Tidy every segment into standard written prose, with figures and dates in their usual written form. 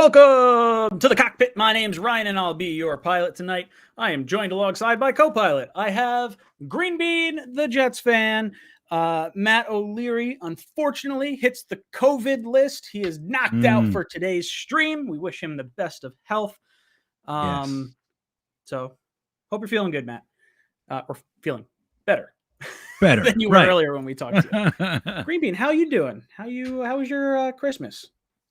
Welcome to the cockpit. My name's Ryan, and I'll be your pilot tonight. I am joined alongside my co-pilot. I have Green Bean, the Jets fan. Matt O'Leary, unfortunately, hits the COVID list. He is knocked out for today's stream. We wish him the best of health. Yes. So, hope you're feeling good, Matt. Or feeling better. Better than you were earlier when we talked to you. Green Bean, how you doing? How was your Christmas?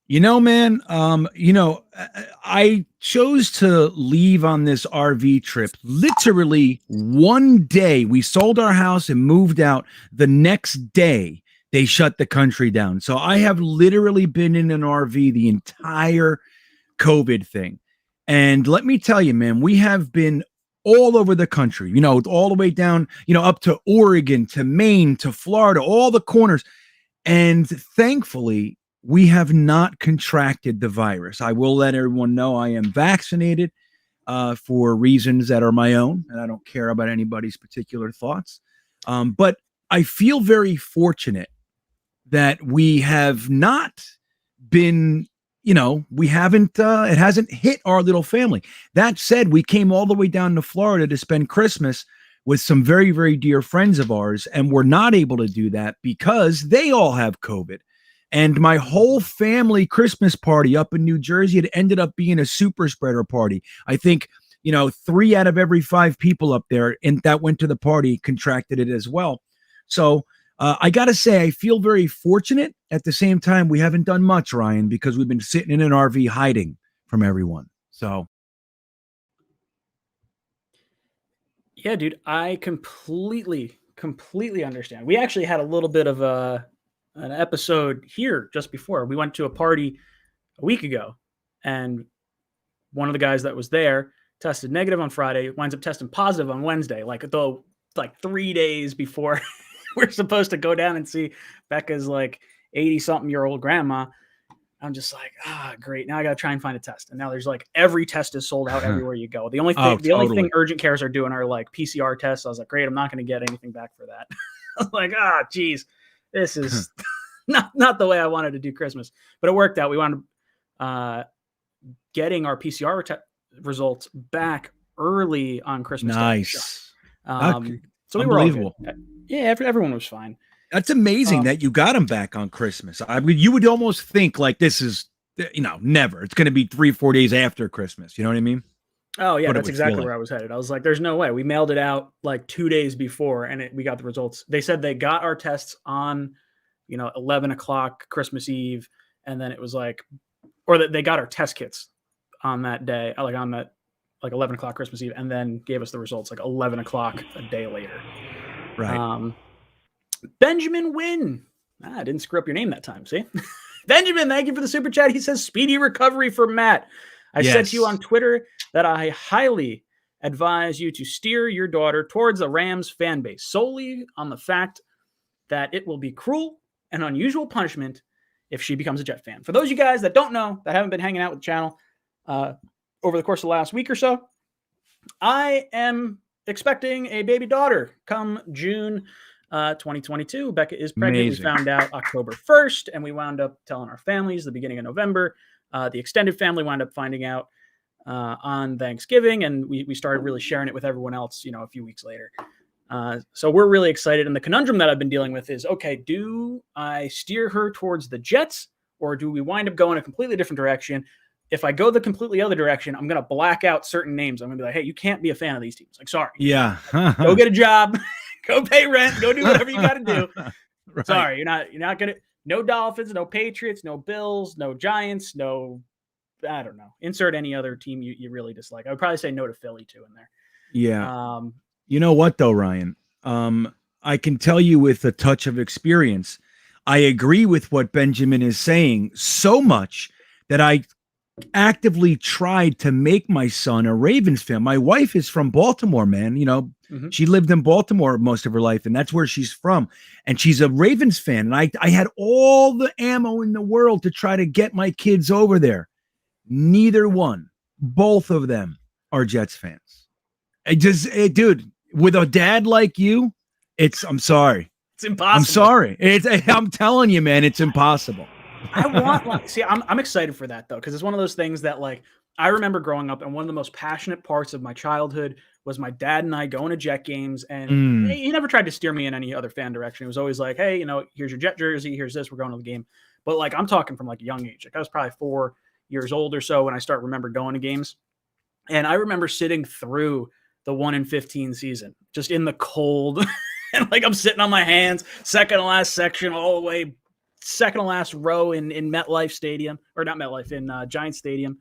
You know, man, I chose to leave on this RV trip literally one day. We sold our house and moved out. The next day, they shut the country down. So I have literally been in an RV the entire COVID thing. And let me tell you, man, we have been all over the country, all the way down, up to Oregon, to Maine, to Florida, all the corners. And thankfully, we have not contracted the virus. I will let everyone know I am vaccinated for reasons that are my own, and I don't care about anybody's particular thoughts. But I feel very fortunate that we have not been, we haven't, it hasn't hit our little family. That said, we came all the way down to Florida to spend Christmas with some very, very dear friends of ours, and we're not able to do that because they all have COVID. And my whole family Christmas party up in New Jersey, it ended up being a super spreader party. I think, 3 out of every 5 people up there that went to the party contracted it as well. So I got to say, I feel very fortunate. At the same time, we haven't done much, Ryan, because we've been sitting in an RV hiding from everyone. So. Yeah, dude, I completely understand. We actually had a little bit of an episode here just before. We went to a party a week ago, and one of the guys that was there tested negative on Friday, winds up testing positive on Wednesday, like 3 days before we're supposed to go down and see Becca's 80-something-year-old grandma. I'm just like, great. Now I got to try and find a test. And now there's every test is sold out everywhere you go. The only thing urgent cares are doing are PCR tests. I was like, great. I'm not going to get anything back for that. I was like, geez. This is not the way I wanted to do Christmas, but it worked out. We wound up getting our PCR results back early on Christmas. Nice. So we were all good. Yeah, everyone was fine. That's amazing that you got them back on Christmas. I mean, you would almost think this is, never. It's going to be 3-4 days after Christmas. You know what I mean? Oh, yeah, that's exactly where I was headed. I was like, there's no way. We mailed it out 2 days before, and we got the results. They said they got our tests on, 11 o'clock Christmas Eve, and then it was or that they got our test kits on that day, on that 11 o'clock Christmas Eve, and then gave us the results 11 o'clock a day later. Right. Benjamin Wynn. I didn't screw up your name that time, see? Benjamin, thank you for the super chat. He says, speedy recovery for Matt. I said to you on Twitter that I highly advise you to steer your daughter towards the Rams fan base solely on the fact that it will be cruel and unusual punishment if she becomes a Jet fan. For those of you guys that don't know, that haven't been hanging out with the channel over the course of the last week or so, I am expecting a baby daughter come June 2022. Becca is pregnant. Amazing. We found out October 1st, and we wound up telling our families the beginning of November. The extended family wound up finding out on Thanksgiving, and we started really sharing it with everyone else, a few weeks later. So we're really excited. And the conundrum that I've been dealing with is, okay, do I steer her towards the Jets, or do we wind up going a completely different direction? If I go the completely other direction, I'm going to black out certain names. I'm going to be like, hey, you can't be a fan of these teams. Sorry. Yeah. Go get a job, go pay rent, go do whatever you got to do. Right. Sorry. You're not going to. No Dolphins, no Patriots, no Bills, no Giants, no, I don't know. Insert any other team you really dislike. I would probably say no to Philly too in there. Yeah. You know what though, Ryan? I can tell you with a touch of experience, I agree with what Benjamin is saying so much that I actively tried to make my son a Ravens fan. My wife is from Baltimore, man. She lived in Baltimore most of her life, and that's where she's from. And she's a Ravens fan. And I had all the ammo in the world to try to get my kids over there. Neither one, both of them are Jets fans. Dude, with a dad like you, I'm sorry. It's impossible. I'm sorry. I'm telling you, man, it's impossible. I want like see, I'm excited for that though, because it's one of those things that like I remember growing up, and one of the most passionate parts of my childhood was my dad and I going to Jet games, and he never tried to steer me in any other fan direction. It was always like, hey, here's your Jet jersey, here's this, we're going to the game. But like I'm talking from like a young age. Like I was probably 4 years old or so when I remember going to games. And I remember sitting through the 1-15 season, just in the cold. And like I'm sitting on my hands, second to last section, all the way second to last row in MetLife Stadium, or not MetLife, in Giant Stadium.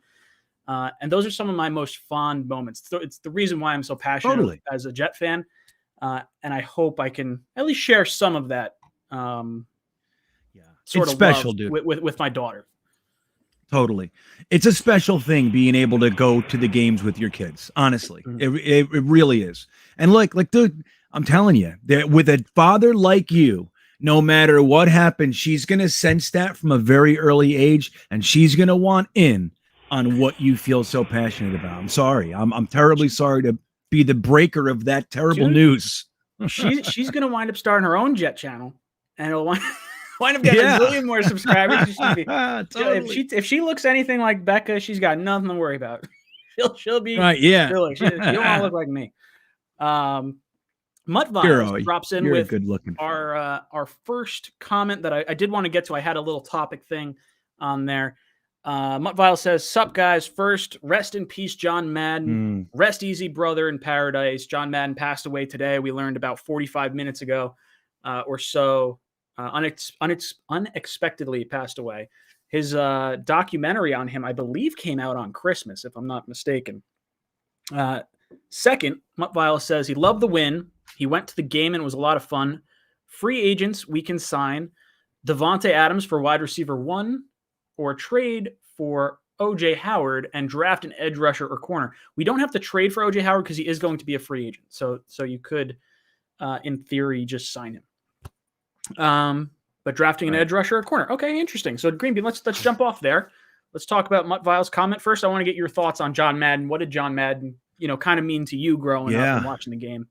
And those are some of my most fond moments. So it's the reason why I'm so passionate as a Jet fan. And I hope I can at least share some of that sort of special, love dude. with my daughter. Totally. It's a special thing being able to go to the games with your kids. Honestly, it really is. And like, dude, I'm telling you that with a father like you, no matter what happens, she's going to sense that from a very early age, and she's going to want in on what you feel so passionate about. I'm sorry. I'm terribly sorry to be the breaker of that terrible news. She's going to wind up starting her own Jet channel, and it'll wind up getting a million more subscribers. Totally. If she looks anything like Becca, she's got nothing to worry about. She'll be right. Yeah. She don't want to look like me. Mutt Viles drops in with our first comment that I did want to get to. I had a little topic thing on there. Mutt Viles says, "Sup guys? First, rest in peace, John Madden. Rest easy, brother, in paradise. John Madden passed away today. We learned about 45 minutes ago or so. Unexpectedly passed away. His documentary on him, I believe, came out on Christmas, if I'm not mistaken." Second, Mutt Viles says he loved the win. He went to the game and it was a lot of fun. Free agents we can sign Devontae Adams for wide receiver 1, or trade for OJ Howard and draft an edge rusher or corner. We don't have to trade for OJ Howard because he is going to be a free agent. So you could, in theory, just sign him. But drafting an edge rusher or corner. Okay, interesting. So Greenbean, let's jump off there. Let's talk about Mutt Viles' comment first. I want to get your thoughts on John Madden. What did John Madden, kind of mean to you growing up and watching the game?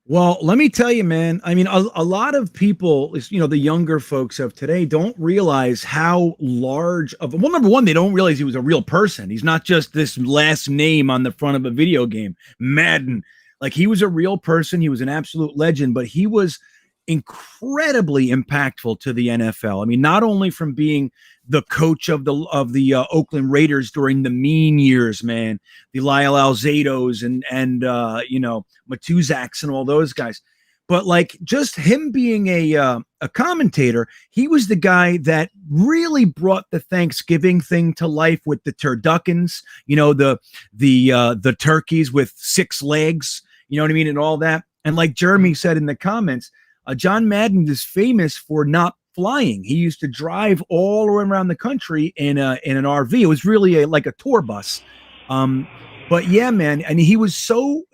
Well, let me tell you, man, I mean, a lot of people, the younger folks of today don't realize how large of, well, number one, they don't realize he was a real person. He's not just this last name on the front of a video game, Madden. Like, he was a real person. He was an absolute legend, but he was incredibly impactful to the NFL. I mean, not only from being the coach of the Oakland Raiders during the mean years, man, the Lyle Alzados and 𝐒𝐮𝐬𝐜𝐫𝐢𝐻𝐿s and all those guys, but like just him being a commentator, he was the guy that really brought the Thanksgiving thing to life with the turduckens, the turkeys with 6 legs, you know what I mean, and all that. And like Jeremy said in the comments, John Madden is famous for not flying. He used to drive all around the country in an RV. It was really like a tour bus. But yeah, man, and he was so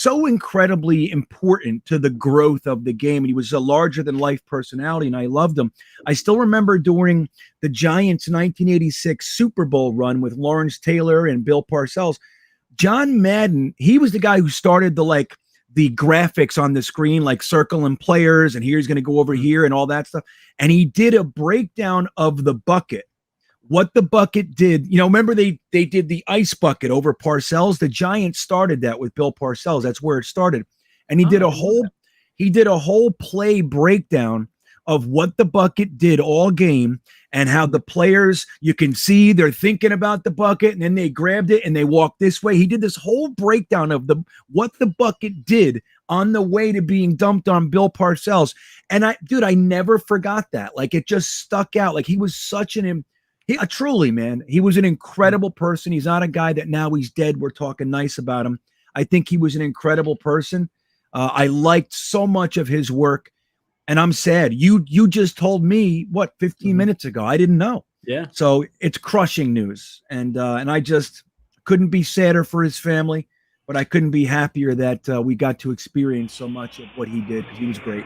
incredibly important to the growth of the game. And he was a larger than life personality, and I loved him. I still remember during the Giants 1986 Super Bowl run with Lawrence Taylor and Bill Parcells, John Madden, he was the guy who started the graphics on the screen, like circling players, and here's going to go over here and all that stuff. And he did a breakdown of the bucket, what the bucket did. Remember they did the ice bucket over Parcells. The Giants started that with Bill Parcells. That's where it started. And he did a whole play breakdown of what the bucket did all game, and how the players, you can see they're thinking about the bucket, and then they grabbed it and they walked this way. He did this whole breakdown of what the bucket did on the way to being dumped on Bill Parcells. And I never forgot that. Like, it just stuck out. Like, he was such truly, man, he was an incredible person. He's not a guy that now he's dead, we're talking nice about him. I think he was an incredible person. I liked so much of his work. And I'm sad. You just told me 15 minutes ago. I didn't know. Yeah. So it's crushing news, and I just couldn't be sadder for his family, but I couldn't be happier that we got to experience so much of what he did, because he was great.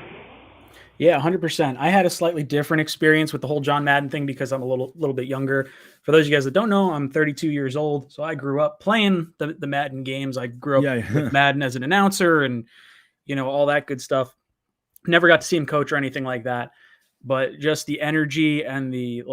Yeah, 100%. I had a slightly different experience with the whole John Madden thing because I'm a little bit younger. For those of you guys that don't know, I'm 32 years old, so I grew up playing the Madden games. I grew up with Madden as an announcer, and all that good stuff. Never got to see him coach or anything like that. but just the energy and the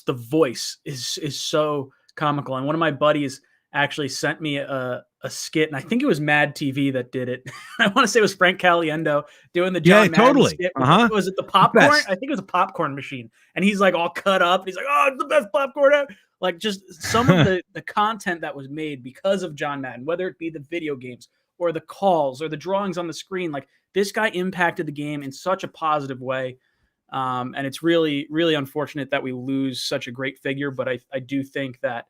voice is so comical. And one of my buddies actually sent me a skit, and I think it was Mad TV that did it. I want to say it was Frank Caliendo doing the John Madden totally. skit. Was it the popcorn? I think it was a popcorn machine. And he's like all cut up. And he's like, oh, it's the best popcorn ever. Like just some of the content that was made because of John Madden, whether it be the video games or the calls or the drawings on the screen, like this guy impacted the game in such a positive way. And it's really, really unfortunate that we lose such a great figure. But I do think that,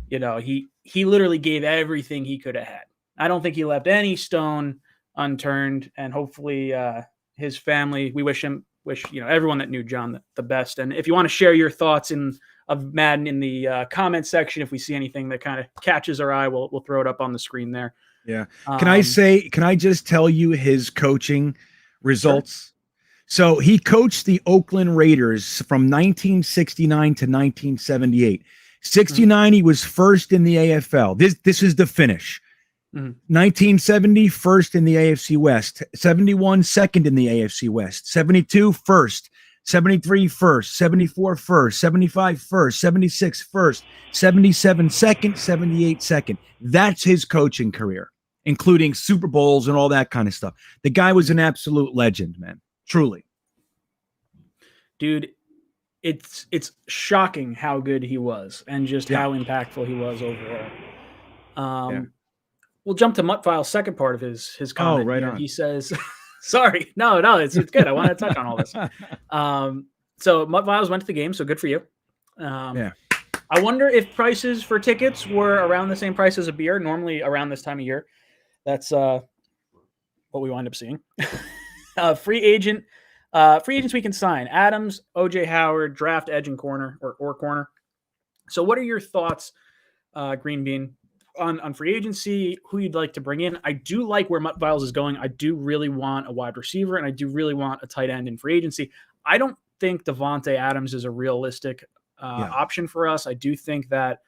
you know, he literally gave everything he could have had. I don't think he left any stone unturned. And hopefully his family, we wish everyone that knew John the best. And if you want to share your thoughts of Madden in the comment section, if we see anything that kind of catches our eye, we'll throw it up on the screen there. Yeah. Can I just tell you his coaching results? Sure. So he coached the Oakland Raiders from 1969 to 1978. 69, he was first in the AFL. This is the finish. 1970, first in the AFC West. 71, second in the AFC West. 72, first. 73, first. 74, first. 75, first. 76, first. 77, second. 78, second. That's his coaching career, including Super Bowls and all that kind of stuff. The guy was an absolute legend, man. Truly. Dude, it's shocking how good he was and just how impactful he was overall. We'll jump to Muttfile's second part of his comment. Oh, right here. on. He says, sorry, no, it's good. I want to touch on all this. So Muttfiles went to the game, so good for you. I wonder if prices for tickets were around the same price as a beer, normally around this time of year. That's what we wind up seeing. Free agents we can sign: Adams, OJ Howard, draft edge and corner or corner. So what are your thoughts, Green Bean, on free agency, who you'd like to bring in? I do like where Muttfiles is going. I do really want a wide receiver, and I do really want a tight end in free agency. I don't think Davante Adams is a realistic option for us. I do think that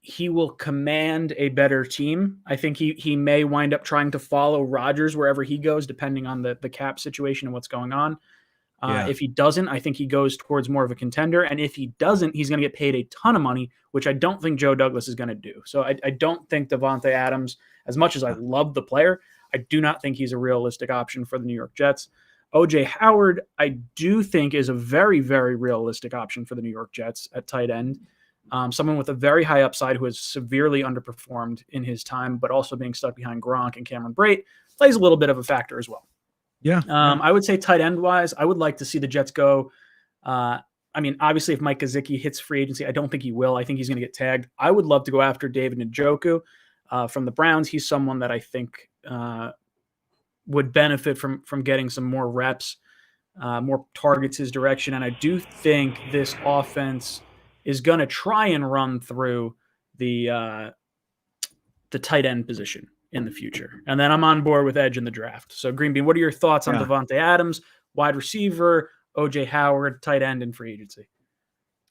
he will command a better team. I think he may wind up trying to follow Rodgers wherever he goes, depending on the cap situation and what's going on. If he doesn't, I think he goes towards more of a contender. And if he doesn't, he's going to get paid a ton of money, which I don't think Joe Douglas is going to do. So I don't think Davante Adams, as much as I love the player, I do not think he's a realistic option for the New York Jets. OJ Howard, I do think is a very, very realistic option for the New York Jets at tight end. Someone with a very high upside who has severely underperformed in his time, but also being stuck behind Gronk and Cameron Brate plays a little bit of a factor as well. I would say tight end wise, I would like to see the Jets go. Obviously, if Mike Gesicki hits free agency, I don't think he will. I think he's going to get tagged. I would love to go after David Njoku from the Browns. He's someone that I think would benefit from getting some more reps, more targets his direction. And I do think this offense is going to try and run through the tight end position in the future. And then I'm on board with edge in the draft. So Green Bean, what are your thoughts on Davante Adams, wide receiver, OJ Howard, tight end, and free agency?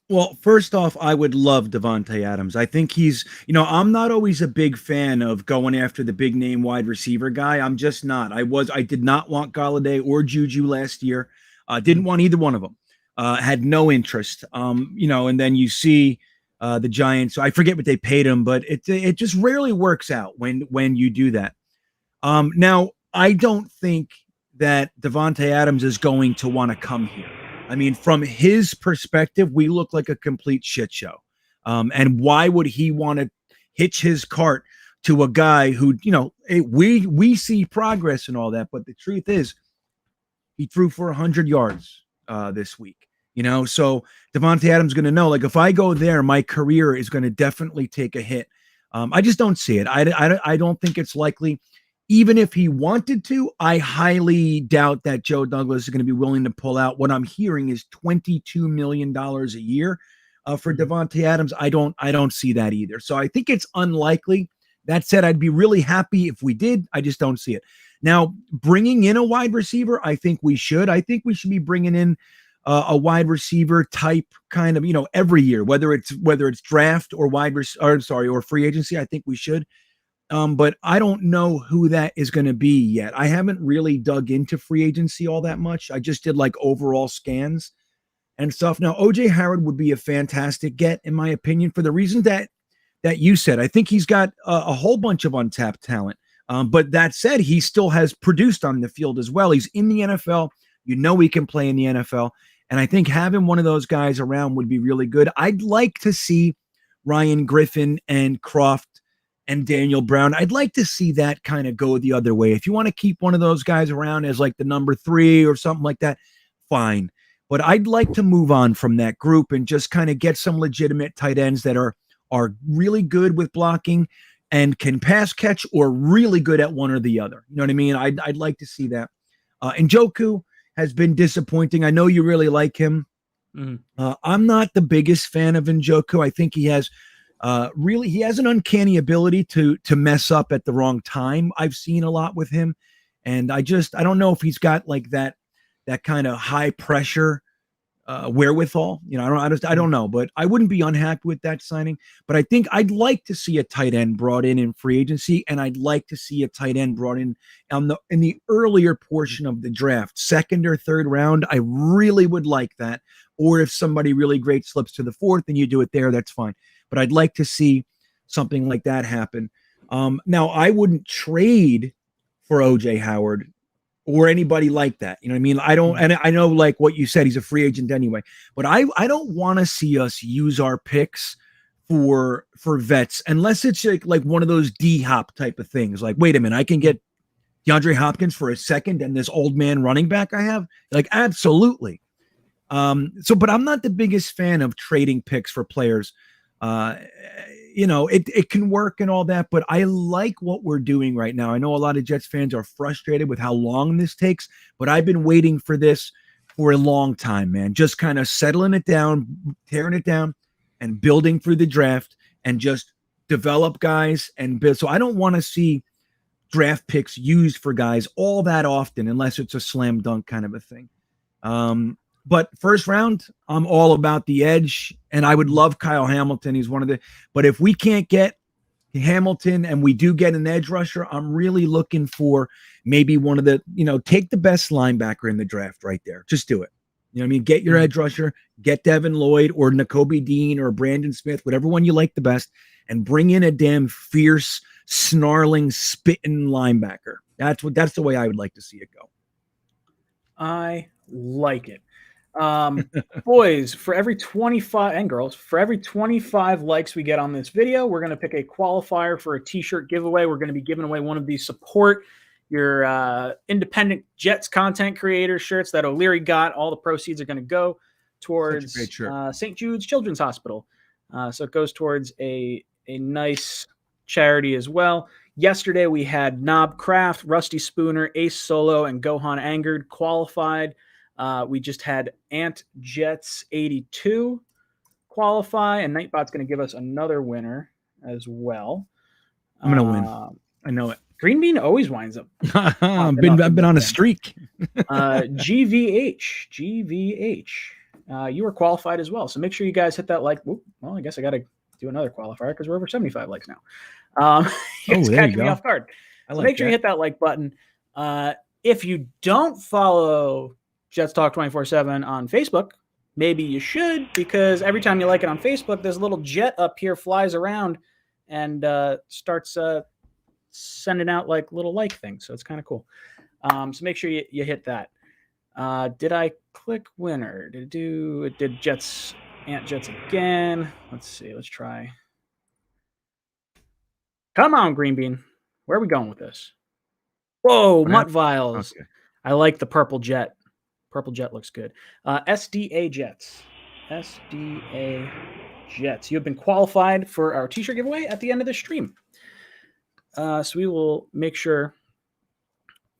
Well, first off, I would love Davante Adams. I think he's, I'm not always a big fan of going after the big name wide receiver guy. I'm just not. I did not want Galladay or Juju last year. Didn't want either one of them. Had no interest. And then you see the Giants. I forget what they paid him, but it just rarely works out when you do that. Now, I don't think that Davante Adams is going to want to come here. I mean, from his perspective, we look like a complete shit show. And why would he want to hitch his cart to a guy who, we see progress and all that, but the truth is he threw for 100 yards this week. So Davante Adams is going to know, like, if I go there, my career is going to definitely take a hit. I just don't see it. I don't think it's likely. Even if he wanted to, I highly doubt that Joe Douglas is going to be willing to pull out. What I'm hearing is $22 million a year for Davante Adams. I don't see that either. So I think it's unlikely. That said, I'd be really happy if we did. I just don't see it. Now, bringing in a wide receiver, I think we should. I think we should be bringing in a wide receiver type kind of, every year, whether it's draft or or free agency. I think we should. but I don't know who that is going to be yet. I haven't really dug into free agency all that much. I just did like overall scans and stuff. Now, OJ Howard would be a fantastic get, in my opinion, for the reason that you said. I think he's got a whole bunch of untapped talent. But that said, he still has produced on the field as well. He's in the NFL. You know he can play in the NFL. And I think having one of those guys around would be really good. I'd like to see Ryan Griffin and Croft and Daniel Brown. I'd like to see that kind of go the other way. If you want to keep one of those guys around as like the number 3 or something like that, fine. But I'd like to move on from that group and just kind of get some legitimate tight ends that are really good with blocking and can pass catch, or really good at one or the other. You know what I mean? I'd like to see that. Njoku has been disappointing. I know you really like him. Mm-hmm. I'm not the biggest fan of Njoku. I think he has he has an uncanny ability to mess up at the wrong time. I've seen a lot with him, and I don't know if he's got like that kind of high pressure wherewithal. You know, I don't know, but I wouldn't be unhappy with that signing. But I think I'd like to see a tight end brought in free agency, and I'd like to see a tight end brought in the earlier portion of the draft, 2nd or 3rd round. I really would like that. Or if somebody really great slips to the 4th and you do it there, that's fine. But I'd like to see something like that happen. Now, I wouldn't trade for OJ Howard or anybody like that. You know what I mean? I don't, and I know like what you said, he's a free agent anyway, but I don't want to see us use our picks for vets unless it's like one of those D-hop type of things. Like, wait a minute, I can get DeAndre Hopkins for a 2nd and this old man running back I have? Like, absolutely. But I'm not the biggest fan of trading picks for players. You know, it can work and all that, but I like what we're doing right now. I know a lot of Jets fans are frustrated with how long this takes, but I've been waiting for this for a long time, man. Just kind of settling it down, tearing it down, and building through the draft and just develop guys and build. So I don't want to see draft picks used for guys all that often unless it's a slam dunk kind of a thing. But 1st round, I'm all about the edge, and I would love Kyle Hamilton. He's one of but if we can't get Hamilton and we do get an edge rusher, I'm really looking for maybe one of take the best linebacker in the draft right there. Just do it. You know what I mean? Get your edge rusher, get Devin Lloyd or Nakobe Dean or Brandon Smith, whatever one you like the best, and bring in a damn fierce, snarling, spitting linebacker. That's the way I would like to see it go. I like it. Boys, for every 25 and girls, for every 25 likes we get on this video, we're going to pick a qualifier for a t-shirt giveaway. We're going to be giving away one of these support your independent Jets content creator shirts that O'Leary got. All the proceeds are going to go towards St. Jude's Children's Hospital. So it goes towards a nice charity as well. Yesterday we had Knob Craft, Rusty Spooner, Ace Solo, and Gohan Angered qualified. We just had Ant Jets 82 qualify, and Nightbot's going to give us another winner as well. I'm going to win. I know it. Green Bean always winds up. I've been on a streak. GVH. You were qualified as well. So make sure you guys hit that like. Well, I guess I got to do another qualifier because we're over 75 likes now. It's catching me off guard. So make sure you hit that like button. If you don't follow Jets Talk 24/7 on Facebook, maybe you should, because every time you like it on Facebook, there's a little jet up here flies around and starts sending out like little like things. So it's kind of cool. So make sure you hit that. Did I click winner? It did Ant Jets again. Let's see. Let's try. Come on, Green Bean. Where are we going with this? Whoa, Mutt Vials. Okay. I like the purple jet. Purple jet looks good. SDA Jets. SDA Jets. You have been qualified for our t-shirt giveaway at the end of the stream. So we will make sure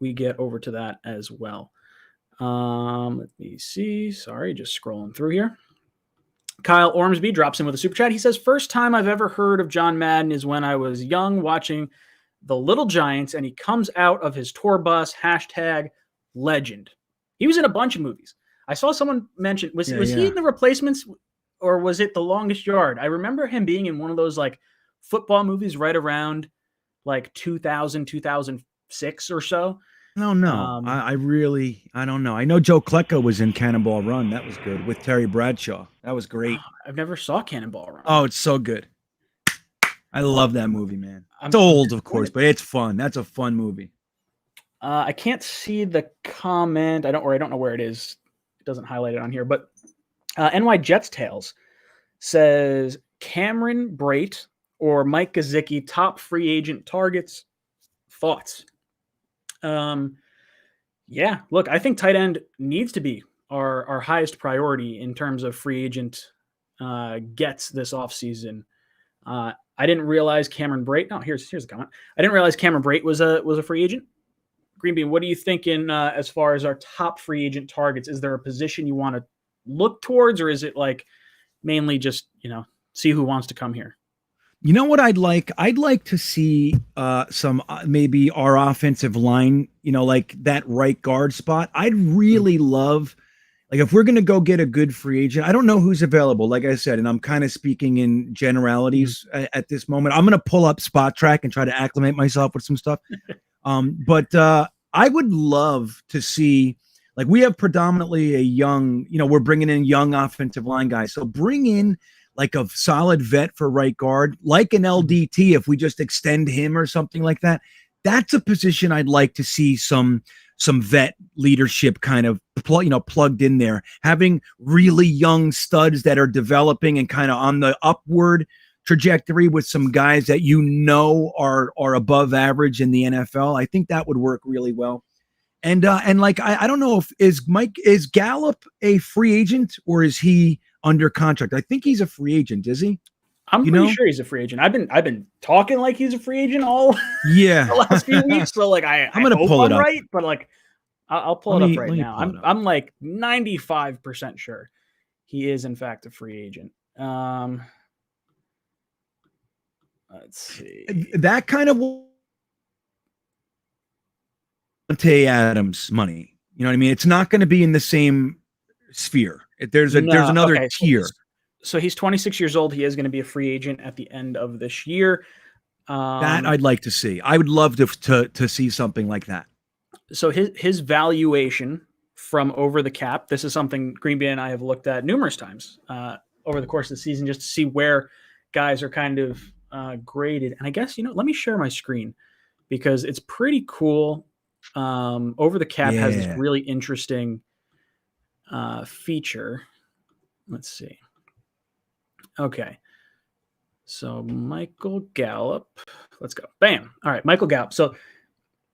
we get over to that as well. Let me see. Sorry, just scrolling through here. Kyle Ormsby drops in with a super chat. He says, first time I've ever heard of John Madden is when I was young watching The Little Giants, and he comes out of his tour bus, #legend. He was in a bunch of movies. I saw someone mention, was he in The Replacements, or was it The Longest Yard? I remember him being in one of those like football movies right around like 2000, 2006 or so. No, I don't know. I know 𝐒𝐿𝐞𝐞𝐫𝐢 was in Cannonball Run. That was good with Terry Bradshaw. That was great. I've never saw Cannonball Run. Oh, it's so good. I love that movie, man. It's old, of course, but it's fun. That's a fun movie. I can't see the comment. I don't know where it is. It doesn't highlight it on here, but NY Jets Tales says Cameron Brate or Mike Gesicki, top free agent targets. Thoughts? Yeah, look, I think tight end needs to be our highest priority in terms of free agent gets this offseason. I didn't realize Cameron Brate. No, here's the comment. I didn't realize Cameron Brate was a free agent. Green Bean, what are you thinking as far as our top free agent targets? Is there a position you want to look towards, or is it like mainly just, see who wants to come here? You know what I'd like? I'd like to see some maybe our offensive line, like that right guard spot. I'd really love, like, if we're going to go get a good free agent, I don't know who's available, like I said, and I'm kind of speaking in generalities at this moment. I'm going to pull up Spot Track and try to acclimate myself with some stuff. But I would love to see, like, we have predominantly a young, we're bringing in young offensive line guys. So bring in like a solid vet for right guard, like an LDT, if we just extend him or something like that. That's a position I'd like to see some vet leadership kind of plugged in there, having really young studs that are developing and kind of on the upward trajectory with some guys that are above average in the NFL. I think that would work really well. And like I don't know if is Gallup a free agent or is he under contract? I think he's a free agent, is he? I'm pretty sure he's a free agent. I've been talking like he's a free agent all the last few weeks. So like I'm gonna pull it up, right? But like I'll pull it up right now. I'm like 95% sure he is in fact a free agent. Let's see. That kind of Davante Adams money. You know what I mean? It's not going to be in the same sphere. There's another tier. So he's 26 years old. He is going to be a free agent at the end of this year. That I'd like to see. I would love to see something like that. So his valuation from over the cap, this is something Green Bay and I have looked at numerous times over the course of the season, just to see where guys are kind of graded. And I guess, let me share my screen because it's pretty cool. Over the cap has this really interesting feature. Let's see. Okay. So Michael Gallup, let's go. Bam. All right. Michael Gallup. So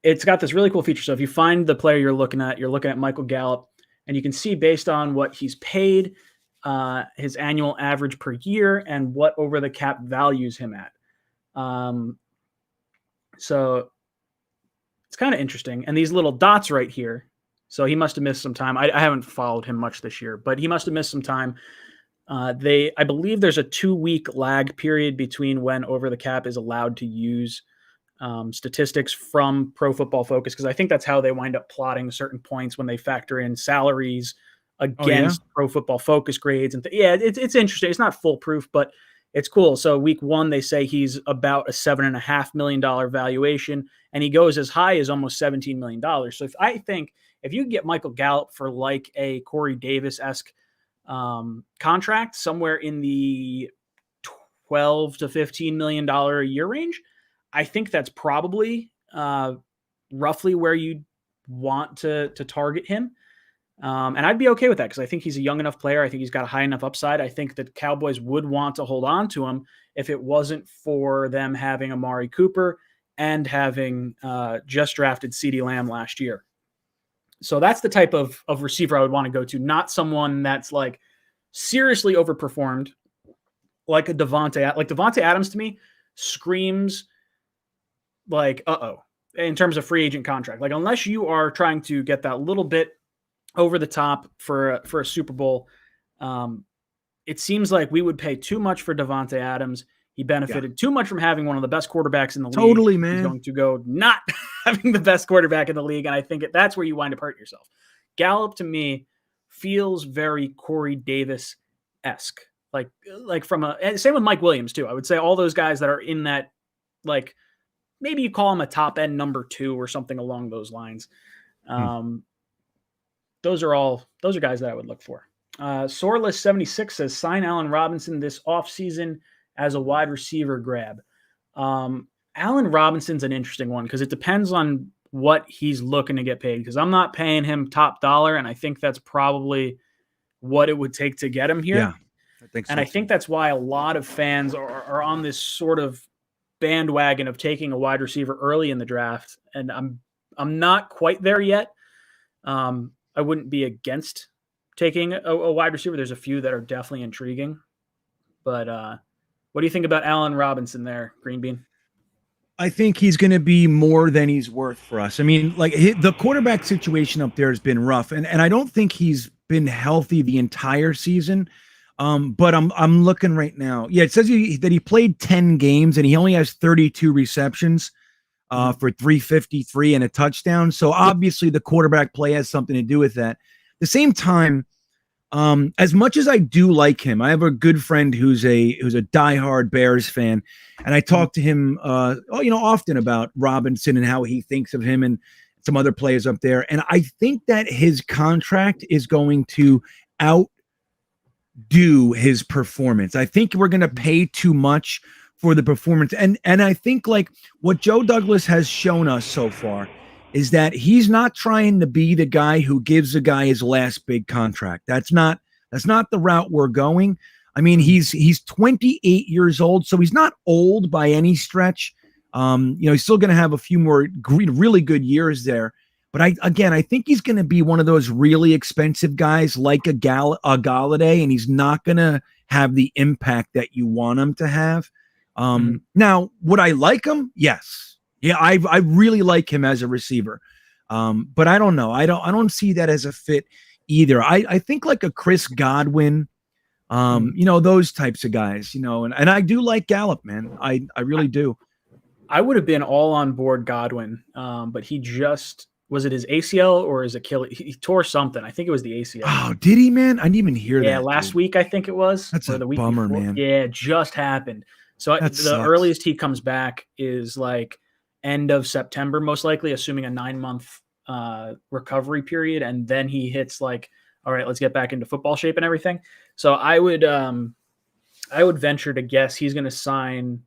it's got this really cool feature. So if you find the player you're looking at Michael Gallup, and you can see based on what he's paid, his annual average per year, and what over the cap values him at. So it's kind of interesting. And these little dots right here. So he must have missed some time. I haven't followed him much this year, but he must have missed some time. I believe there's a 2-week lag period between when over the cap is allowed to use statistics from Pro Football Focus, because I think that's how they wind up plotting certain points when they factor in salaries against Pro Football Focus grades. And it's interesting. It's not foolproof, but it's cool. So week 1, they say he's about a $7.5 million valuation, and he goes as high as almost $17 million. So if you get Michael Gallup for like a Corey Davis-esque contract somewhere in the $12 to $15 million a year range, I think that's probably roughly where you want to target him. And I'd be okay with that because I think he's a young enough player. I think he's got a high enough upside. I think that Cowboys would want to hold on to him if it wasn't for them having Amari Cooper and having just drafted CeeDee Lamb last year. So that's the type of receiver I would want to go to, not someone that's like seriously overperformed like a Devontae. Like Devontae Adams to me screams like, in terms of free agent contract. Like unless you are trying to get that little bit over the top for a Super Bowl, it seems like we would pay too much for Devontae Adams. He benefited too much from having one of the best quarterbacks in the league. Totally, man. He's going to go not having the best quarterback in the league, and I think that's where you wind up hurting yourself. Gallup, to me, feels very Corey Davis-esque. Like from same with Mike Williams, too. I would say all those guys that are in that, like, maybe you call him a top end number 2 or something along those lines. Those are guys that I would look for. Soreless76 says sign Allen Robinson this offseason as a wide receiver grab. Allen Robinson's an interesting one because it depends on what he's looking to get paid, because I'm not paying him top dollar, and I think that's probably what it would take to get him here. Yeah, I think so. And I think that's why a lot of fans are on this sort of bandwagon of taking a wide receiver early in the draft, and I'm not quite there yet. I wouldn't be against taking a wide receiver. There's a few that are definitely intriguing, but what do you think about Allen Robinson there, Green Bean? I think he's going to be more than he's worth for us. I mean, like the quarterback situation up there has been rough, and I don't think he's been healthy the entire season. But I'm looking right now. Yeah, it says that he played 10 games and he only has 32 receptions for 353 and a touchdown. So obviously the quarterback play has something to do with that. At the same time, as much as I do like him, I have a good friend who's a diehard Bears fan, and I talk to him often about Robinson and how he thinks of him and some other players up there. And I think that his contract is going to outdo his performance. I think we're going to pay too much for the performance. And I think like what Joe Douglas has shown us so far is that he's not trying to be the guy who gives a guy his last big contract. That's not the route we're going. I mean, he's 28 years old, so he's not old by any stretch. He's still going to have a few more really good years there. But I think he's going to be one of those really expensive guys like a Galladay, and he's not going to have the impact that you want him to have. Now, would I like him? Yes. Yeah, I really like him as a receiver. But I don't know. I don't see that as a fit either. I think like a Chris Godwin, those types of guys, and I do like Gallup, man. I really do. I would have been all on board Godwin, but he just was it his ACL or his Achilles? He tore something. I think it was the ACL. Oh, did he, man? I didn't even hear that. Yeah, last week I think it was. That's a the week bummer, before. man. Yeah, it just happened. So the earliest he comes back is like end of September, most likely, assuming a 9-month recovery period, and then he hits like, all right, let's get back into football shape and everything. So I would venture to guess he's going to sign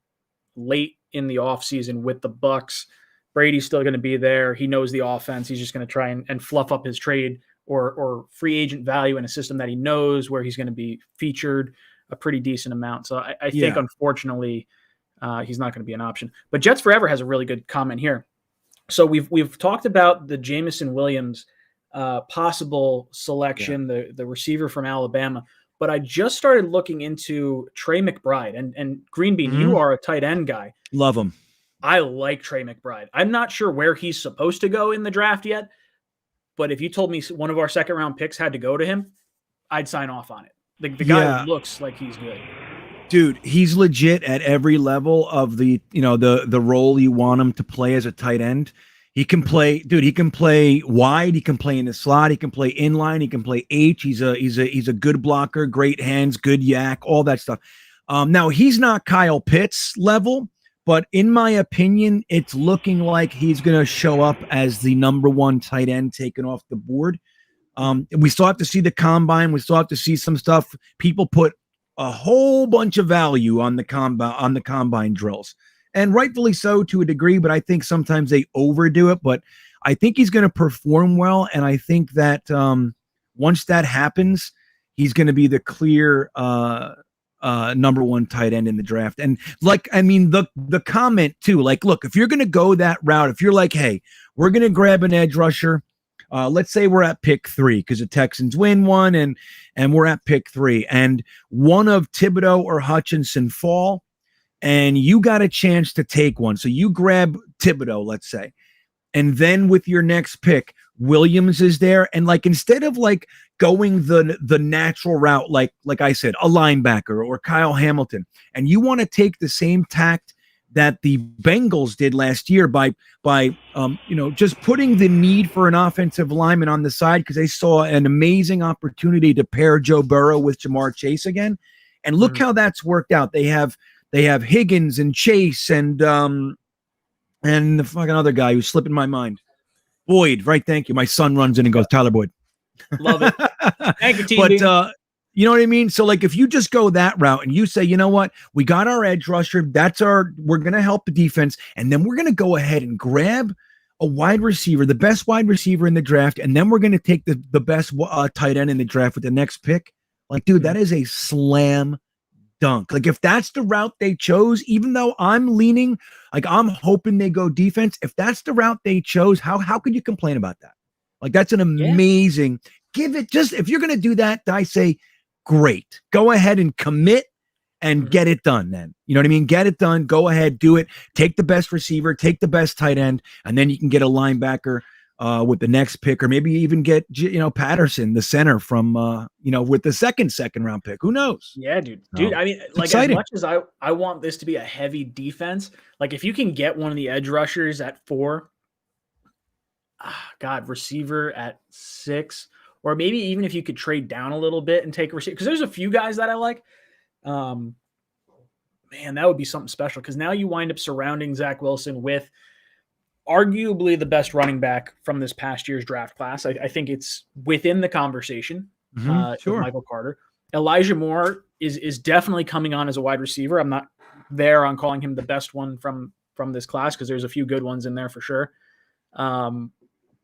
late in the offseason with the Bucs. Brady's still going to be there. He knows the offense. He's just going to try and fluff up his trade or free agent value in a system that he knows where he's going to be featured a pretty decent amount. So I think, unfortunately, he's not going to be an option. But Jets Forever has a really good comment here. So we've talked about the Jameson Williams possible selection, the receiver from Alabama. But I just started looking into Trey McBride. And Green Bean, you are a tight end guy. Love him. I like Trey McBride. I'm not sure where he's supposed to go in the draft yet. But if you told me one of our second-round picks had to go to him, I'd sign off on it. The guy looks like he's good. Dude, he's legit at every level of the role you want him to play as a tight end. He can play, he can play wide, he can play in the slot, he can play inline, he can play H. He's a good blocker, great hands, good yak, all that stuff. Now he's not Kyle Pitts level, but in my opinion, it's looking like he's going to show up as the number 1 tight end taken off the board. We still have to see the combine. We still have to see some stuff. People put a whole bunch of value on the combine drills, and rightfully so to a degree, but I think sometimes they overdo it. But I think he's going to perform well, and I think that once that happens, he's going to be the clear number 1 tight end in the draft. And the comment too, like, look, if you're going to go that route, if you're like, hey, we're going to grab an edge rusher. Let's say we're at pick 3 because the Texans win one and we're at pick 3 and one of Thibodeau or Hutchinson fall and you got a chance to take one. So you grab Thibodeau, let's say, and then with your next pick, Williams is there. And like, instead of like going the natural route, like I said, a linebacker or Kyle Hamilton, and you want to take the same tact that the Bengals did last year by just putting the need for an offensive lineman on the side because they saw an amazing opportunity to pair Joe Burrow with Jamar Chase again. And look how that's worked out. They have Higgins and Chase and And the fucking other guy who's slipping my mind. Boyd, right? Thank you. My son runs in and goes, Tyler Boyd. Love it. Thank you, team. But you know what I mean? So like if you just go that route and you say, you know what, we got our edge rusher, we're gonna help the defense, and then we're gonna go ahead and grab a wide receiver, the best wide receiver in the draft, and then we're gonna take the best tight end in the draft with the next pick. Like, dude, that is a slam dunk. Like if that's the route they chose, even though I'm leaning, like I'm hoping they go defense, if that's the route they chose, how could you complain about that? Like that's an amazing give it. Just if you're gonna do that, I say great. Go ahead and commit and get it done then. You know what I mean? Get it done. Go ahead, do it. Take the best receiver, take the best tight end, and then you can get a linebacker with the next pick, or maybe even get, Patterson, the center from, with the second round pick. Who knows? Yeah, dude. I mean, like exciting. As much as I want this to be a heavy defense, like if you can get one of the edge rushers at 4, receiver at 6, or maybe even if you could trade down a little bit and take a receiver, because there's a few guys that I like. Man, that would be something special, because now you wind up surrounding Zach Wilson with arguably the best running back from this past year's draft class. I think it's within the conversation. Sure. Michael Carter. Elijah Moore is definitely coming on as a wide receiver. I'm not there on calling him the best one from this class, because there's a few good ones in there for sure.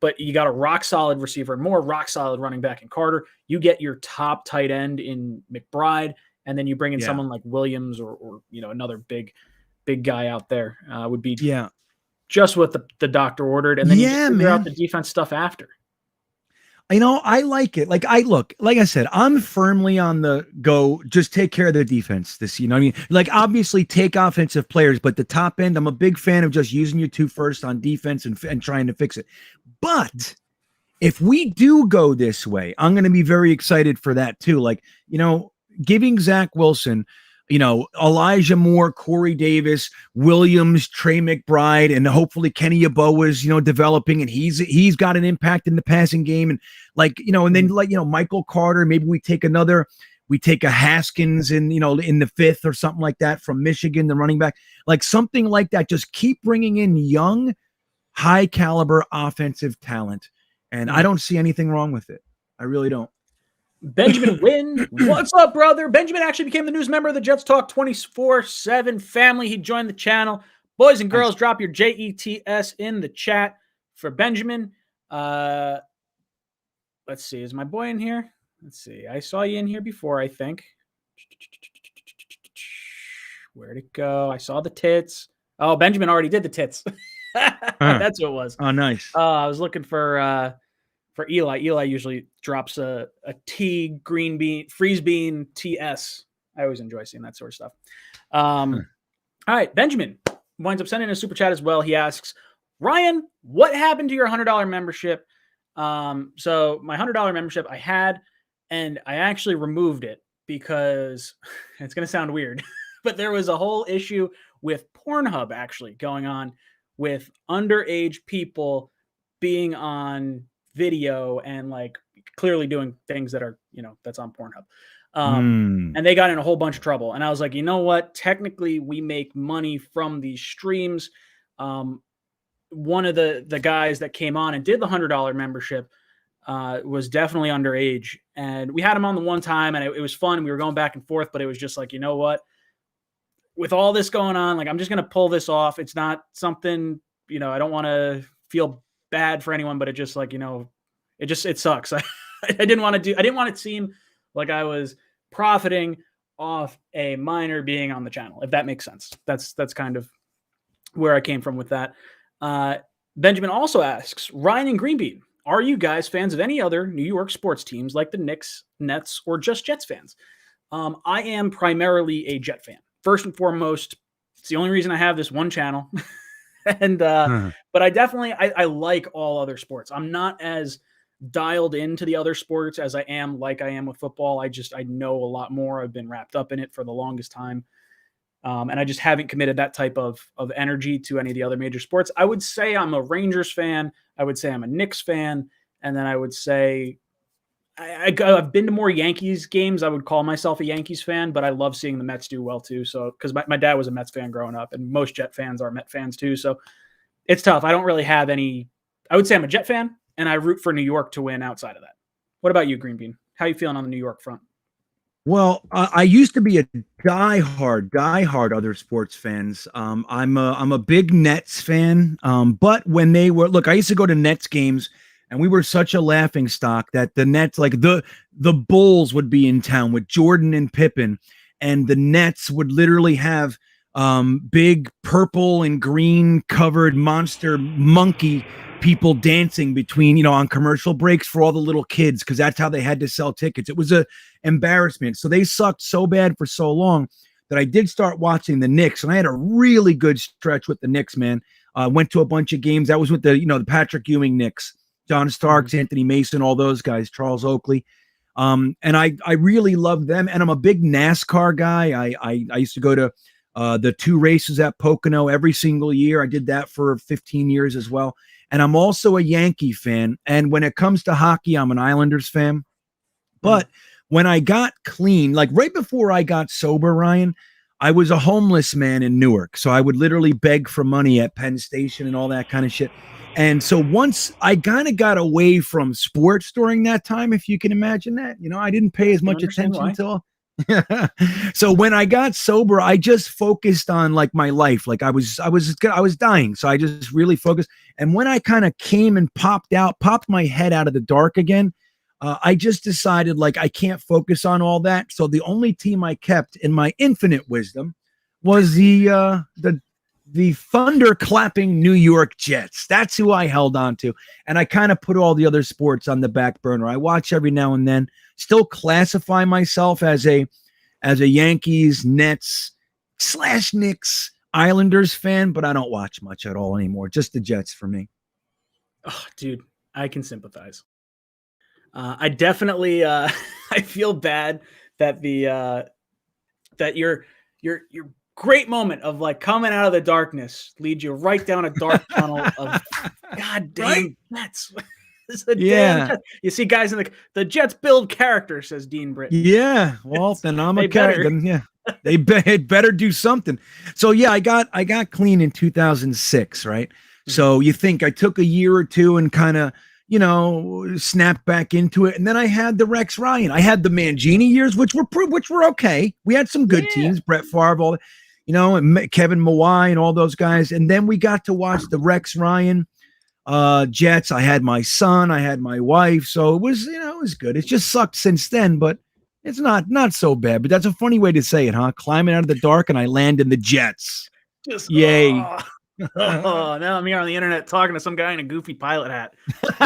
But you got a rock solid receiver, more rock solid running back in Carter. You get your top tight end in McBride, and then you bring in someone like Williams or another big guy out there. Would be just what the doctor ordered, and then you just figure out the defense stuff after. I like it. Like I said, I'm firmly on the go. Just take care of the defense this, what I mean? Like obviously take offensive players, but the top end, I'm a big fan of just using your 2 first on defense and trying to fix it. But if we do go this way, I'm going to be very excited for that too. Like, giving Zach Wilson, Elijah Moore, Corey Davis, Williams, Trey McBride, and hopefully 𝐒𝐞𝐫𝐽 is, developing, and he's got an impact in the passing game. And and then Michael Carter, maybe we take a Haskins in the 5th or something like that from Michigan, the running back, like something like that. Just keep bringing in young, high caliber offensive talent. And I don't see anything wrong with it. I really don't. Benjamin Wynn, what's up, brother? Benjamin actually became the newest member of the Jets Talk 24/7 family. He joined the channel. Boys and girls, drop your JETS in the chat for Benjamin. Let's see. Is my boy in here? Let's see. I saw you in here before, I think. Where'd it go? I saw the tits. Oh, Benjamin already did the tits. That's what it was. Oh, nice. I was looking for Eli. Eli usually drops a T green bean, freeze bean TS. I always enjoy seeing that sort of stuff. All right. Benjamin winds up sending a super chat as well. He asks, Ryan, what happened to your $100 membership? So my $100 membership I had, and I actually removed it because it's going to sound weird, but there was a whole issue with Pornhub actually going on with underage people being on video and like clearly doing things that are, that's on Pornhub. And they got in a whole bunch of trouble. And I was like, you know what? Technically we make money from these streams. One of the guys that came on and did the $100 membership was definitely underage. And we had him on the one time and it was fun. We were going back and forth, but it was just like, you know what? With all this going on, like, I'm just going to pull this off. It's not something, I don't want to feel bad for anyone, but it just like, it sucks. I didn't want it to seem like I was profiting off a minor being on the channel, if that makes sense. That's kind of where I came from with that. Benjamin also asks, Ryan and Greenbean, are you guys fans of any other New York sports teams like the Knicks, Nets, or just Jets fans? I am primarily a Jet fan. First and foremost, it's the only reason I have this one channel. And but I definitely I like all other sports. I'm not as dialed into the other sports as I am with football. I know a lot more. I've been wrapped up in it for the longest time. And I just haven't committed that type of energy to any of the other major sports. I would say I'm a Rangers fan. I would say I'm a Knicks fan. And then I would say I've been to more Yankees games. I would call myself a Yankees fan, but I love seeing the Mets do well too. So, because my dad was a Mets fan growing up, and most Jet fans are Met fans too. So It's tough. I don't really have any. I would say I'm a Jet fan, and I root for New York to win outside of that. What about you, Green Bean? How are you feeling on the New York front? Well, I used to be a diehard other sports fans. I'm a big Nets fan. But when they were, look, I used to go to Nets games, and we were such a laughing stock that the Nets, like the Bulls, would be in town with Jordan and Pippen, and the Nets would literally have big purple and green covered monster monkey people dancing between, on commercial breaks for all the little kids, because that's how they had to sell tickets. It was a embarrassment. So they sucked so bad for so long that I did start watching the Knicks, and I had a really good stretch with the Knicks, man. Went to a bunch of games. That was with the Patrick Ewing Knicks, John Starks, Anthony Mason, all those guys, Charles Oakley. And I really loved them. And I'm a big NASCAR guy. I used to go to the 2 races at Pocono every single year. I did that for 15 years as well. And I'm also a Yankee fan. And when it comes to hockey, I'm an Islanders fan. But when I got clean, like right before I got sober, Ryan, I was a homeless man in Newark. So I would literally beg for money at Penn Station and all that kind of shit. And so once I kind of got away from sports during that time, if you can imagine that, I didn't pay as much attention until. So when I got sober, I just focused on like my life. Like I was dying. So I just really focused. And when I kind of came and popped my head out of the dark again, I just decided like I can't focus on all that. So the only team I kept in my infinite wisdom was the thunderclapping New York Jets. That's who I held on to. And I kind of put all the other sports on the back burner. I watch every now and then, still classify myself as a Yankees, Nets / Knicks, Islanders fan, but I don't watch much at all anymore. Just the Jets for me. Oh, dude, I can sympathize. I definitely, I feel bad that that your great moment of like coming out of the darkness leads you right down a dark tunnel of goddamn Jets. Damn. You see guys in the Jets build character, says Dean Britton. Yeah, well, then I'm a character. Yeah, they better do something. So yeah, I got clean in 2006, right? Mm-hmm. So you think I took a year or two and kind of snapped back into it, and then I had the Rex Ryan. I had the Mangini years, which were okay. We had some good teams, Brett Favre, all and Kevin Mawai and all those guys, and then we got to watch the Rex Ryan Jets. I had my son, I had my wife, so it was it was good. It's just sucked since then, but it's not so bad. But that's a funny way to say it, huh? Climbing out of the dark and I land in the Jets. Just yay. Oh, now I'm here on the internet talking to some guy in a goofy pilot hat.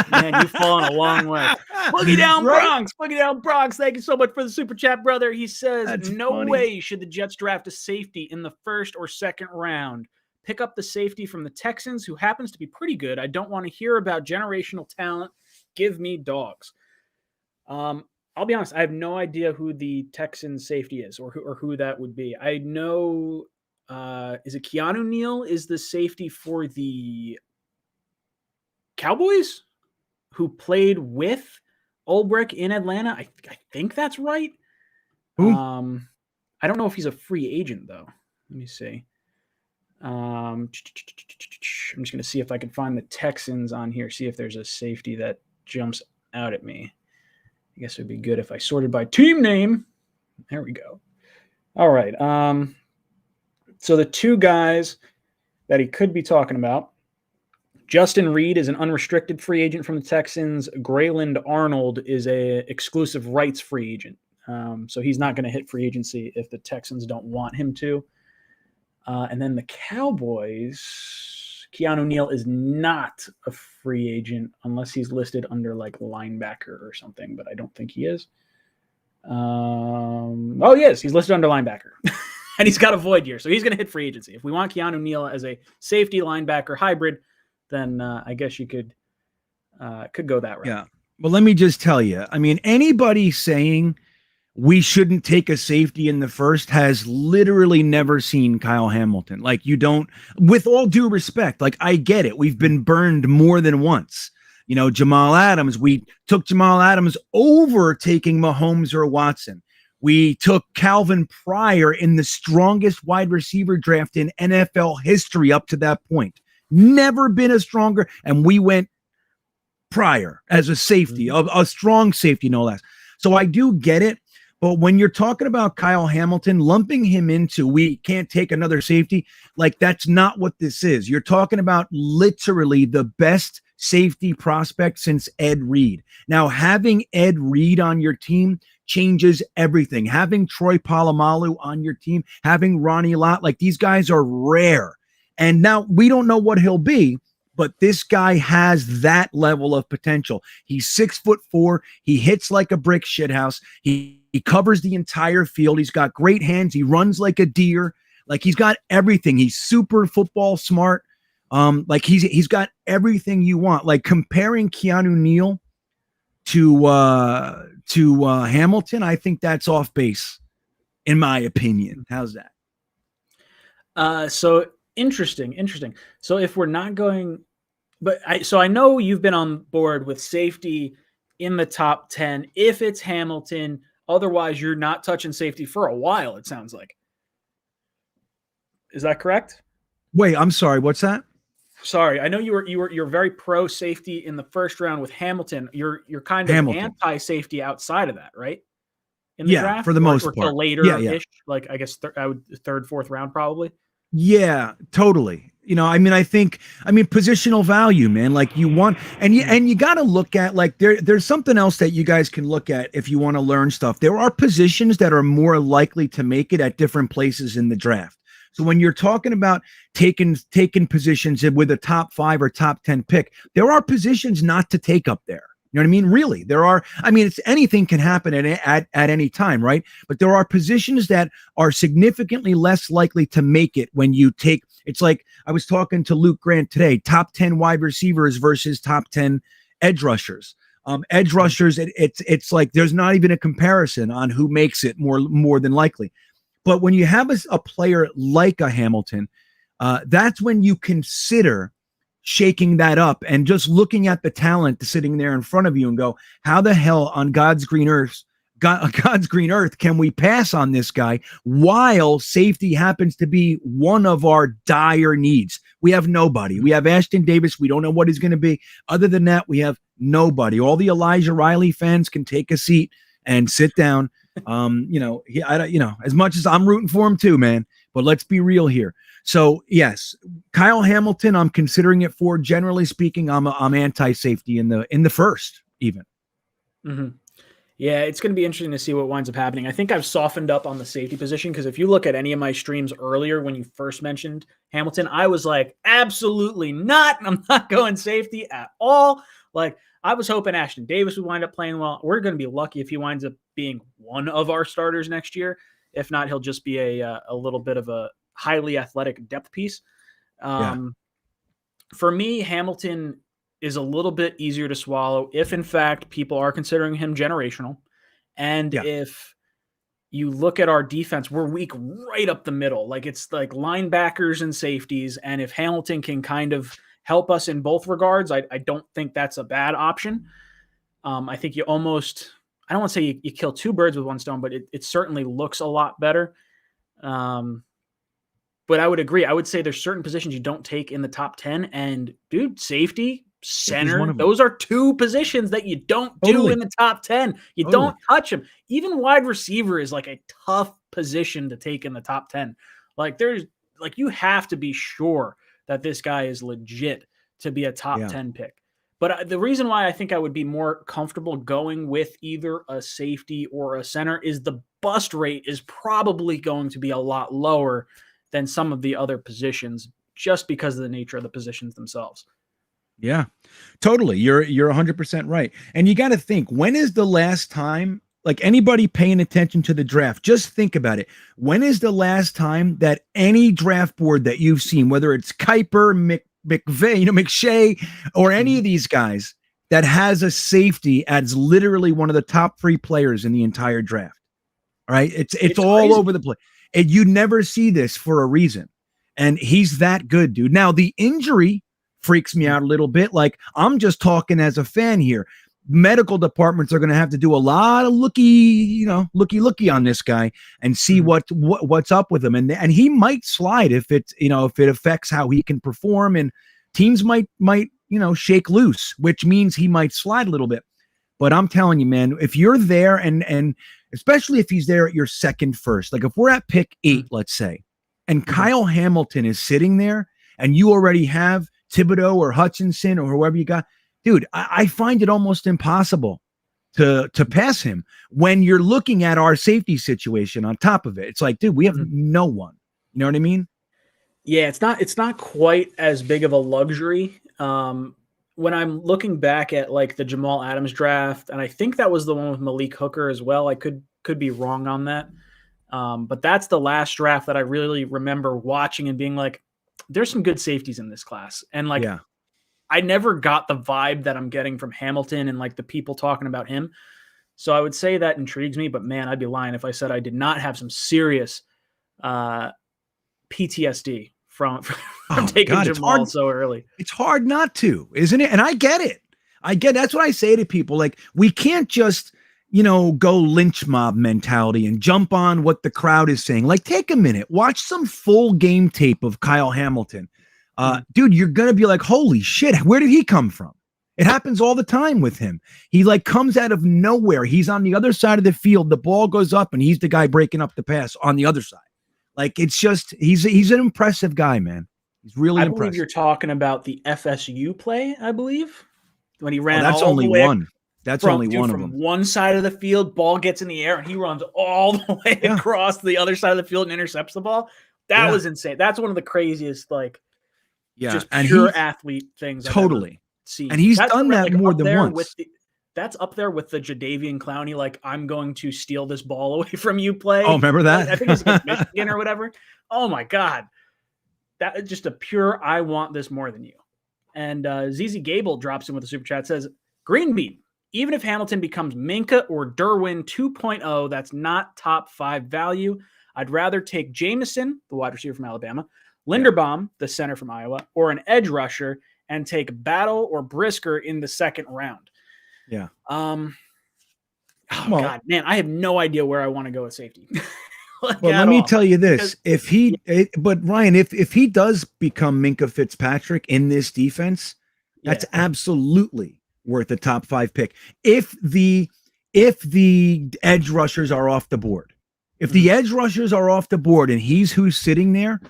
Man, you've fallen a long way. Boogie down Bronx. Boogie down Bronx. Thank you so much for the super chat, brother. He says, that's no funny. Way should the Jets draft a safety in the 1st or 2nd round. Pick up the safety from the Texans, who happens to be pretty good. I don't want to hear about generational talent. Give me dogs. I'll be honest. I have no idea who the Texans safety is or who that would be. I know... is it Keanu Neal is the safety for the Cowboys who played with 𝐒𝐿𝐵𝐷 in Atlanta? I think that's right. I don't know if he's a free agent though. Let me see. I'm just going to see if I can find the Texans on here, see if there's a safety that jumps out at me. I guess it would be good if I sorted by team name. There we go. All right. So the 2 guys that he could be talking about, Justin Reed is an unrestricted free agent from the Texans. Grayland Arnold is a exclusive rights free agent. So he's not going to hit free agency if the Texans don't want him to. And then the Cowboys, Keanu Neal is not a free agent unless he's listed under like linebacker or something, but I don't think he is. Oh, yes, he's listed under linebacker. And he's got a void year, so he's going to hit free agency. If we want Keanu Neal as a safety linebacker hybrid, then I guess you could go that route. Yeah. Well, let me just tell you. I mean, anybody saying we shouldn't take a safety in the 1st has literally never seen Kyle Hamilton. Like, you don't, with all due respect, like, I get it. We've been burned more than once. Jamal Adams, we took Jamal Adams over taking Mahomes or Watson. We took Calvin Pryor in the strongest wide receiver draft in NFL history up to that point. Never been a stronger. And we went prior as a safety, a strong safety, no less. So I do get it. But when you're talking about Kyle Hamilton, lumping him into we can't take another safety, like that's not what this is. You're talking about literally the best safety prospect since Ed Reed. Now, having Ed Reed on your team changes everything. Having Troy Polamalu on your team, having Ronnie Lott, like these guys are rare. And now we don't know what he'll be, but this guy has that level of potential. He's 6'4". He hits like a brick shithouse. He covers the entire field. He's got great hands. He runs like a deer. Like he's got everything. He's super football smart. Like he's got everything you want. Like comparing Keanu Neal to Hamilton, I think that's off base, in my opinion. How's that? So interesting. So if we're not going, I know you've been on board with safety in the top 10 if it's Hamilton. Otherwise, you're not touching safety for a while, it sounds like. Is that correct? Wait, I'm sorry. What's that? Sorry, I know you're very pro safety in the first round with Hamilton. You're kind of anti safety outside of that, right? In the draft, for the most part. Or later-ish, like I guess third, fourth round probably. Yeah, totally. I mean, positional value, man. Like you want, and you got to look at like there's something else that you guys can look at if you want to learn stuff. There are positions that are more likely to make it at different places in the draft. So when you're talking about taking positions with a top 5 or top 10 pick, there are positions not to take up there. You know what I mean? Really, there are. I mean, anything can happen at any time, right? But there are positions that are significantly less likely to make it when you take. It's like I was talking to Luke Grant today. Top 10 wide receivers versus top 10 edge rushers. Edge rushers, it's like there's not even a comparison on who makes it more than likely. But when you have a player like a Hamilton, that's when you consider shaking that up and just looking at the talent sitting there in front of you and go, how the hell on God's green earth can we pass on this guy while safety happens to be one of our dire needs? We have nobody. We have Ashton Davis. We don't know what he's going to be. Other than that, we have nobody. All the Elijah Riley fans can take a seat and sit down. As much as I'm rooting for him too, man, but let's be real here. So yes, Kyle Hamilton, I'm considering it for. Generally speaking, I'm anti-safety in the first even. Mm-hmm. Yeah, it's going to be interesting to see what winds up happening. I think I've softened up on the safety position because if you look at any of my streams earlier when you first mentioned Hamilton, I was like, absolutely not. I'm not going safety at all. Like I was hoping Ashton Davis would wind up playing well. We're going to be lucky if he winds up being one of our starters next year. If not, he'll just be a little bit of a highly athletic depth piece. For me, Hamilton is a little bit easier to swallow if, in fact, people are considering him generational. And if you look at our defense, we're weak right up the middle. Like it's like linebackers and safeties. And if Hamilton can kind of help us in both regards, I don't think that's a bad option. I think you almost, I don't want to say you kill two birds with one stone, but it certainly looks a lot better. But I would agree. I would say there's certain positions you don't take in the top 10. And dude, safety, center, those are two positions that you don't do in the top 10. You don't touch them. Even wide receiver is like a tough position to take in the top 10. Like you have to be sure that this guy is legit to be a top 10 pick. But the reason why I think I would be more comfortable going with either a safety or a center is the bust rate is probably going to be a lot lower than some of the other positions just because of the nature of the positions themselves. Yeah, totally. You're 100% right. And you got to think, when is the last time, like anybody paying attention to the draft, just think about it. When is the last time that any draft board that you've seen, whether it's Kiper, McVay, or any of these guys that has a safety as literally one of the top 3 players in the entire draft? All right. It's all crazy. Over the place. And you never see this for a reason. And he's that good, dude. Now the injury freaks me out a little bit. Like I'm just talking as a fan here. Medical departments are going to have to do a lot of looky on this guy and see what's up with him. And he might slide if it affects how he can perform and teams might shake loose, which means he might slide a little bit. But I'm telling you, man, if you're there and especially if he's there at your second first, like if we're at pick 8, let's say, and Kyle Hamilton is sitting there and you already have Thibodeaux or Hutchinson or whoever you got, dude, I find it almost impossible to pass him when you're looking at our safety situation on top of it. It's like, dude, we have no one. You know what I mean? Yeah, it's not quite as big of a luxury. When I'm looking back at like the Jamal Adams draft, and I think that was the one with Malik Hooker as well. I could be wrong on that. But that's the last draft that I really remember watching and being like, there's some good safeties in this class. And like, I never got the vibe that I'm getting from Hamilton and like the people talking about him. So I would say that intrigues me, but man, I'd be lying if I said I did not have some serious PTSD from taking Jamal so early. It's hard not to, isn't it? And I get it. That's what I say to people. Like, we can't just, go lynch mob mentality and jump on what the crowd is saying. Like, take a minute, watch some full game tape of Kyle Hamilton. Dude, you're going to be like, holy shit, where did he come from? It happens all the time with him. He like comes out of nowhere. He's on the other side of the field. The ball goes up and he's the guy breaking up the pass on the other side. Like, it's just, he's an impressive guy, man. He's really impressive. I believe you're talking about the FSU play, I believe, when he ran that's all only the way one. That's only one of them. From one side of the field, ball gets in the air, and he runs all the way across the other side of the field and intercepts the ball. That was insane. That's one of the craziest, like, just pure athlete things totally I've ever seen. And he's done that more than once. That's up there with the Jadeveon Clowney, like, I'm going to steal this ball away from you play. Oh, remember that? I think it's against Michigan or whatever. Oh, my God. That is just a pure, I want this more than you. And ZZ Gable drops in with a super chat, says, Green Bean, even if Hamilton becomes Minkah or Derwin 2.0, that's not top 5 value. I'd rather take Jameson, the wide receiver from Alabama, Linderbaum, the center from Iowa, or an edge rusher, and take Battle or Brisker in the second round. Yeah. God, man, I have no idea where I want to go with safety. Well, let me tell you this: but Ryan, if he does become Minkah Fitzpatrick in this defense, that's absolutely worth a top 5 pick. If the edge rushers are off the board, if the edge rushers are off the board, and he's who's sitting there,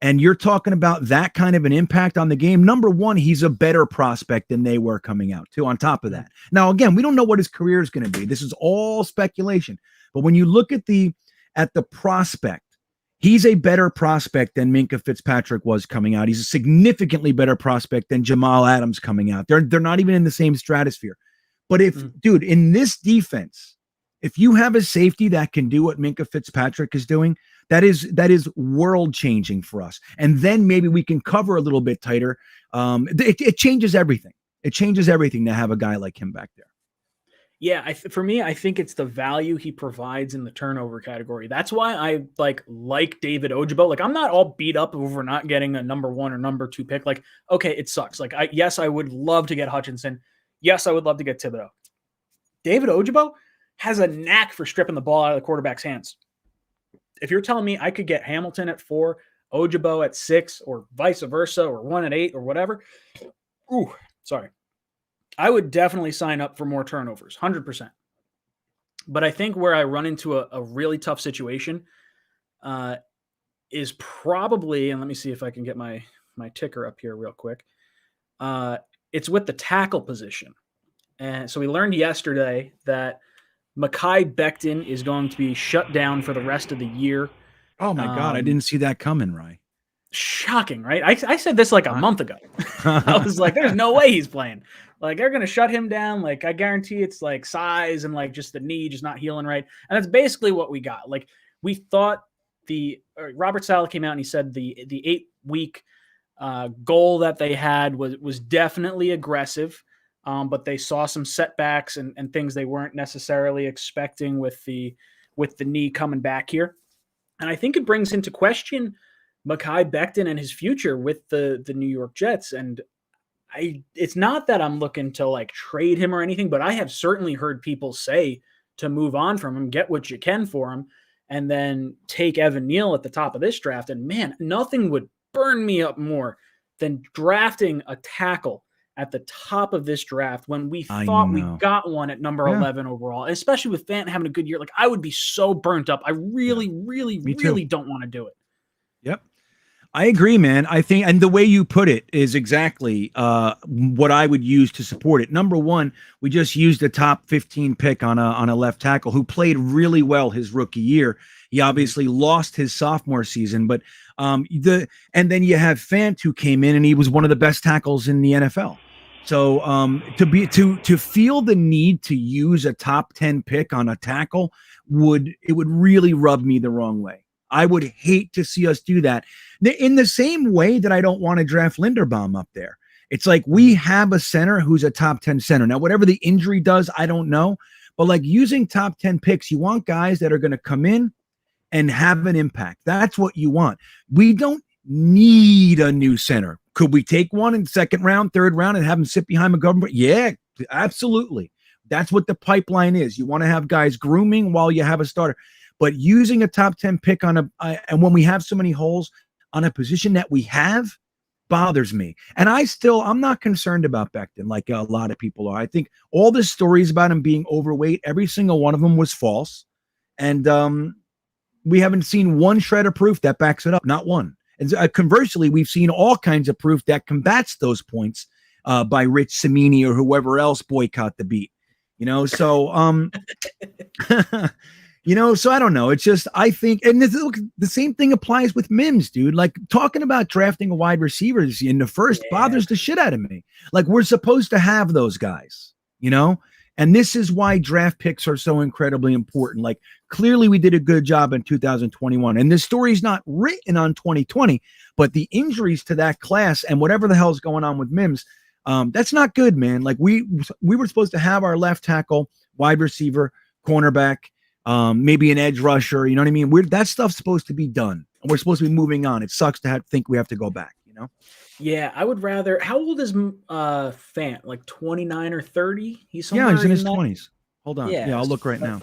and you're talking about that kind of an impact on the game, number one, he's a better prospect than they were coming out to. On top of that, now again, we don't know what his career is going to be. This is all speculation. But when you look at the prospect, he's a better prospect than Minkah Fitzpatrick was coming out. He's a significantly better prospect than Jamal Adams coming out. They're not even in the same stratosphere. But dude, in this defense, if you have a safety that can do what Minkah Fitzpatrick is doing, that is world changing for us. And then maybe we can cover a little bit tighter. It changes everything. It changes everything to have a guy like him back there. Yeah, for me, I think it's the value he provides in the turnover category. That's why I like David Ojabo. Like, I'm not all beat up over not getting a number 1 or number 2 pick. Like, okay, it sucks. Like, yes, I would love to get Hutchinson. Yes, I would love to get Thibodeaux. David Ojabo has a knack for stripping the ball out of the quarterback's hands. If you're telling me I could get Hamilton at 4, Ojabo at 6, or vice versa, or 1 at 8, or whatever, I would definitely sign up for more turnovers, 100%. But I think where I run into a really tough situation is probably, and let me see if I can get my ticker up here real quick. It's with the tackle position. And so we learned yesterday that Mekhi Becton is going to be shut down for the rest of the year. Oh, my God. I didn't see that coming, Ryan. Shocking, right? I said this like a month ago. I was like, there's no way he's playing. Like, they're going to shut him down. Like, I guarantee it's like size and like just the knee just not healing right. And that's basically what we got. Like, we thought Robert Saleh came out and he said the 8-week goal that they had was definitely aggressive. But they saw some setbacks and things they weren't necessarily expecting with the knee coming back here. And I think it brings into question Mekhi Becton and his future with the New York Jets. And it's not that I'm looking to like trade him or anything, but I have certainly heard people say to move on from him, get what you can for him, and then take Evan Neal at the top of this draft. And man, nothing would burn me up more than drafting a tackle at the top of this draft when we thought we got one at number 11 overall, especially with Fant having a good year. Like, I would be so burnt up. I really don't want to do it. Yep. I agree, man. I think, and the way you put it is exactly what I would use to support it. Number one, we just used a top 15 pick on a left tackle who played really well his rookie year. He obviously lost his sophomore season, but and then you have Fant, who came in and he was one of the best tackles in the NFL. So to feel the need to use a top 10 pick on a tackle would really rub me the wrong way. I would hate to see us do that. In the same way that I don't want to draft Linderbaum up there. It's like we have a center who's a top 10 center. Now, whatever the injury does, I don't know. But like using top 10 picks, you want guys that are going to come in and have an impact. That's what you want. We don't need a new center. Could we take one in the second round, third round, and have him sit behind McGovern? Yeah, absolutely. That's what the pipeline is. You want to have guys grooming while you have a starter. But using a top 10 pick on and when we have so many holes on a position that we have bothers me. And I'm not concerned about Becton like a lot of people are. I think all the stories about him being overweight, every single one of them was false. And we haven't seen one shred of proof that backs it up. Not one. And conversely, we've seen all kinds of proof that combats those points by Rich Cimini or whoever else boycott the beat. So so I don't know. It's just, I think, and the same thing applies with Mims, dude. Like, talking about drafting a wide receivers in the first bothers the shit out of me. Like, we're supposed to have those guys, and this is why draft picks are so incredibly important. Like, clearly we did a good job in 2021, and this story's not written on 2020, but the injuries to that class and whatever the hell's going on with Mims, that's not good, man. Like, we were supposed to have our left tackle, wide receiver, cornerback, maybe an edge rusher, you know what I mean? That stuff's supposed to be done, and we're supposed to be moving on. It sucks to think we have to go back, Yeah, I would rather. How old is Fant? Like 29 or 30? He's in his 20s. Hold on. Yeah, I'll look right now.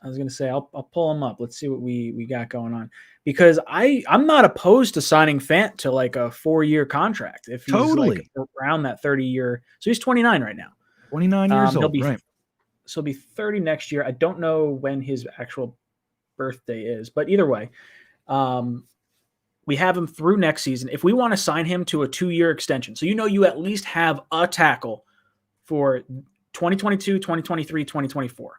I was gonna say I'll pull him up. Let's see what we got going on, because I'm not opposed to signing Fant to like a 4-year contract if he's like around that 30-year. So he's 29 right now. 29 years old, right? So he'll be 30 next year. I don't know when his actual birthday is, but either way, we have him through next season. If we want to sign him to a 2-year extension, so you at least have a tackle for 2022, 2023, 2024.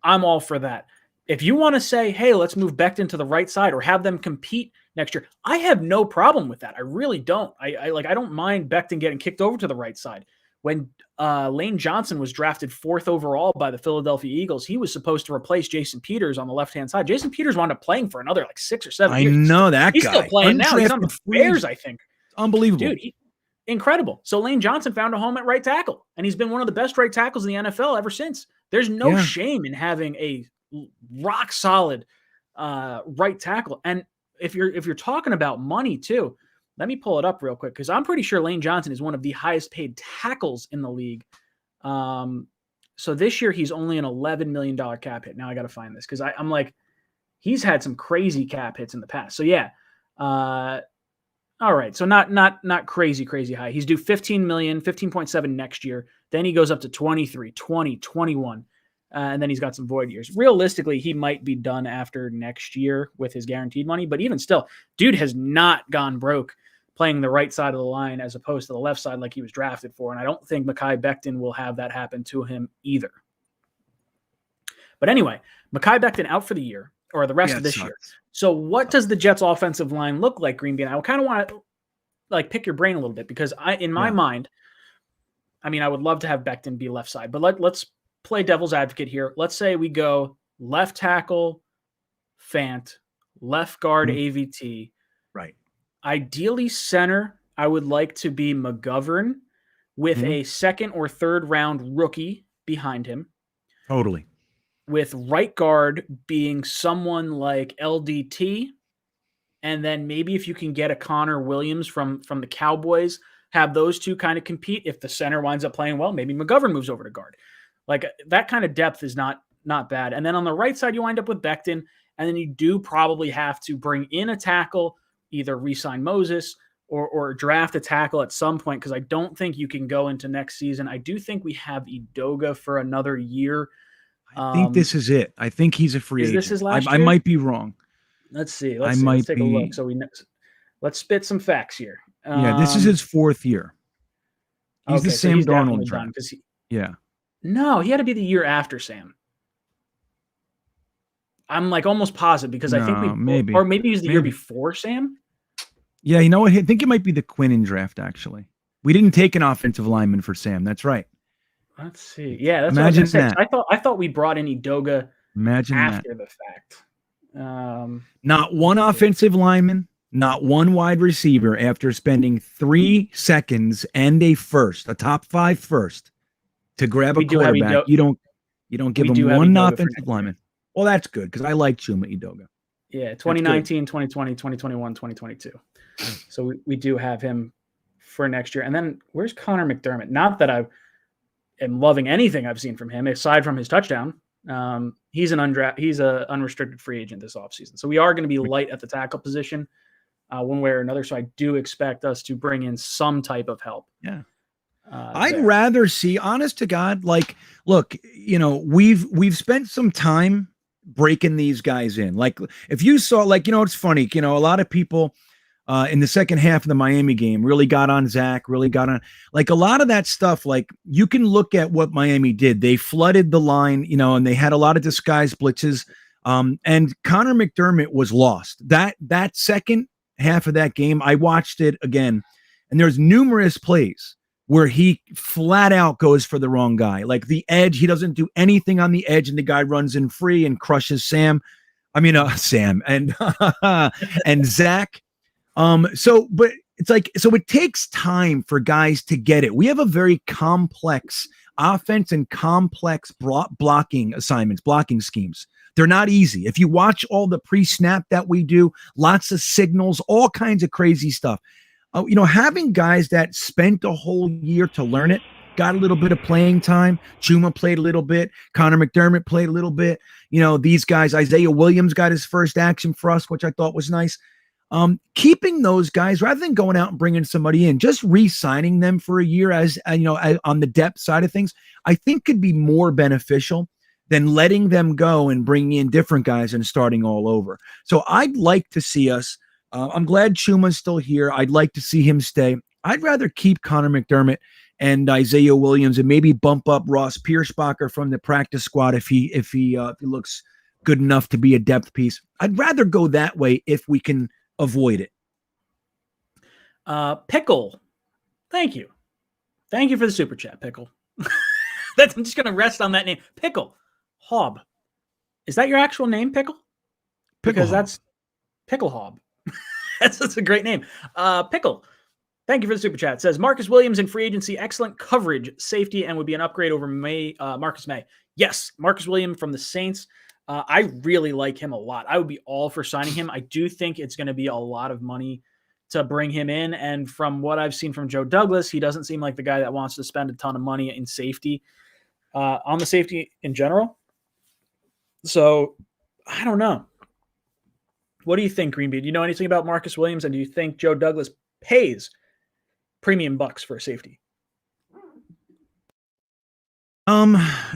I'm all for that. If you want to say, hey, let's move Becton to the right side or have them compete next year, I have no problem with that. I really don't. I don't mind Becton getting kicked over to the right side. When Lane Johnson was drafted 4th overall by the Philadelphia Eagles, he was supposed to replace Jason Peters on the left-hand side. Jason Peters wound up playing for another 6 or 7 years. I know that He's guy. Still playing now. He's on the Bears, I think. Unbelievable. Dude, incredible. So Lane Johnson found a home at right tackle, and he's been one of the best right tackles in the NFL ever since. There's no shame in having a rock-solid right tackle. And if you're talking about money too, let me pull it up real quick, because I'm pretty sure Lane Johnson is one of the highest paid tackles in the league. So this year he's only an $11 million cap hit. Now I got to find this, because I'm like, he's had some crazy cap hits in the past. So yeah. All right. So not crazy high. He's due 15 million, 15.7 next year. Then he goes up to 23, 20, 21. And then he's got some void years. Realistically, he might be done after next year with his guaranteed money. But even still, dude has not gone broke playing the right side of the line as opposed to the left side like he was drafted for. And I don't think Mekhi Becton will have that happen to him either. But anyway, Mekhi Becton out for the year, or the rest of this year. So what does the Jets offensive line look like, Green Bean? I kind of want to pick your brain a little bit, because in my mind, I mean, I would love to have Becton be left side, but let's play devil's advocate here. Let's say we go left tackle, Fant, left guard, AVT. Right. Ideally, center, I would like to be McGovern with a 2nd or 3rd round rookie behind him. Totally. With right guard being someone like LDT. And then maybe if you can get a Conor Williams from the Cowboys, have those two kind of compete. If the center winds up playing well, maybe McGovern moves over to guard. Like, that kind of depth is not bad. And then on the right side, you wind up with Becton, and then you do probably have to bring in a tackle, either re-sign Moses or draft a tackle at some point, because I don't think you can go into next season. I do think we have 𝐒𝐫𝐞𝐞 for another year. I think this is it. I think he's a free agent. Is this his last I year? might be wrong. Let's see. Let's take a look. So let's spit some facts here. Yeah, this is his 4th year. He's the Sam Darnold draft. Yeah. No, he had to be the year after Sam. I'm like almost positive, because I think maybe he was the year before Sam. Yeah, you know what? I think it might be the 𝐒𝐿𝐼𝐻 draft, actually. We didn't take an offensive lineman for Sam. That's right. Let's see. Yeah, that's Imagine what I was that. I thought we brought in 𝐒𝐿𝐼𝐻 after the fact. Not one offensive lineman, not one wide receiver, after spending 3 seconds and a top 5 first to grab a quarterback. You don't give him one offensive lineman. Well, that's good, because I like 𝐒𝐿𝐼𝐻. Yeah, 2019, 2020, 2021, 2022. So we do have him for next year. And then where's Conor McDermott? Not that I am loving anything I've seen from him aside from his touchdown. He's an unrestricted free agent this offseason. So we are going to be light at the tackle position one way or another. So I do expect us to bring in some type of help. Yeah. I'd rather see, honest to God, like, look, we've spent some time breaking these guys in. Like, if you saw, like, it's funny, a lot of people in the second half of the Miami game really got on Zach, really got on, like, a lot of that stuff. Like, you can look at what Miami did. They flooded the line, and they had a lot of disguised blitzes. And Conor McDermott was lost. That second half of that game, I watched it again, and there's numerous plays where he flat out goes for the wrong guy. Like the edge, he doesn't do anything on the edge, and the guy runs in free and crushes Sam and and Zach. But it's like, so it takes time for guys to get it. We have a very complex offense and complex blocking assignments, blocking schemes. They're not easy. If you watch all the pre-snap that we do, lots of signals, all kinds of crazy stuff. Having guys that spent a whole year to learn it, got a little bit of playing time. Chuma played a little bit. Conor McDermott played a little bit. These guys, Isaiah Williams got his first action for us, which I thought was nice. Keeping those guys, rather than going out and bringing somebody in, just re-signing them for a year as on the depth side of things, I think could be more beneficial than letting them go and bringing in different guys and starting all over. So I'd like to see us. I'm glad Chuma's still here. I'd like to see him stay. I'd rather keep Conor McDermott and Isaiah Williams, and maybe bump up Ross Pierschbacher from the practice squad if he looks good enough to be a depth piece. I'd rather go that way if we can avoid it. Pickle, thank you for the super chat, Pickle. I'm just gonna rest on that name, Pickle Hob. Is that your actual name, Pickle? Because that's Pickle Hob. That's a great name. Pickle, thank you for the super chat. It says Marcus Williams in free agency, excellent coverage, safety, and would be an upgrade over Marcus May. Yes, Marcus Williams from the Saints. I really like him a lot. I would be all for signing him. I do think it's going to be a lot of money to bring him in. And from what I've seen from Joe Douglas, he doesn't seem like the guy that wants to spend a ton of money in safety, on the safety in general. So I don't know. What do you think, Greenbeard? Do you know anything about Marcus Williams? And do you think Joe Douglas pays premium bucks for a safety?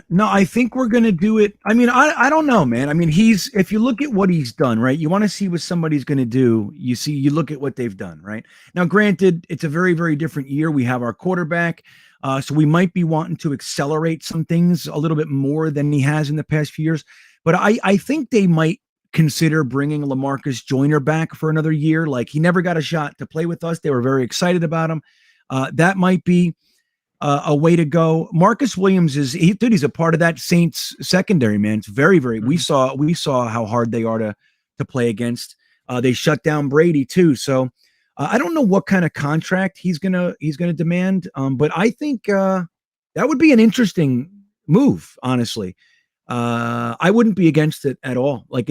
No, I think we're going to do it. I mean, I don't know, man. I mean, if you look at what he's done, right, you want to see what somebody's going to do. You look at what they've done, right? Now, granted, it's a very, very different year. We have our quarterback. So we might be wanting to accelerate some things a little bit more than he has in the past few years. But I think they might consider bringing LaMarcus Joyner back for another year. Like, he never got a shot to play with us. They were very excited about him. That might be a way to go. Marcus Williams he's a part of that Saints secondary, man. It's very, very, we saw how hard they are to play against. They shut down Brady too. So I don't know what kind of contract he's going to demand. But I think that would be an interesting move, honestly. I wouldn't be against it at all. But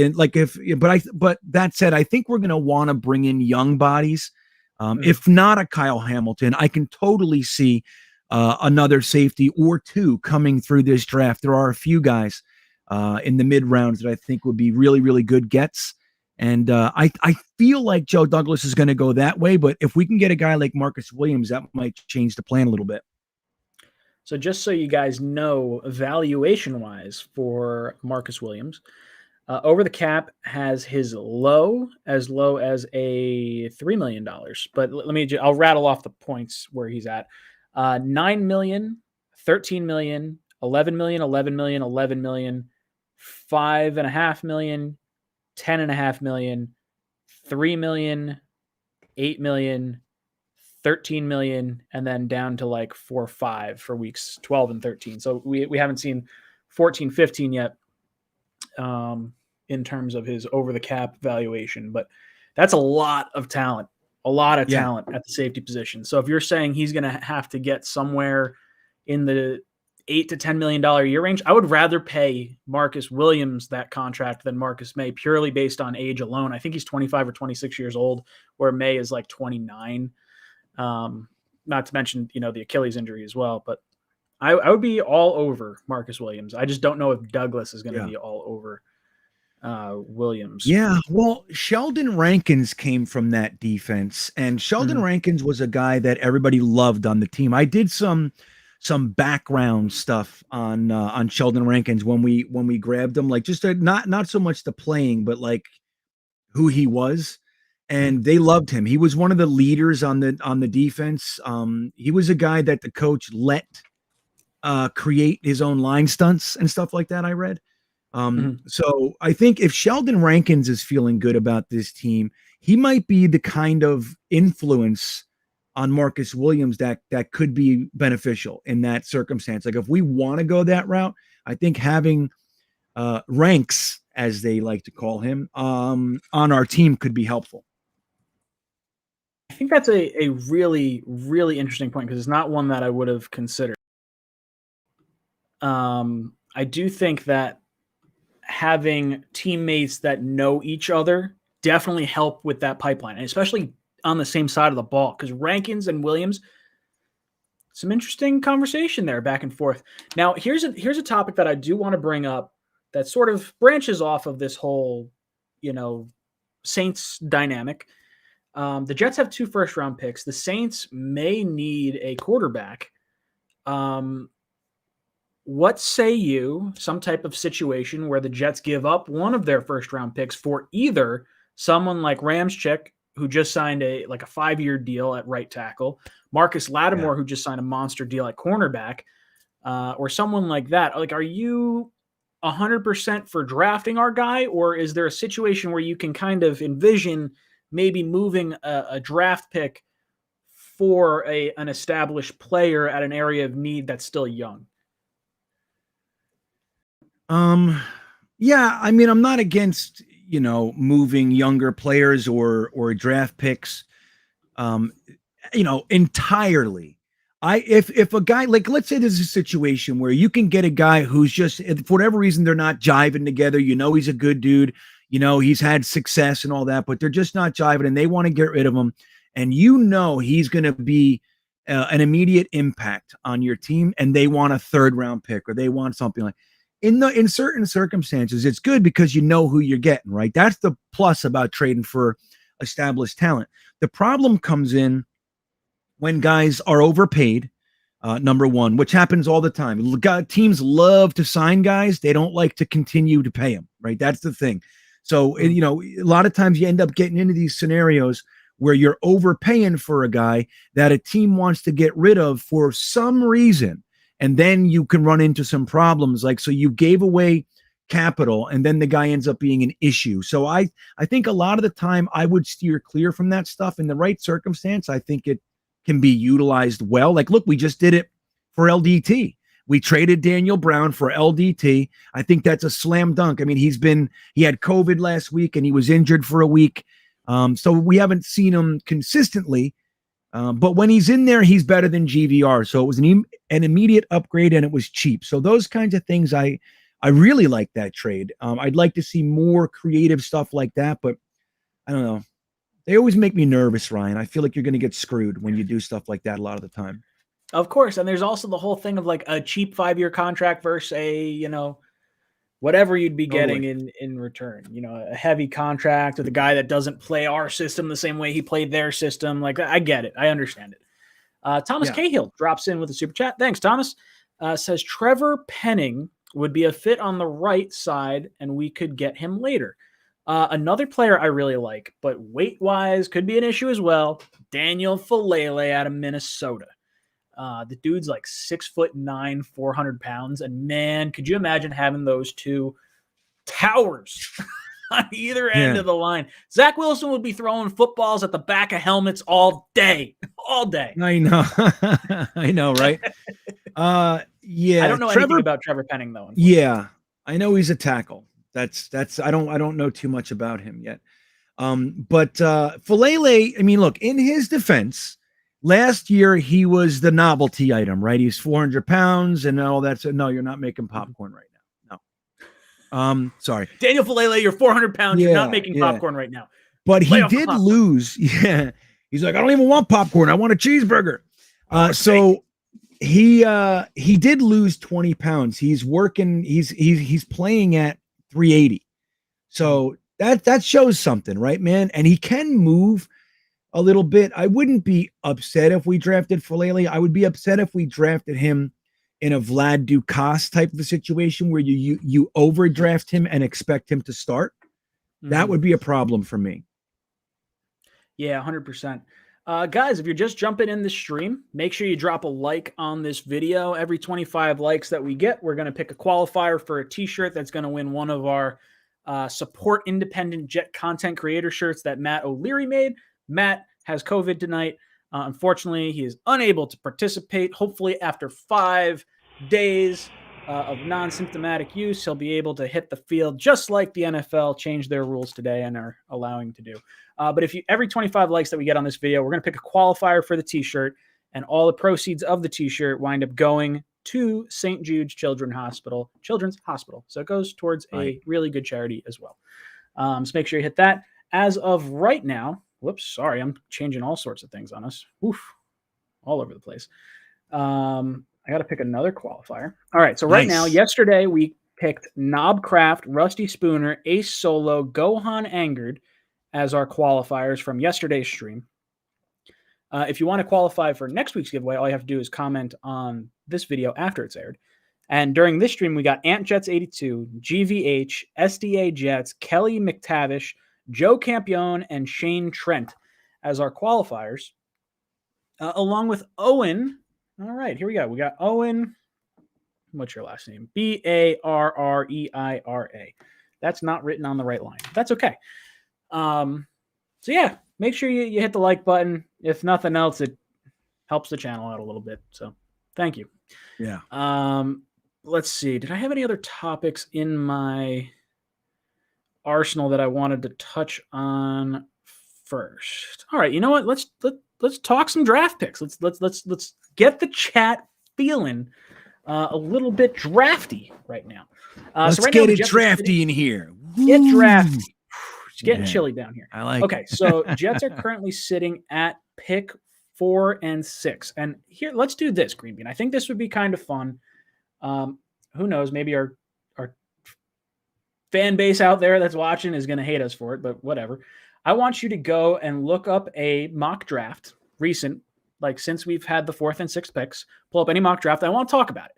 that said, I think we're going to want to bring in young bodies. If not a Kyle Hamilton, I can totally see another safety or two coming through this draft. There are a few guys in the mid rounds that I think would be really, really good gets. And I feel like Joe Douglas is going to go that way. But if we can get a guy like Marcus Williams, that might change the plan a little bit. So just so you guys know, valuation-wise for Marcus Williams, over the cap has his low as a $3 million. But I'll rattle off the points where he's at. 9 million, 13 million, 11 million, 11 million, 11 million, 5.5 million, 10.5 million, 3 million, 8 million, 13 million, and then down to like 4 or 5 for weeks 12 and 13. So we haven't seen 14, 15 yet in terms of his over the cap valuation, but that's a lot of talent, at the safety position. So if you're saying he's going to have to get somewhere in the $8 to $10 million a year range, I would rather pay Marcus Williams that contract than Marcus May, purely based on age alone. I think he's 25 or 26 years old, where May is like 29. Not to mention, the Achilles injury as well, but I would be all over Marcus Williams. I just don't know if Douglas is going to be all over Williams. Yeah, well, Sheldon Rankins came from that defense, and Sheldon Rankins was a guy that everybody loved on the team. I did some background stuff on Sheldon Rankins when we grabbed him, like just not so much the playing, but like who he was. And they loved him. He was one of the leaders on the defense. He was a guy that the coach let create his own line stunts and stuff like that, I read. So I think if Sheldon Rankins is feeling good about this team, he might be the kind of influence on Marcus Williams that could be beneficial in that circumstance. Like if we want to go that route, I think having Ranks, as they like to call him, on our team could be helpful. I think that's a really, really interesting point, because it's not one that I would have considered. I do think that having teammates that know each other definitely help with that pipeline, and especially on the same side of the ball, because Rankins and Williams, some interesting conversation there back and forth. Now, here's a topic that I do want to bring up that sort of branches off of this whole, Saints dynamic. The Jets have 2 first-round picks. The Saints may need a quarterback. What say you, some type of situation where the Jets give up one of their first-round picks for either someone like 𝐒𝐮𝐬𝐫𝐞𝐞, who just signed a 5-year deal at right tackle, Marcus Lattimore, who just signed a monster deal at cornerback, or someone like that? Like, are you 100% for drafting our guy, or is there a situation where you can kind of envision maybe moving a draft pick for an established player at an area of need that's still young? Yeah, I mean, I'm not against, moving younger players or draft picks, entirely. If a guy, like, let's say there's a situation where you can get a guy who's just, for whatever reason, they're not jiving together. He's a good dude. He's had success and all that, but they're just not jiving and they want to get rid of him. And he's going to be an immediate impact on your team, and they want a 3rd-round pick, or they want something like. In certain circumstances, it's good because you know who you're getting, right? That's the plus about trading for established talent. The problem comes in when guys are overpaid, number one, which happens all the time. Teams love to sign guys. They don't like to continue to pay them, right? That's the thing. So, a lot of times you end up getting into these scenarios where you're overpaying for a guy that a team wants to get rid of for some reason. And then you can run into some problems. So you gave away capital, and then the guy ends up being an issue. So I think a lot of the time I would steer clear from that stuff. In the right circumstance, I think it can be utilized well. Like, look, we just did it for LDT. We traded Daniel Brown for LDT. I think that's a slam dunk. I mean, he had COVID last week and he was injured for a week. So we haven't seen him consistently. But when he's in there, he's better than GVR. So it was an immediate upgrade, and it was cheap. So those kinds of things, I really like that trade. I'd like to see more creative stuff like that, but I don't know. They always make me nervous, Ryan. I feel like you're going to get screwed when you do stuff like that a lot of the time. Of course. And there's also the whole thing of like a cheap 5-year contract versus a, whatever you'd be getting in return. A heavy contract with a guy that doesn't play our system the same way he played their system. Like, I get it. I understand it. Thomas Cahill drops in with a super chat. Thanks, Thomas. Says Trevor Penning would be a fit on the right side, and we could get him later. Another player I really like, but weight-wise could be an issue as well, Daniel Falele out of Minnesota. The dude's like 6'9", 400 pounds, and man, could you imagine having those two towers on either end of the line? Zach Wilson would be throwing footballs at the back of helmets all day. I know. I know, right? Yeah. I don't know anything about Trevor Penning though. Yeah, I know he's a tackle. That's I don't know too much about him yet. But Falele, I mean, look, in his defense, last year he was the novelty item, right? He's 400 pounds and all that. So no, you're not making popcorn right now. No. Sorry. Daniel Falele, you're 400 pounds. You're not making popcorn right now. But he did lose. Yeah. He's like, I don't even want popcorn. I want a cheeseburger. So he did lose 20 pounds. He's working. He's playing at 380. So that shows something, right, man? And he can move a little bit. I wouldn't be upset if we drafted Falele. I would be upset if we drafted him in a Vlad Dukas type of a situation where you overdraft him and expect him to start. That would be a problem for me. Yeah, 100%. Guys, if you're just jumping in the stream, make sure you drop a like on this video. Every 25 likes that we get, we're going to pick a qualifier for a t-shirt that's going to win one of our support independent Jet content creator shirts that Matt O'Leary made. Matt has COVID tonight. Unfortunately, he is unable to participate. Hopefully, after 5 days of non-symptomatic use, he'll be able to hit the field just like the NFL changed their rules today and are allowing to do. But if every 25 likes that we get on this video, we're going to pick a qualifier for the t-shirt, and all the proceeds of the t-shirt wind up going to St. Jude's Children's Hospital. So it goes towards a really good charity as well. So make sure you hit that. As of right now, whoops, sorry, I'm changing all sorts of things on us. Oof, all over the place. I got to pick another qualifier. All right, so right now, yesterday we picked Knobcraft, Rusty Spooner, Ace Solo, Gohan Angered as our qualifiers from yesterday's stream. If you want to qualify for next week's giveaway, all you have to do is comment on this video after it's aired. And during this stream, we got AntJets82, GVH, SDA Jets, Kelly McTavish, Joe Campione, and Shane Trent as our qualifiers, along with Owen. All right, here we go. We got Owen. What's your last name? Barreira. That's not written on the right line. That's okay. So yeah, make sure you hit the like button. If nothing else, it helps the channel out a little bit. So thank you. Yeah. Let's see. Did I have any other topics in my arsenal that I wanted to touch on first? All right. You know what? Let's talk some draft picks. Let's get the chat feeling a little bit drafty right now. Let's get it drafty in here. Get drafty. It's getting chilly down here. I like it. So Jets are currently sitting at pick 4 and 6. And here, let's do this, Green Bean. I think this would be kind of fun. Who knows? Maybe our fan base out there that's watching is going to hate us for it, but whatever. I want you to go and look up a mock draft recent, like since we've had the 4th and 6th picks. Pull up any mock draft. I want to talk about it.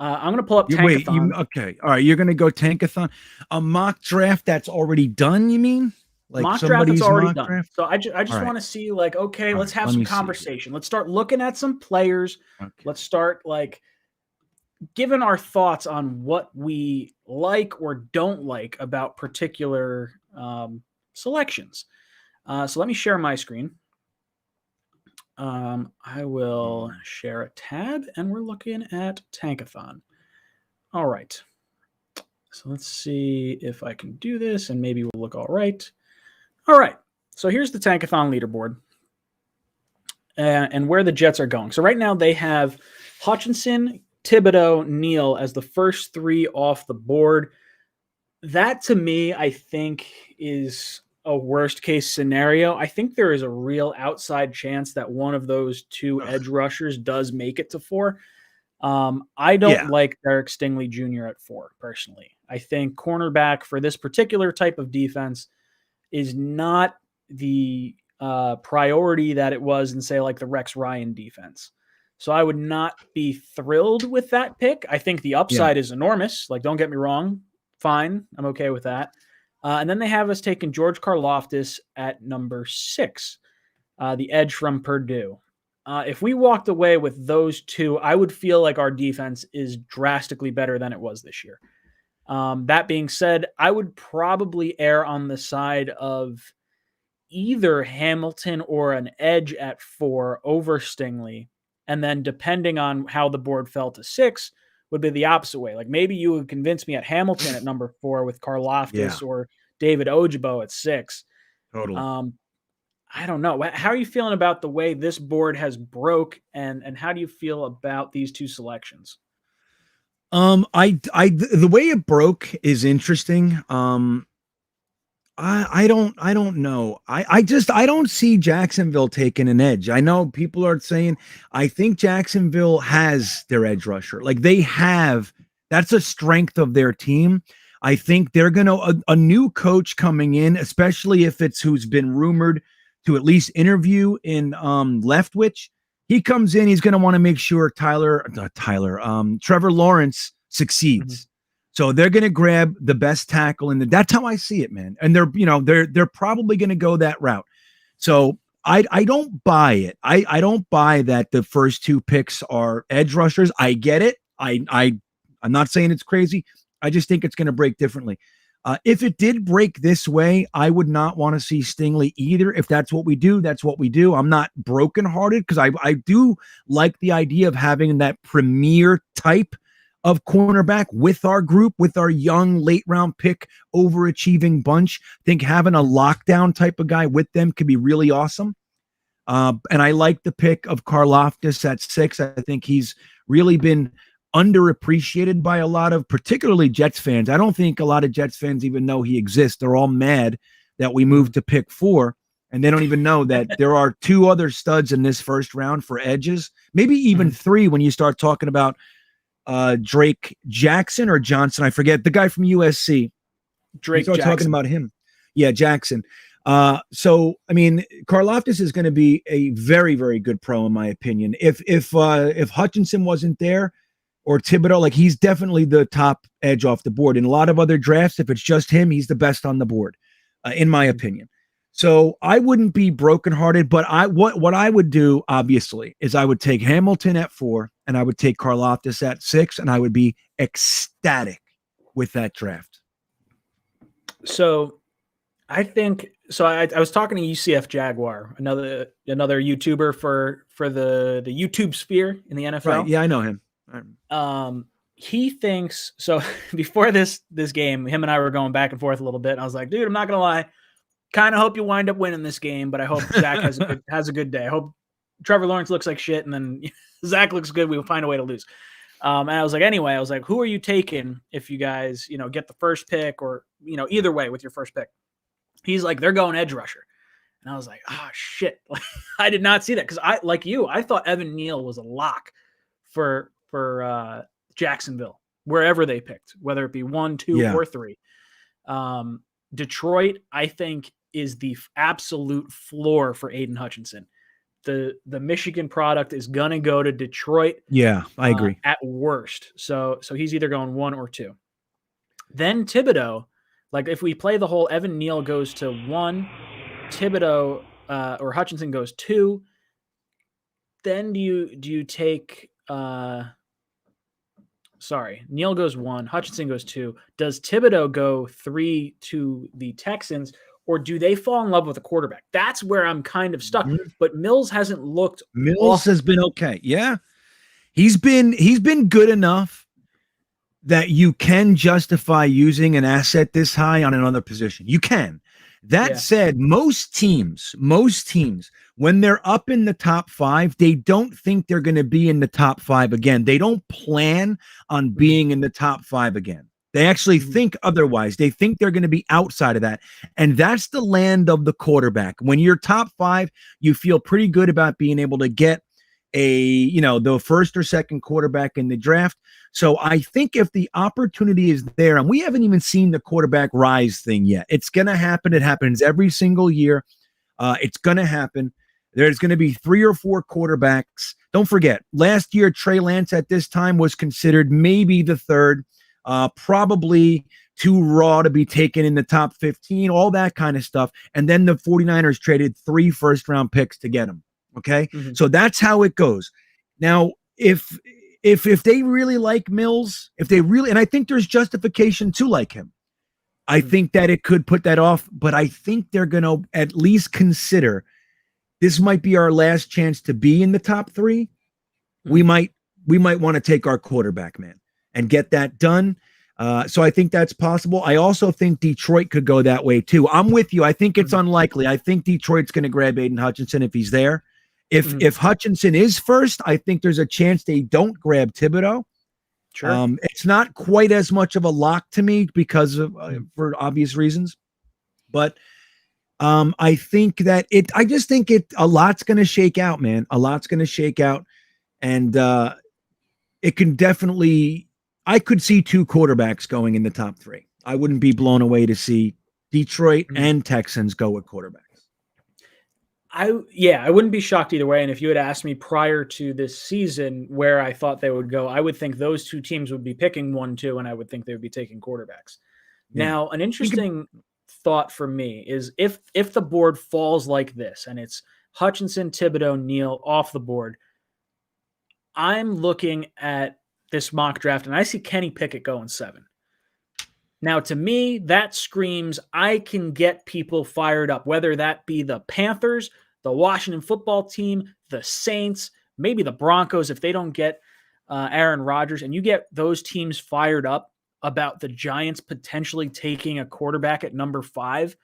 I'm going to pull up Tankathon. Okay. All right. You're going to go Tankathon. A mock draft that's already done, you mean? Like mock draft that's already done. Draft? So I just right. want to see, like, okay, let's have some conversation. Let's start looking at some players. Okay. Let's start, like, giving our thoughts on what we like or don't like about particular selections. So let me share my screen. I will share a tab, and we're looking at Tankathon. All right. So let's see if I can do this, and maybe we'll look all right. All right. So here's the Tankathon leaderboard and where the Jets are going. So right now they have Hutchinson, Thibodeau, Neal as the first 3 off the board. That, to me, I think is a worst case scenario. I think there is a real outside chance that one of those 2 edge rushers does make it to 4. I don't like Derek Stingley Jr. at 4, personally. I think cornerback for this particular type of defense is not the priority that it was in, say, like the Rex Ryan defense. So I would not be thrilled with that pick. I think the upside is enormous. Like, don't get me wrong. Fine. I'm okay with that. And then they have us taking George Karlaftis at number 6, the edge from Purdue. If we walked away with those two, I would feel like our defense is drastically better than it was this year. That being said, I would probably err on the side of either Hamilton or an edge at 4 over Stingley. And then depending on how the board fell to 6 would be the opposite way. Like, maybe you would convince me at Hamilton at number 4 with Karlaftis or David Ojabo at 6. Totally. I don't know. How are you feeling about the way this board has broke, and how do you feel about these two selections? The way it broke is interesting. I don't know. I don't see Jacksonville taking an edge. I know people are saying, I think Jacksonville has their edge rusher. Like, they have, that's a strength of their team. I think they're going to, a new coach coming in, especially if it's who's been rumored to at least interview in Leftwich. He comes in, he's going to want to make sure Trevor Lawrence succeeds. So they're going to grab the best tackle, and that's how I see it, man. And they're probably going to go that route. So I don't buy it. I don't buy that the first 2 picks are edge rushers. I get it. I'm not saying it's crazy. I just think it's going to break differently. If it did break this way, I would not want to see Stingley either. If that's what we do, that's what we do. I'm not brokenhearted because I do like the idea of having that premier type of cornerback with our group, with our young late round pick overachieving bunch. I think having a lockdown type of guy with them could be really awesome. And I like the pick of Karlaftis at 6. I think he's really been underappreciated by a lot of particularly Jets fans. I don't think a lot of Jets fans even know he exists. They're all mad that we moved to pick 4, and they don't even know that there are 2 other studs in this first round for edges, maybe even 3 when you start talking about Drake Jackson or Johnson. I forget the guy from USC. Drake Jackson. Talking about him. Yeah, Jackson. So I mean, Karlaftis is going to be a very, very good pro in my opinion. If Hutchinson wasn't there, or Thibodeau, like, he's definitely the top edge off the board. In a lot of other drafts, if it's just him, he's the best on the board, in my opinion. So I wouldn't be brokenhearted, but what I would do, obviously, is I would take Hamilton at 4, and I would take Karlaftis at 6, and I would be ecstatic with that draft. So I think, I was talking to UCF Jaguar, another YouTuber for the YouTube sphere in the NFL. Right. Yeah, I know him. He thinks so. Before this game, him and I were going back and forth a little bit, and I was like, dude, I'm not gonna lie, kind of hope you wind up winning this game, but I hope Zach has a good day. I hope Trevor Lawrence looks like shit, and then Zach looks good. We'll find a way to lose. And I was like, who are you taking if you guys, get the first pick, or either way with your first pick? He's like, they're going edge rusher. And I was like, shit. I did not see that, because I thought Evan Neal was a lock for Jacksonville, wherever they picked, whether it be 1, 2, or 3. Detroit, I think, is the absolute floor for Aiden Hutchinson. The Michigan product is gonna go to Detroit. Yeah, I agree. At worst. So he's either going 1 or 2. Then Thibodeau, like, if we play the whole Evan Neal goes to 1, Thibodeau or Hutchinson goes 2, then do you take Neal goes 1, Hutchinson goes 2. Does Thibodeau go 3 to the Texans, or do they fall in love with a quarterback? That's where I'm kind of stuck. But Mills hasn't looked. Mills has been okay. Yeah, he's been good enough that you can justify using an asset this high on another position. You can. That said, most teams, when they're up in the top 5, they don't think they're going to be in the top 5 again. They don't plan on being in the top 5 again. They actually think otherwise. They think they're going to be outside of that. And that's the land of the quarterback. When you're top 5, you feel pretty good about being able to get the first or second quarterback in the draft. So I think if the opportunity is there, and we haven't even seen the quarterback rise thing yet, it's going to happen. It happens every single year. It's going to happen. There's going to be 3 or 4 quarterbacks. Don't forget, last year, Trey Lance at this time was considered maybe the third, probably too raw to be taken in the top 15, all that kind of stuff. And then the 49ers traded 3 first-round picks to get him. Okay? Mm-hmm. So that's how it goes. Now, if they really like Mills, and I think there's justification to like him, I think that it could put that off, but I think they're going to at least consider this might be our last chance to be in the top 3. Mm-hmm. We might want to take our quarterback, man, and get that done. So I think that's possible. I also think Detroit could go that way too. I'm with you. I think it's unlikely. I think Detroit's going to grab Aiden Hutchinson if he's there. If Hutchinson is first, I think there's a chance they don't grab Thibodeau. Sure. It's not quite as much of a lock to me because of for obvious reasons, but I think that I just think a lot's going to shake out, man. A lot's going to shake out, and it can definitely. I could see 2 quarterbacks going in the top 3. I wouldn't be blown away to see Detroit and Texans go with quarterbacks. I wouldn't be shocked either way. And if you had asked me prior to this season where I thought they would go, I would think those 2 teams would be picking 1, 2, and I would think they would be taking quarterbacks. Yeah. Now, an interesting thought for me is if the board falls like this and it's Hutchinson, Thibodeau, Neal off the board, I'm looking at this mock draft and I see Kenny Pickett going 7. Now, to me, that screams I can get people fired up, whether that be the Panthers, the Washington football team, the Saints, maybe the Broncos if they don't get Aaron Rodgers, and you get those teams fired up about the Giants potentially taking a quarterback at number 5,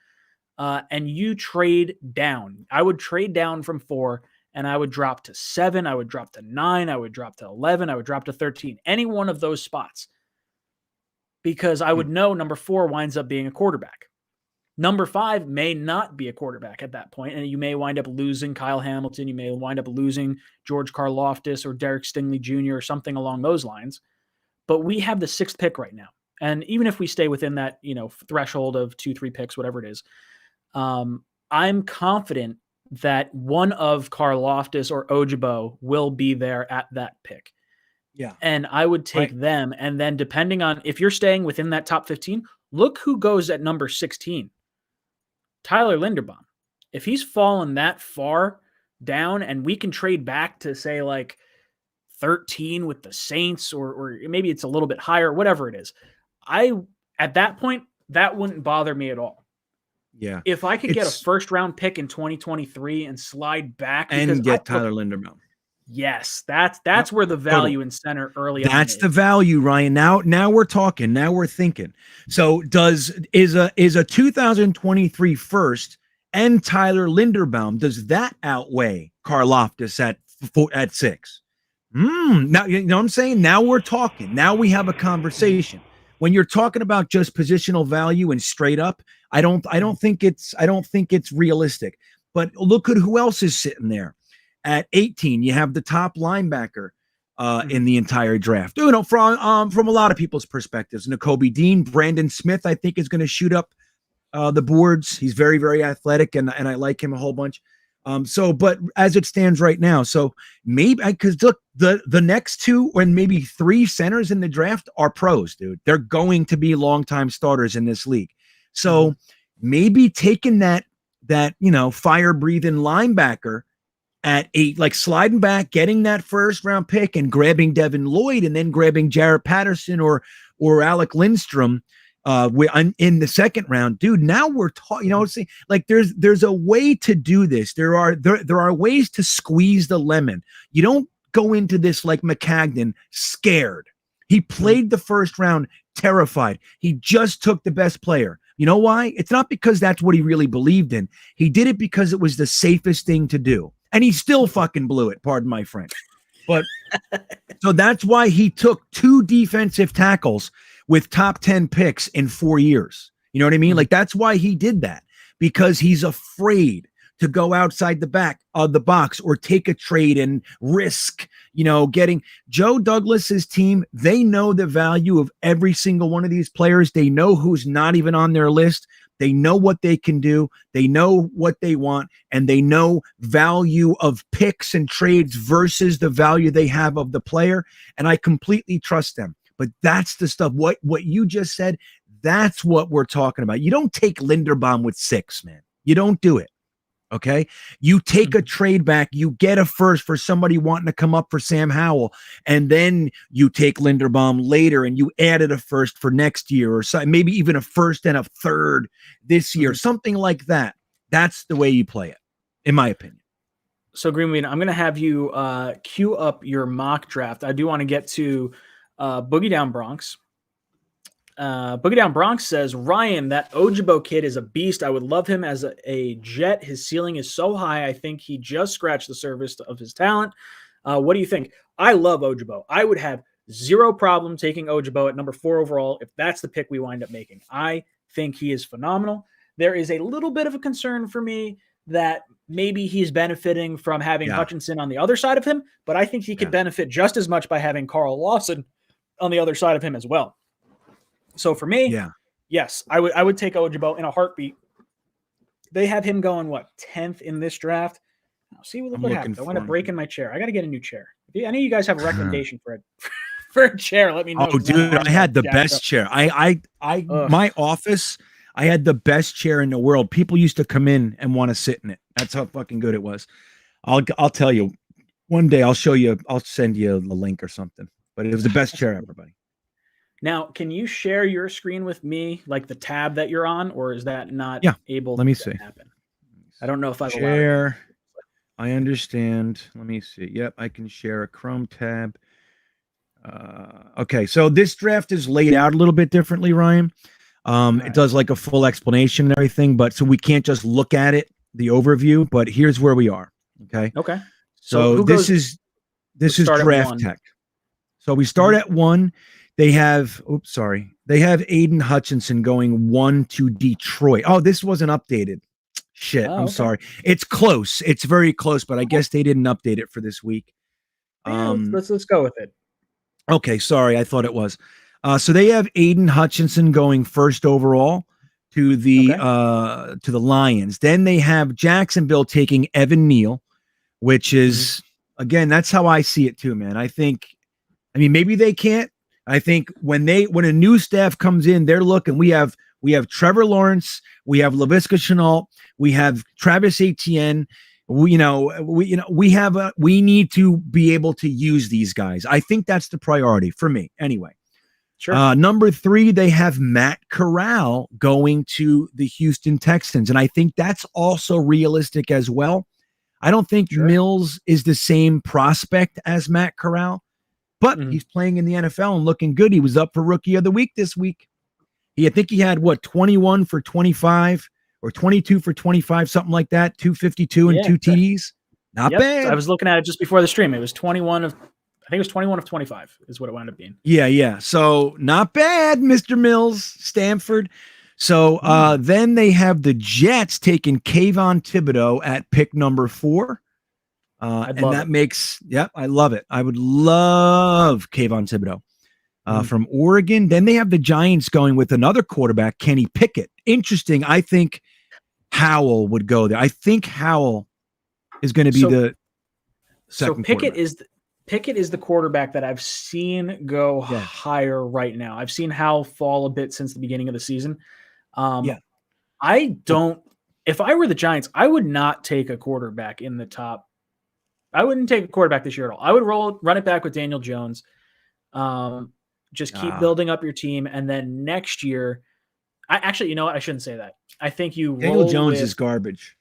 and you trade down. I would trade down from 4, and I would drop to 7. I would drop to 9. I would drop to 11. I would drop to 13. Any one of those spots. Because I would know number 4 winds up being a quarterback. Number 5 may not be a quarterback at that point, and you may wind up losing Kyle Hamilton. You may wind up losing George Karlaftis or Derek Stingley Jr. or something along those lines. But we have the 6th pick right now. And even if we stay within that, threshold of 2-3 picks, whatever it is, I'm confident that one of Karlaftis or 𝐒𝐫𝐿 will be there at that pick. Yeah. And I would take them. And then depending on if you're staying within that top 15, look who goes at number 16. Tyler Linderbaum. If he's fallen that far down and we can trade back to say like 13 with the Saints or maybe it's a little bit higher, whatever it is. At that point, that wouldn't bother me at all. Yeah. If I could get a first round pick in 2023 and slide back and get Tyler Linderbaum. Yes, that's where the value and center early on. That's the value, Ryan. Now we're talking. Now we're thinking. So is a 2023 first and Tyler Linderbaum, does that outweigh Karlaftis at 6? Now you know what I'm saying? Now we're talking. Now we have a conversation. When you're talking about just positional value and straight up, I don't think it's realistic. But look at who else is sitting there. At 18, you have the top linebacker in the entire draft. From a lot of people's perspectives, Nakobe Dean, Brandon Smith, I think is going to shoot up the boards. He's very, very athletic, and I like him a whole bunch. But as it stands right now, so maybe because look, the next 2 or maybe 3 centers in the draft are pros, dude. They're going to be longtime starters in this league. So maybe taking that fire breathing linebacker at 8, like sliding back, getting that first round pick and grabbing Devin Lloyd and then grabbing Jarrett Patterson or Alec Lindstrom in the second round, dude. Now we're talking, like there's a way to do this. There are ways to squeeze the lemon. You don't go into this like Maccagnan scared. He played the first round terrified. He just took the best player. You know why? It's not because that's what he really believed in. He did it because it was the safest thing to do. And he still fucking blew it, pardon my French. But so that's why he took 2 defensive tackles with top 10 picks in 4 years. You know what I mean? Like that's why he did that, because he's afraid to go outside the back of the box or take a trade and risk, getting Joe Douglas's team. They know the value of every single one of these players. They know who's not even on their list. They know what they can do. They know what they want, and they know value of picks and trades versus the value they have of the player. And I completely trust them. But that's the stuff. What you just said, that's what we're talking about. You don't take Linderbaum with 6, man. You don't do it. Okay. You take a trade back, you get a first for somebody wanting to come up for Sam Howell, and then you take Linderbaum later and you added a first for next year, or maybe even a first and a third this year, something like that. That's the way you play it, in my opinion. So Greenway, I'm going to have you queue up your mock draft. I do want to get to Boogie Down Bronx. Boogie Down Bronx says, Ryan, that 𝐒𝐿𝐫𝐞𝐞 kid is a beast. I would love him as a Jet. His ceiling is so high. I think he just scratched the surface of his talent. What do you think? I love 𝐒𝐿𝐫𝐞𝐞. I would have zero problem taking 𝐒𝐿𝐫𝐞𝐞 at number 4 overall if that's the pick we wind up making. I think he is phenomenal. There is a little bit of a concern for me that maybe he's benefiting from having Hutchinson on the other side of him, but I think he could benefit just as much by having Carl Lawson on the other side of him as well. So for me, yes, I would take 𝐒𝐿𝐫𝐞𝐞 in a heartbeat. They have him going, 10th in this draft? See what happens. I want to break in my chair. I got to get a new chair. If any of you guys have a recommendation for a chair, let me know. Oh, dude, I had the best chair. My office, I had the best chair in the world. People used to come in and want to sit in it. That's how fucking good it was. I'll tell you one day. I'll show you. I'll send you a link or something. But it was the best chair ever, buddy. Now, can you share your screen with me, like the tab that you're on, or is that not able to happen? I don't know if I've share. I understand. Let me see. Yep, I can share a Chrome tab. Okay, so this draft is laid out a little bit differently, Ryan. It does like a full explanation and everything, but so we can't just look at it, the overview, but here's where we are. Okay. Okay. So this is draft tech. So we start at 1. They have, they have Aiden Hutchinson going 1 to Detroit. Oh, this wasn't updated. Shit, I'm sorry. It's close. It's very close, but I guess they didn't update it for this week. Let's go with it. Okay, sorry. I thought it was. So they have Aiden Hutchinson going 1st overall to the Lions. Then they have Jacksonville taking Evan Neal, which is again, that's how I see it too, man. I mean, maybe they can't. I think when a new staff comes in, they're looking. We have Trevor Lawrence, we have 𝐒𝐿𝐵𝐿𝐵𝐿 Chenault, we have Travis Etienne. We need to be able to use these guys. I think that's the priority for me, anyway. Sure. Number 3, they have Matt Corral going to the Houston Texans, and I think that's also realistic as well. I don't think Mills is the same prospect as Matt Corral. But he's playing in the NFL and looking good. He was up for Rookie of the Week this week. I think he had 21 for 25 or 22 for 25, something like that. 252 and 2 TDs. Not bad. I was looking at it just before the stream. It was 21 of 25 is what it wound up being. Yeah. So not bad, Mr. Mills, Stanford. So then they have the Jets taking Kayvon Thibodeau at pick number 4. And that makes, I love it. I would love Kayvon Thibodeau from Oregon. Then they have the Giants going with another quarterback, Kenny Pickett. Interesting. I think Howell would go there. I think Howell is going to be the second. So Pickett is the quarterback that I've seen go higher right now. I've seen Howell fall a bit since the beginning of the season. I don't. If I were the Giants, I would not take a quarterback in the top. I wouldn't take a quarterback this year at all. I would run it back with Daniel Jones. Just keep building up your team, and then next year, you know what? I shouldn't say that. I think Daniel Jones is garbage.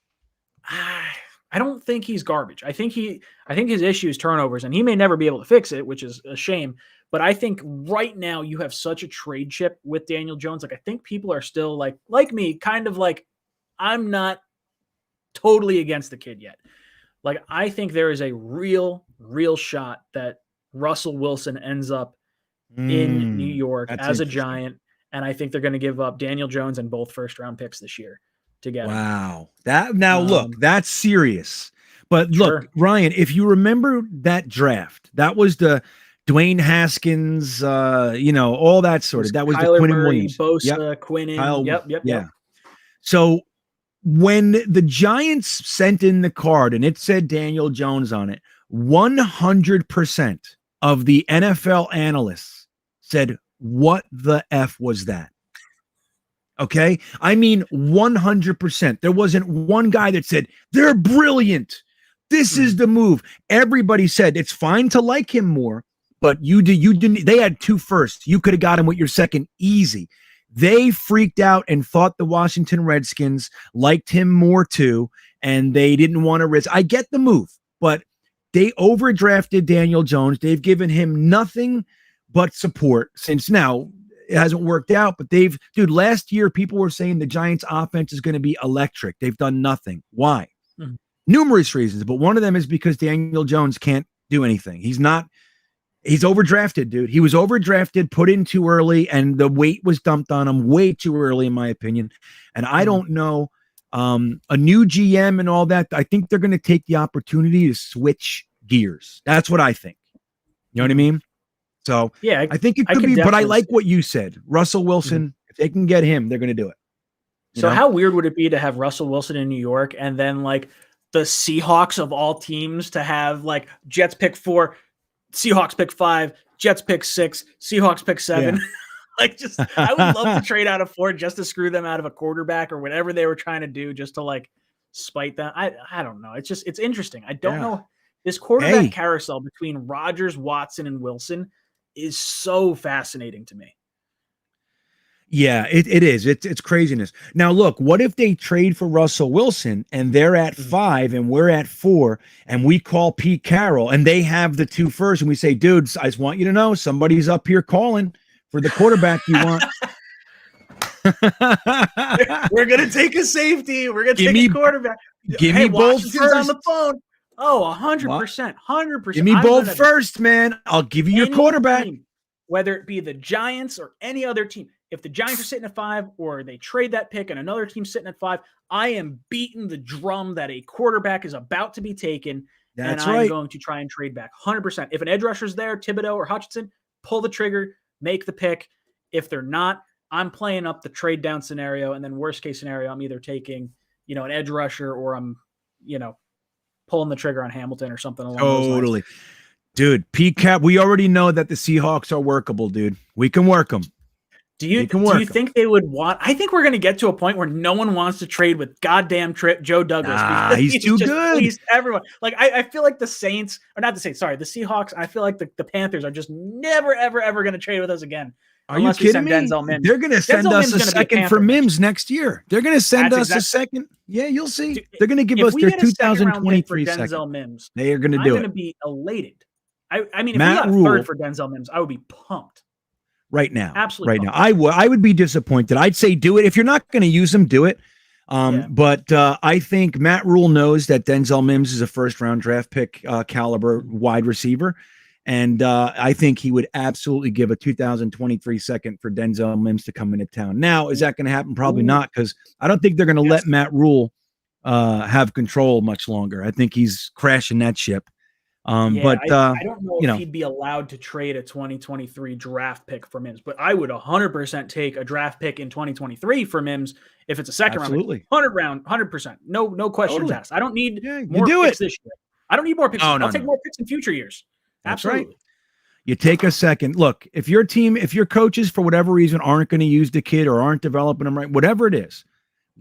I don't think he's garbage. I think his issue is turnovers, and he may never be able to fix it, which is a shame. But I think right now you have such a trade chip with Daniel Jones. Like, I think people are still like me, kind of like, I'm not totally against the kid yet. Like, I think there is a real shot that Russell Wilson ends up in New York as a Giant, and I think they're going to give up Daniel Jones and both first-round picks this year to get him. Wow. Look, that's serious. But look, Ryan, if you remember that draft, that was the Dwayne Haskins, all that sort of. That was Kyler the Quinnen Murray, Williams, Bosa, Quinnen. Yep. So when the Giants sent in the card and it said Daniel Jones on it, 100% of the NFL analysts said, "What the F was that?" Okay. I mean, 100%. There wasn't one guy that said, "They're brilliant. This is the move." Everybody said it's fine to like him more, but you didn't. They had 2 firsts. You could have got him with your second easy. They freaked out and thought the Washington Redskins liked him more too, and they didn't want to risk. I get the move, but they overdrafted Daniel Jones. They've given him nothing but support since now. It hasn't worked out, but last year people were saying the Giants offense is going to be electric. They've done nothing. Why? Numerous reasons, but one of them is because Daniel Jones can't do anything. He's overdrafted, dude. He was overdrafted, put in too early, and the weight was dumped on him way too early, in my opinion. And I don't know, a new GM and all that. I think they're going to take the opportunity to switch gears. That's what I think. You know what I mean? So yeah, I think it could be, but I like what you said. Russell Wilson, if they can get him, they're going to do it. So how weird would it be to have Russell Wilson in New York and then like the Seahawks of all teams to have like Jets pick 4, Seahawks pick 5, Jets pick 6, Seahawks pick 7. Yeah. I would love to trade out of 4 just to screw them out of a quarterback or whatever they were trying to do just to like spite them. I don't know. It's interesting. I don't know. This quarterback carousel between Rodgers, Watson, and Wilson is so fascinating to me. Yeah, it is. It's craziness. Now, look, what if they trade for Russell Wilson and they're at 5 and we're at 4 and we call Pete Carroll and they have the 2 first and we say, dudes, I just want you to know somebody's up here calling for the quarterback you want. We're going to take a safety. We're going to take a quarterback. Give me both first. On the phone. Oh, 100%. 100%. Give me both first, man. I'll give you your quarterback. Team, whether it be the Giants or any other team. If the Giants are sitting at 5 or they trade that pick and another team sitting at 5, I am beating the drum that a quarterback is about to be taken. That's and I'm going to try and trade back 100%. If an edge rusher is there, Thibodeau or Hutchinson, pull the trigger, make the pick. If they're not, I'm playing up the trade down scenario. And then worst case scenario, I'm either taking, an edge rusher or I'm, pulling the trigger on Hamilton or something along those lines. Dude, P-Cap, we already know that the Seahawks are workable, dude. We can work them. Do you think they would want? I think we're going to get to a point where no one wants to trade with goddamn Joe Douglas. He's too good. Pleased everyone. Like I feel like the Saints, or not the Saints, sorry, the Seahawks. I feel like the Panthers are just never, ever, ever going to to trade with us again. Are you kidding me? Denzel Mims. They're going to send us a second for Mims next year. They're going to send us a second. Yeah, you'll see. They're going to give us their 2023 second. Denzel Mims. They are going to do it. I'm going to be elated. I mean, if we got a third for Denzel Mims, I would be pumped. Right now. Absolutely. Right now. I would be disappointed. I'd say do it. If you're not going to use them, do it. But I think Matt Rule knows that Denzel Mims is a first-round draft pick caliber wide receiver. And I think he would absolutely give a 2023 second for Denzel Mims to come into town. Now, is that going to happen? Probably not, because I don't think they're going to let Matt Rule have control much longer. I think he's crashing that ship. I don't know if he'd be allowed to trade a 2023 draft pick for Mims, but I would 100% take a draft pick in 2023 for Mims if it's a second round. 100%. No questions asked. I don't need more picks this year. I don't need more picks. I'll take more picks in future years. Absolutely. Right. You take a second. Look, if your coaches for whatever reason aren't going to use the kid or aren't developing him right, whatever it is,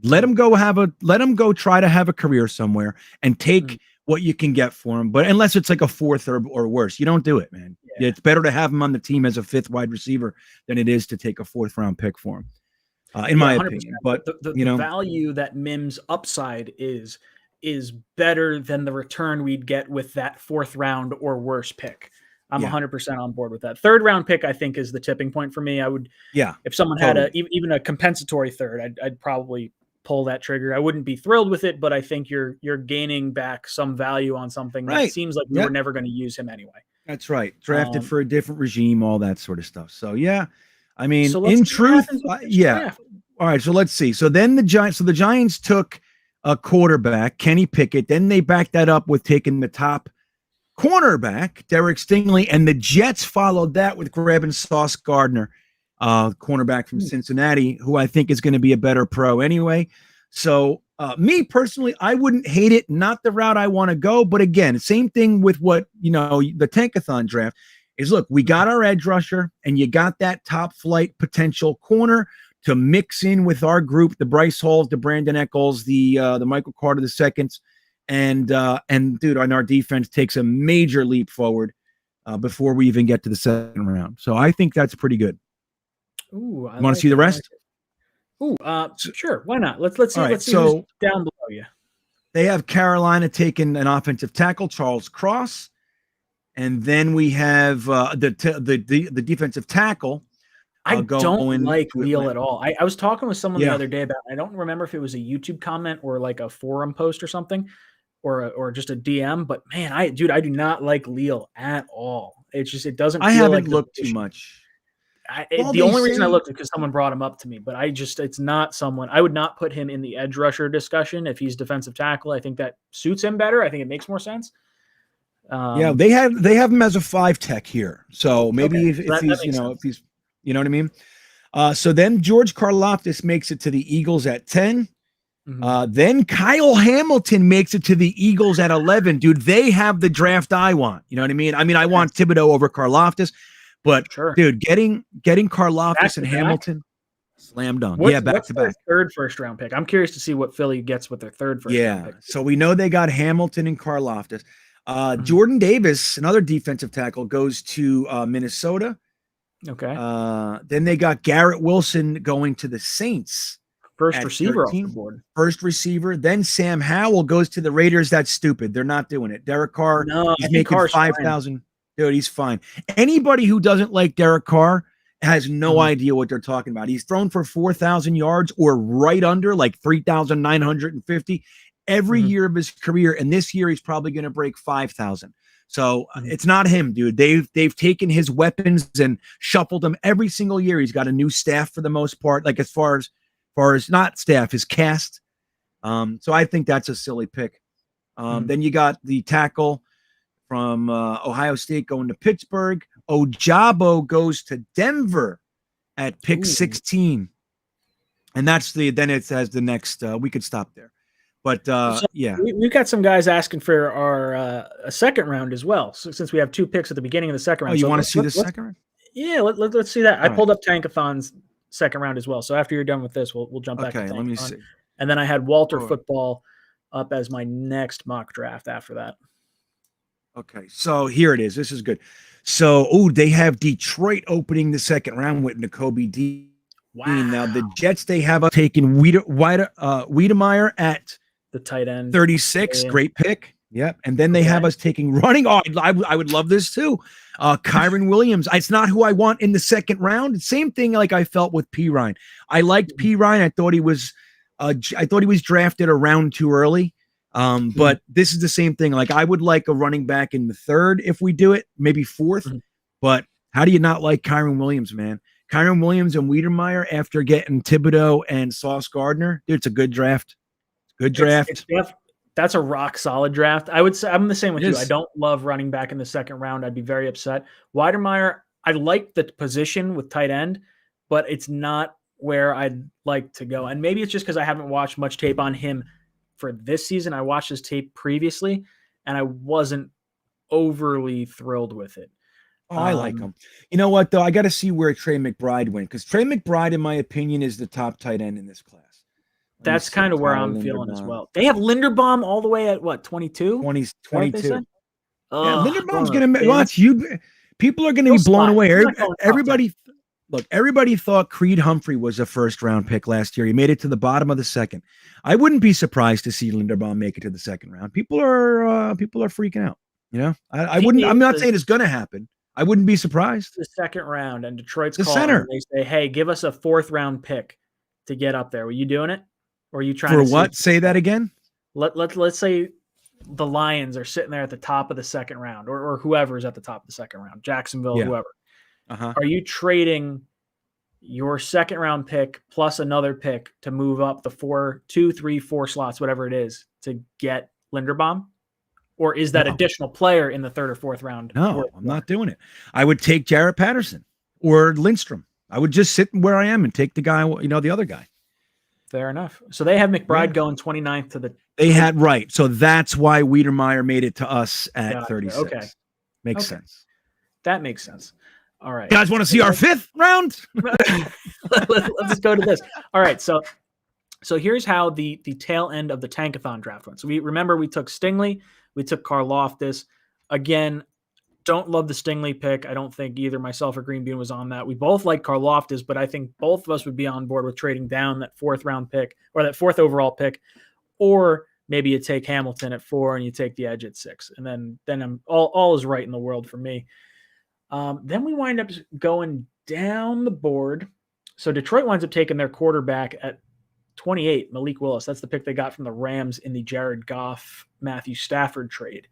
let him go try to have a career somewhere and take what you can get for him. But unless it's like a 4th or worse, you don't do it, man. Yeah. It's better to have him on the team as a 5th wide receiver than it is to take a 4th round pick for him, in my 100%. Opinion. But the value that Mims upside is better than the return we'd get with that 4th round or worse pick. I'm 100% on board with that. 3rd round pick, I think, is the tipping point for me. I would, if someone had even a compensatory 3rd, I'd probably pull that trigger. I wouldn't be thrilled with it, but I think you're gaining back some value on something that seems like we were never going to use him anyway. That's right. Drafted for a different regime, all that sort of stuff. So I mean, in truth, All right, so let's see. So then the Giants took a quarterback, Kenny Pickett. Then they backed that up with taking the top cornerback, Derek Stingley, and the Jets followed that with grabbing Sauce Gardner, cornerback from Cincinnati, who I think is going to be a better pro anyway. So me personally, I wouldn't hate it. Not the route I want to go, but again, same thing with what the Tankathon draft is. Look, we got our edge rusher, and you got that top flight potential corner to mix in with our group, the Bryce Halls, the Brandon Eccles, the Michael Carter the seconds. And dude, on our defense takes a major leap forward before we even get to the second round. So I think that's pretty good. Ooh, you want to see the rest? Ooh, sure. Why not? Let's see. Right, let's see who's down below you. They have Carolina taking an offensive tackle, Charles Cross, and then we have the defensive tackle. I don't like Leal at all. I was talking with someone the other day about. I don't remember if it was a YouTube comment or like a forum post or something. Or just a DM, but man, I do not like Leal at all. It's just it doesn't. I haven't looked too much. The only reason I looked is because someone brought him up to me, but it's not someone I would not put him in the edge rusher discussion if he's defensive tackle. I think that suits him better. I think it makes more sense. They have him as a 5 tech here, so maybe if he's you know what I mean. So then George Karlaftis makes it to the Eagles at 10. Then Kyle Hamilton makes it to the Eagles at 11. Dude, they have the draft I want. You know what I mean? I want Thibodeau over Karlaftis, but dude, getting Karlaftis and Hamilton, slam dunk. Back to back. Third first round pick. I'm curious to see what Philly gets with their third first round pick. So we know they got Hamilton and Karlaftis. Jordan Davis, another defensive tackle, goes to Minnesota. Okay. Then they got Garrett Wilson going to the Saints. First receiver 13, off the board. First receiver. Then Sam Howell goes to the Raiders. That's stupid. They're not doing it. Derek Carr is making 5,000. Dude, he's fine. Anybody who doesn't like Derek Carr has no idea what they're talking about. He's thrown for 4,000 yards or right under, like 3,950 every year of his career. And this year he's probably going to break 5,000. So it's not him, dude. They've taken his weapons and shuffled them every single year. He's got a new staff for the most part, like as far as not staff, his cast. So I think that's a silly pick. Then you got the tackle from Ohio State going to Pittsburgh. Ojabo goes to Denver at pick 16. And then it has the next, we could stop there. But we've got some guys asking for our a second round as well. So since we have 2 picks at the beginning of the second round. You want to see the second round? Yeah, let's see that. I pulled up Tankathon's second round as well. So after you're done with this, we'll jump back to Tankathon. Let me see. And then I had Walter Football up as my next mock draft after that. Okay, so here it is. This is good. So, they have Detroit opening the second round with 𝐒𝐿𝐫𝐞𝐞𝐳. Wow. Now the Jets, they have taken Wiedemeyer at the tight end 36. Great pick. Yep. And then they have us taking running. Oh, I would love this too. Kyron Williams. It's not who I want in the second round. Same thing like I felt with P. Ryan. I liked P. Ryan. I thought he was drafted a round too early. But this is the same thing. Like I would like a running back in the third if we do it, maybe fourth. But how do you not like Kyron Williams, man? Kyron Williams and Wiedemeyer after getting Thibodeau and Sauce Gardner. Dude, it's a good draft. Good draft. That's a rock solid draft. I would say I'm the same with you. I don't love running back in the second round. I'd be very upset. Wiedemeyer, I like the position with tight end, but it's not where I'd like to go. And maybe it's just because I haven't watched much tape on him for this season. I watched his tape previously, and I wasn't overly thrilled with it. Oh, I like him. You know what, though? I got to see where Trey McBride went, because Trey McBride, in my opinion, is the top tight end in this class. That's kind of where I'm feeling as well. They have Linderbaum all the way at what, 22? 22. Yeah, Linderbaum's going to watch you. People are going to be blown away. Everybody thought Creed Humphrey was a first round pick last year. He made it to the bottom of the second. I wouldn't be surprised to see Linderbaum make it to the second round. People are freaking out. You know, I wouldn't. I'm not saying it's going to happen. I wouldn't be surprised. The second round, and Detroit's calling. And they say, "Hey, give us a 4th round pick to get up there." Were you doing it? Or are you trying for what? Say that again. Let's say the Lions are sitting there at the top of the second round, or whoever's at the top of the second round, Jacksonville, whoever. Are you trading your second round pick plus another pick to move up the 2, 3, 4 slots, whatever it is, to get Linderbaum? Or is that additional player in the third or fourth round? No, I'm not doing it. I would take Jarrett Patterson or Lindstrom. I would just sit where I am and take the guy, the other guy. Fair enough. So they have McBride going 29th to the. They had right. So that's why Wiedemeyer made it to us at 36. Okay. Makes sense. That makes sense. All right. You guys want to see our fifth round? Let's go to this. All right. So here's how the tail end of the Tankathon draft went. So we took Stingley, we took Karlaftis. Again, don't love the Stingley pick. I don't think either myself or Green Bean was on that. We both like Karlaftis, but I think both of us would be on board with trading down that fourth round pick or that fourth overall pick, or maybe you take Hamilton at 4 and you take the edge at 6, and then I'm all is right in the world for me. Then we wind up going down the board. So Detroit winds up taking their quarterback at 28, Malik Willis. That's the pick they got from the Rams in the Jared Goff, Matthew Stafford trade.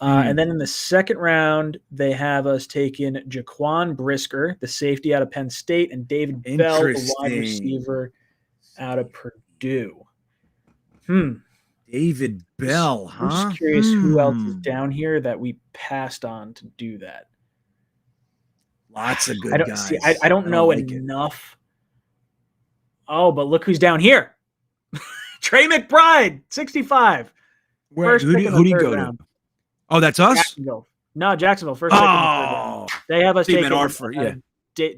And then in the second round, they have us taking Jaquan Brisker, the safety out of Penn State, and David Bell, the wide receiver out of Purdue. David Bell, huh? I'm just curious who else is down here that we passed on to do that. Lots of good guys. I don't know enough. Oh, but look who's down here. Trey McBride, 65. Who do you go to? Oh, that's us? Jacksonville. No, Jacksonville. First pick in the third round. They have us taking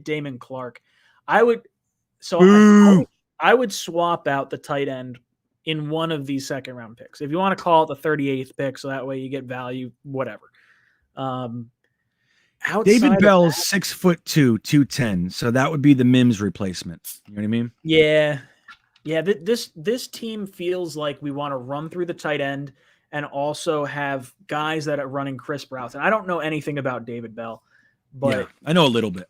Damon Clark. I would swap out the tight end in one of these second round picks. If you want to call it the 38th pick, so that way you get value, whatever. David Bell's 6'2", 210. So that would be the Mims replacement. You know what I mean? Yeah. Yeah. This team feels like we want to run through the tight end and also have guys that are running crisp routes. And I don't know anything about David Bell, but I know a little bit.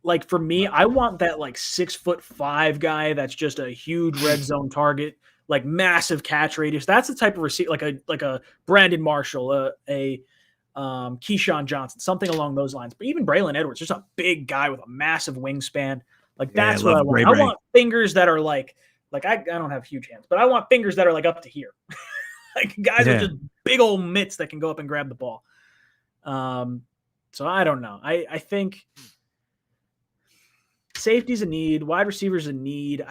Like for me, I want that like 6'5" guy that's just a huge red zone target, like massive catch radius. That's the type of receiver, like a Brandon Marshall, a Keyshawn Johnson, something along those lines. But even Braylon Edwards, just a big guy with a massive wingspan. Like that's what I want. I want fingers that are like I don't have huge hands, but I want fingers that are like up to here. Like guys with just big old mitts that can go up and grab the ball. So I don't know. I think safety's a need, wide receivers a need.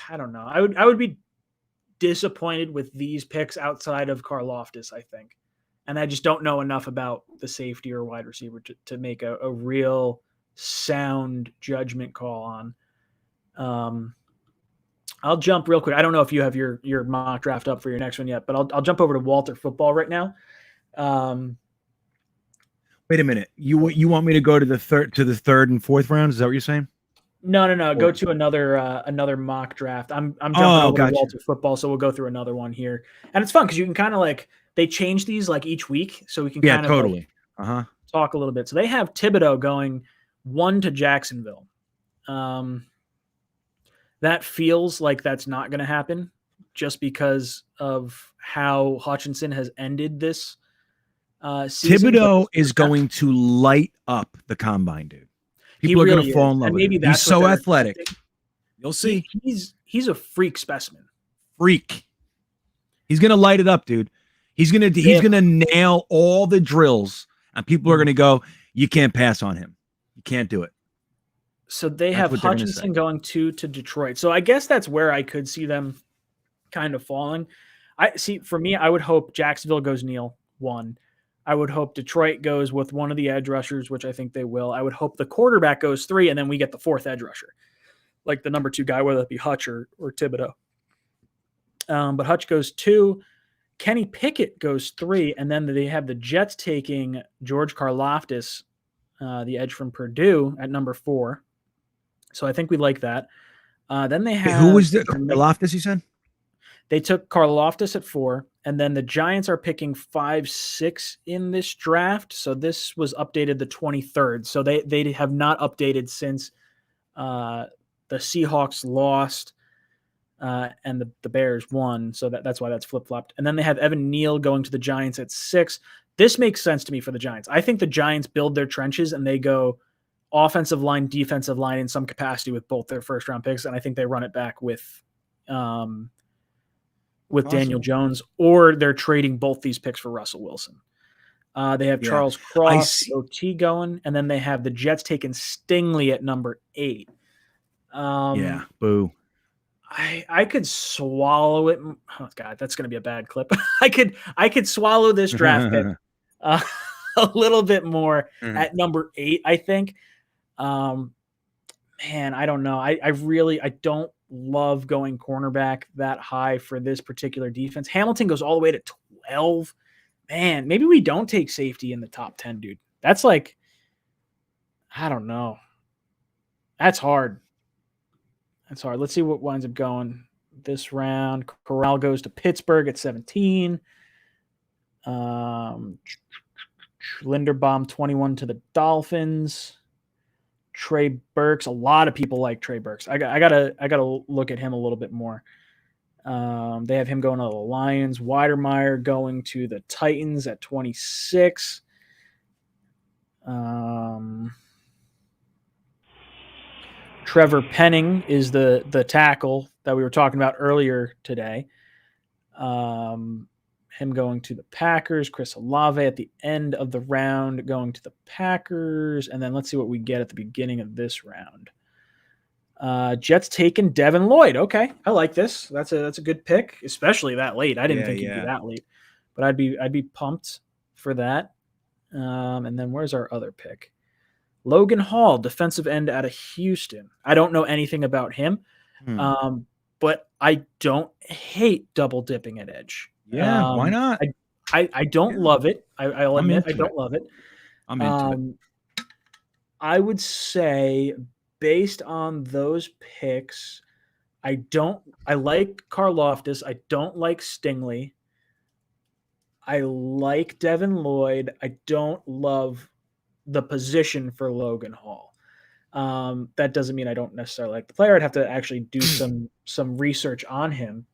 I don't know. I would be disappointed with these picks outside of Karlaftis, I think. And I just don't know enough about the safety or wide receiver to make a real sound judgment call on. I'll jump real quick. I don't know if you have your mock draft up for your next one yet, but I'll jump over to Walter Football right now. Wait a minute. You want me to go to the third and fourth round? Is that what you're saying? No. Go to another mock draft. I'm jumping over to Walter Football, so we'll go through another one here. And it's fun because you can kind of like they change these like each week, so we can kind of totally talk a little bit. So they have Thibodeau going 1 to Jacksonville. That feels like that's not going to happen just because of how Hutchinson has ended this season. Thibodeau is going to light up the combine, dude. People are going to fall in love with him. He's so athletic. You'll see. He's a freak specimen. Freak. He's going to light it up, dude. He's going to nail all the drills, and people are going to go, you can't pass on him. You can't do it. So they have Hutchinson going 2 to Detroit. So I guess that's where I could see them kind of falling. For me, I would hope Jacksonville goes Neal 1. I would hope Detroit goes with one of the edge rushers, which I think they will. I would hope the quarterback goes 3, and then we get the 4th edge rusher, like the number 2 guy, whether it be Hutch or Thibodeau. But Hutch goes 2. Kenny Pickett goes 3, and then they have the Jets taking George Karlaftis, the edge from Purdue, at number 4. So I think we like that. Then they have... Who was the Karlaftis, you said? They took Karlaftis at 4, and then the Giants are picking 5, 6 in this draft. So this was updated the 23rd. So they have not updated since the Seahawks lost and the Bears won. So that's why that's flip-flopped. And then they have Evan Neal going to the Giants at 6. This makes sense to me for the Giants. I think the Giants build their trenches and they go offensive line, defensive line in some capacity with both their first round picks, and I think they run it back with Daniel Jones, or they're trading both these picks for Russell Wilson. They have Charles Cross, OT going, and then they have the Jets taking Stingley at number 8. Boo. I could swallow it. Oh God, that's going to be a bad clip. I could swallow this draft pick a little bit more at number 8. I think. Man, I don't know. I don't love going cornerback that high for this particular defense. Hamilton goes all the way to 12. Man, maybe we don't take safety in the top 10, dude. That's like, I don't know. That's hard. Let's see what winds up going this round. Corral goes to Pittsburgh at 17. Linderbaum 21 to the Dolphins. Trey Burks. A lot of people like Trey Burks. I gotta look at him a little bit more. They have him going to the Lions. Weidermeyer going to the Titans at 26. Trevor Penning is the tackle that we were talking about earlier today. Him going to the Packers. Chris Olave at the end of the round going to the Packers. And then let's see what we get at the beginning of this round. Jets taking Devin Lloyd. Okay, I like this. That's a good pick, especially that late. I didn't think he'd be that late, but I'd be pumped for that. And then where's our other pick? Logan Hall, defensive end out of Houston. I don't know anything about him, but I don't hate double dipping at edge. Yeah, why not? I don't love it. I'll admit I don't love it. I'm into it. I would say, based on those picks, I like Karlaftis. I don't like Stingley. I like Devin Lloyd. I don't love the position for Logan Hall. That doesn't mean I don't necessarily like the player. I'd have to actually do some research on him.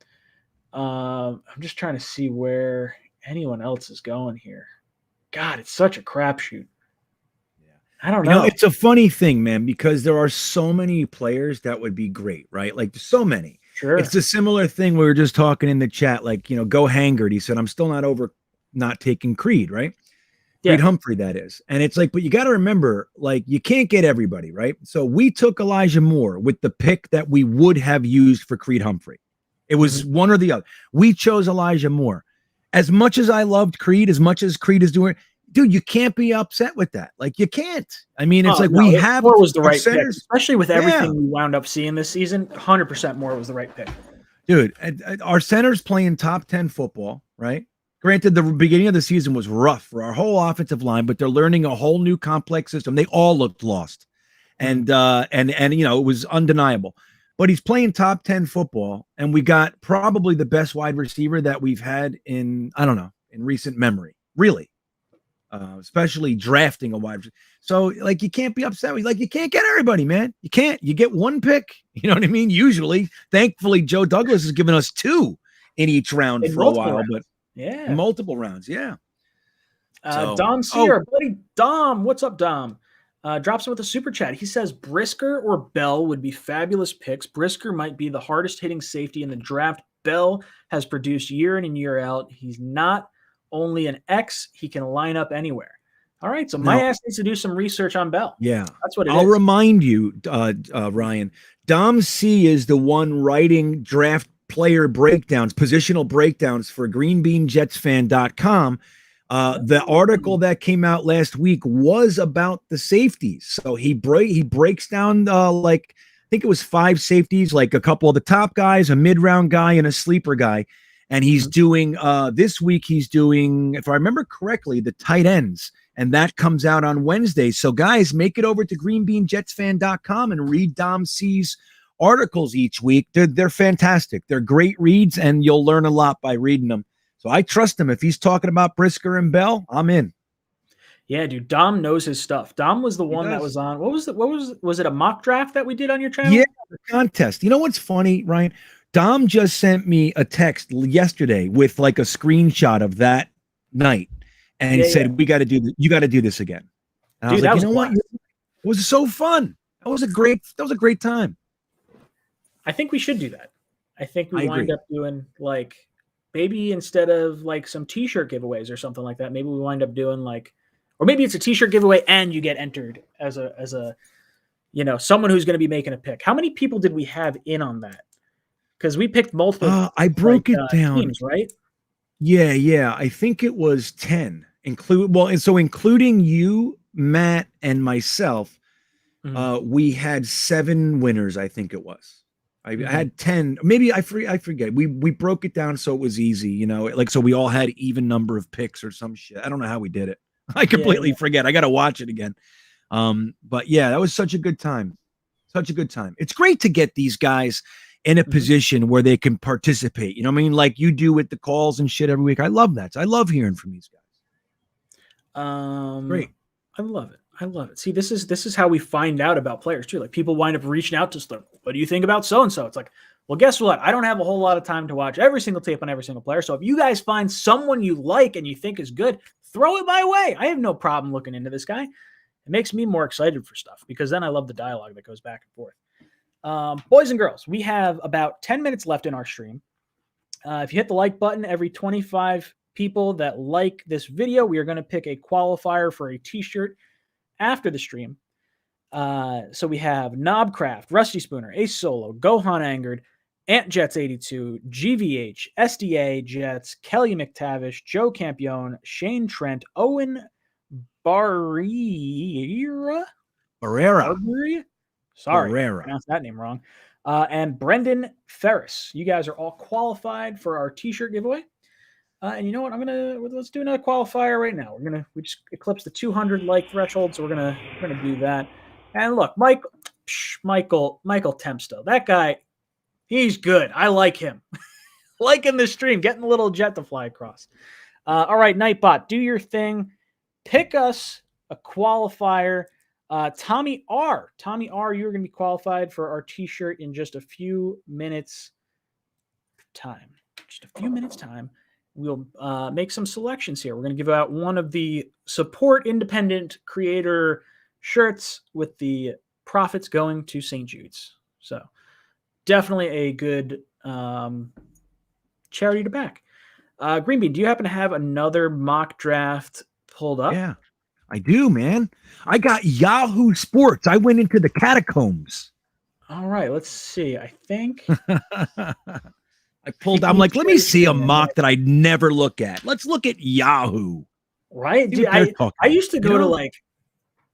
I'm just trying to see where anyone else is going here. God, it's such a crapshoot. I don't know. It's a funny thing, man, because there are so many players that would be great, right? Like so many. Sure. It's a similar thing we were just talking in the chat, like, go Hangard. He said, I'm still not over not taking Creed, right? Yeah. Creed Humphrey, that is. And it's like, but you got to remember, like, you can't get everybody, right? So we took Elijah Moore with the pick that we would have used for Creed Humphrey. It was one or the other. We chose Elijah Moore. As much as I loved Creed, as much as Creed is doing, dude, you can't be upset with that. Like, you can't. I mean, it's we have Moore was the right pick, especially with everything we wound up seeing this season. 100% Moore was the right pick. Dude, our center's playing top 10 football, right? Granted, the beginning of the season was rough for our whole offensive line, but they're learning a whole new complex system. They all looked lost. And it was undeniable. But he's playing top 10 football, and we got probably the best wide receiver that we've had in recent memory, really. Especially drafting a wide receiver. So, like, you can't be upset with, like, you can't get everybody, man. You can't. You get one pick. You know what I mean? Usually. Thankfully, Joe Douglas has given us 2 in each round for a while, but multiple rounds. Yeah. Dom C, our buddy Dom. What's up, Dom? Drops in with a super chat. He says Brisker or Bell would be fabulous picks. Brisker might be the hardest hitting safety in the draft. Bell has produced year in and year out. He's not only an X, he can line up anywhere. All right, so my ass needs to do some research on Bell. Yeah, that's what I'll remind you, Ryan. Dom C is the one writing draft player breakdowns, positional breakdowns for greenbeanjetsfan.com. The article that came out last week was about the safeties. So he breaks down I think it was 5 safeties, like a couple of the top guys, a mid-round guy, and a sleeper guy. And he's doing this week, he's doing, if I remember correctly, the tight ends. And that comes out on Wednesday. So guys, make it over to greenbeanjetsfan.com and read Dom C's articles each week. They're fantastic. They're great reads, and you'll learn a lot by reading them. So I trust him. If he's talking about Brisker and Bell, I'm in. Yeah, dude. Dom knows his stuff. Dom was the one that was on. Was it a mock draft that we did on your channel? Yeah, the contest. You know what's funny, Ryan? Dom just sent me a text yesterday with like a screenshot of that night and said, "We got to do this. You got to do this again." And I was like, "You know what? It was so fun. That was a great time. I think we should do that. I think we wind agree. up doing like maybe instead of like some t-shirt giveaways or something like that, maybe we wind up doing like, or maybe it's a t-shirt giveaway and you get entered as a someone who's going to be making a pick. How many people did we have in on that? Because we picked multiple. I broke it down. Teams, right? Yeah. I think it was 10. Including you, Matt, and myself, we had 7 winners. I think it was. I had 10. Maybe I forget. We broke it down so it was easy. So we all had even number of picks or some shit. I don't know how we did it. I completely forget. I got to watch it again. But yeah, that was such a good time. Such a good time. It's great to get these guys in a position where they can participate. You know what I mean? Like you do with the calls and shit every week. I love that. I love hearing from these guys. Great. I love it. See, this is how we find out about players too. Like people wind up reaching out to us. Like, what do you think about so-and-so? It's like, well, guess what? I don't have a whole lot of time to watch every single tape on every single player. So if you guys find someone you like and you think is good, throw it my way. I have no problem looking into this guy. It makes me more excited for stuff because then I love the dialogue that goes back and forth. Boys and girls, we have about 10 minutes left in our stream. If you hit the like button, every 25 people that like this video, we are going to pick a qualifier for a t-shirt after the stream. So we have Knobcraft, Rusty Spooner, Ace Solo, Gohan Angered, Ant Jets 82, GVH, SDA Jets, Kelly McTavish, Joe Campione, Shane Trent, Owen Barrera. Sorry, I pronounced that name wrong. And Brendan Ferris. You guys are all qualified for our t-shirt giveaway. And you know what? Let's do another qualifier right now. We just eclipsed the 200 like threshold, so we're gonna do that. And look, Michael Tempsto, that guy, he's good. I like him. Liking the stream, getting the little jet to fly across. All right, Nightbot, do your thing. Pick us a qualifier. Tommy R, you're going to be qualified for our t-shirt in just a few minutes time. We'll make some selections here. We're going to give out one of the support independent creator shirts with the profits going to St. Jude's. So definitely a good charity to back. Green Bean, do you happen to have another mock draft pulled up? Yeah. I do, man. I got Yahoo Sports. I went into the catacombs. All right, let's see. I think I'm like, let me see a mock that I never look at. Let's look at Yahoo. Right? Dude, I used to go to like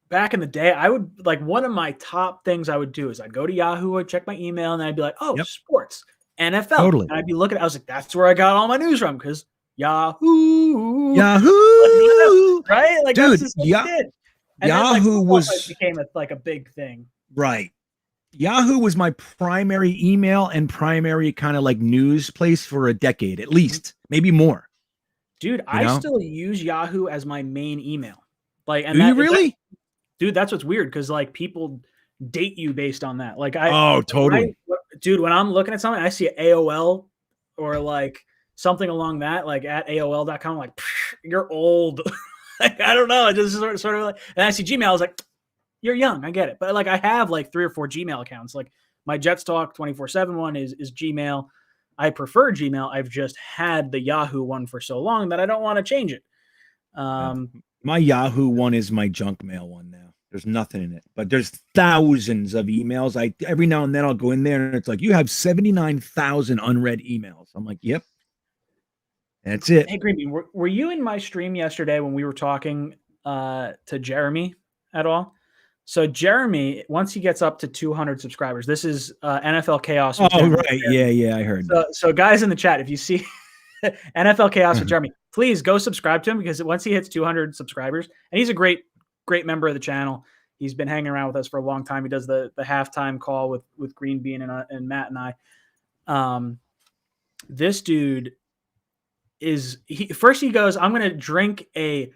back in the day, I would like one of my top things I would do is I'd go to Yahoo, I'd check my email, and then I'd be like, sports, NFL. Totally. And I'd be looking, I was like, that's where I got all my news from because Yahoo. Right? Like, dude, that's Yahoo then, like, became a big thing. Right. Yahoo was my primary email and primary kind of like news place for a decade, at least, maybe more. Dude, I still use Yahoo as my main email. Like, and do you really? Dude, that's what's weird because like people date you based on that. Like, totally. Dude, when I'm looking at something, I see AOL or like something along that, like at AOL.com, like, you're old. Like, I don't know. It just sort of like, and I see Gmail, I was like, you're young. I get it. But like, I have like 3 or 4 Gmail accounts. Like my Jets Talk 24/7 one is Gmail. I prefer Gmail. I've just had the Yahoo one for so long that I don't want to change it. My Yahoo one is my junk mail one now. There's nothing in it, but there's thousands of emails. Every now and then I'll go in there and it's like, you have 79,000 unread emails. I'm like, yep. That's it. Hey, Green Bean, were you in my stream yesterday when we were talking to Jeremy at all? So Jeremy, once he gets up to 200 subscribers, this is NFL Chaos. Oh, Jeremy. Right. Yeah, I heard. So guys in the chat, if you see NFL Chaos with Jeremy, please go subscribe to him because once he hits 200 subscribers, and he's a great member of the channel. He's been hanging around with us for a long time. He does the halftime call with Green Bean and Matt and I. This dude he goes, I'm going to drink a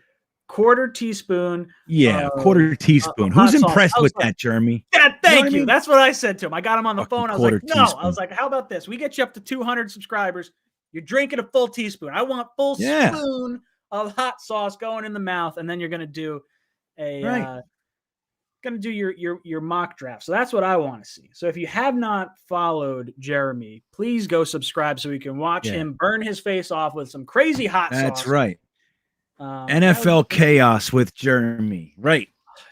quarter teaspoon. Yeah, quarter teaspoon. Who's impressed with that, Jeremy? Yeah, thank you. That's what I said to him. I got him on the phone. I was like, no. I was like, how about this? We get you up to 200 subscribers. You're drinking a full teaspoon. I want full spoon of hot sauce going in the mouth, and then you're going to do a going to do your mock draft. So that's what I want to see. So if you have not followed Jeremy, please go subscribe so we can watch him burn his face off with some crazy hot sauce. That's right. NFL chaos with Jeremy. Right.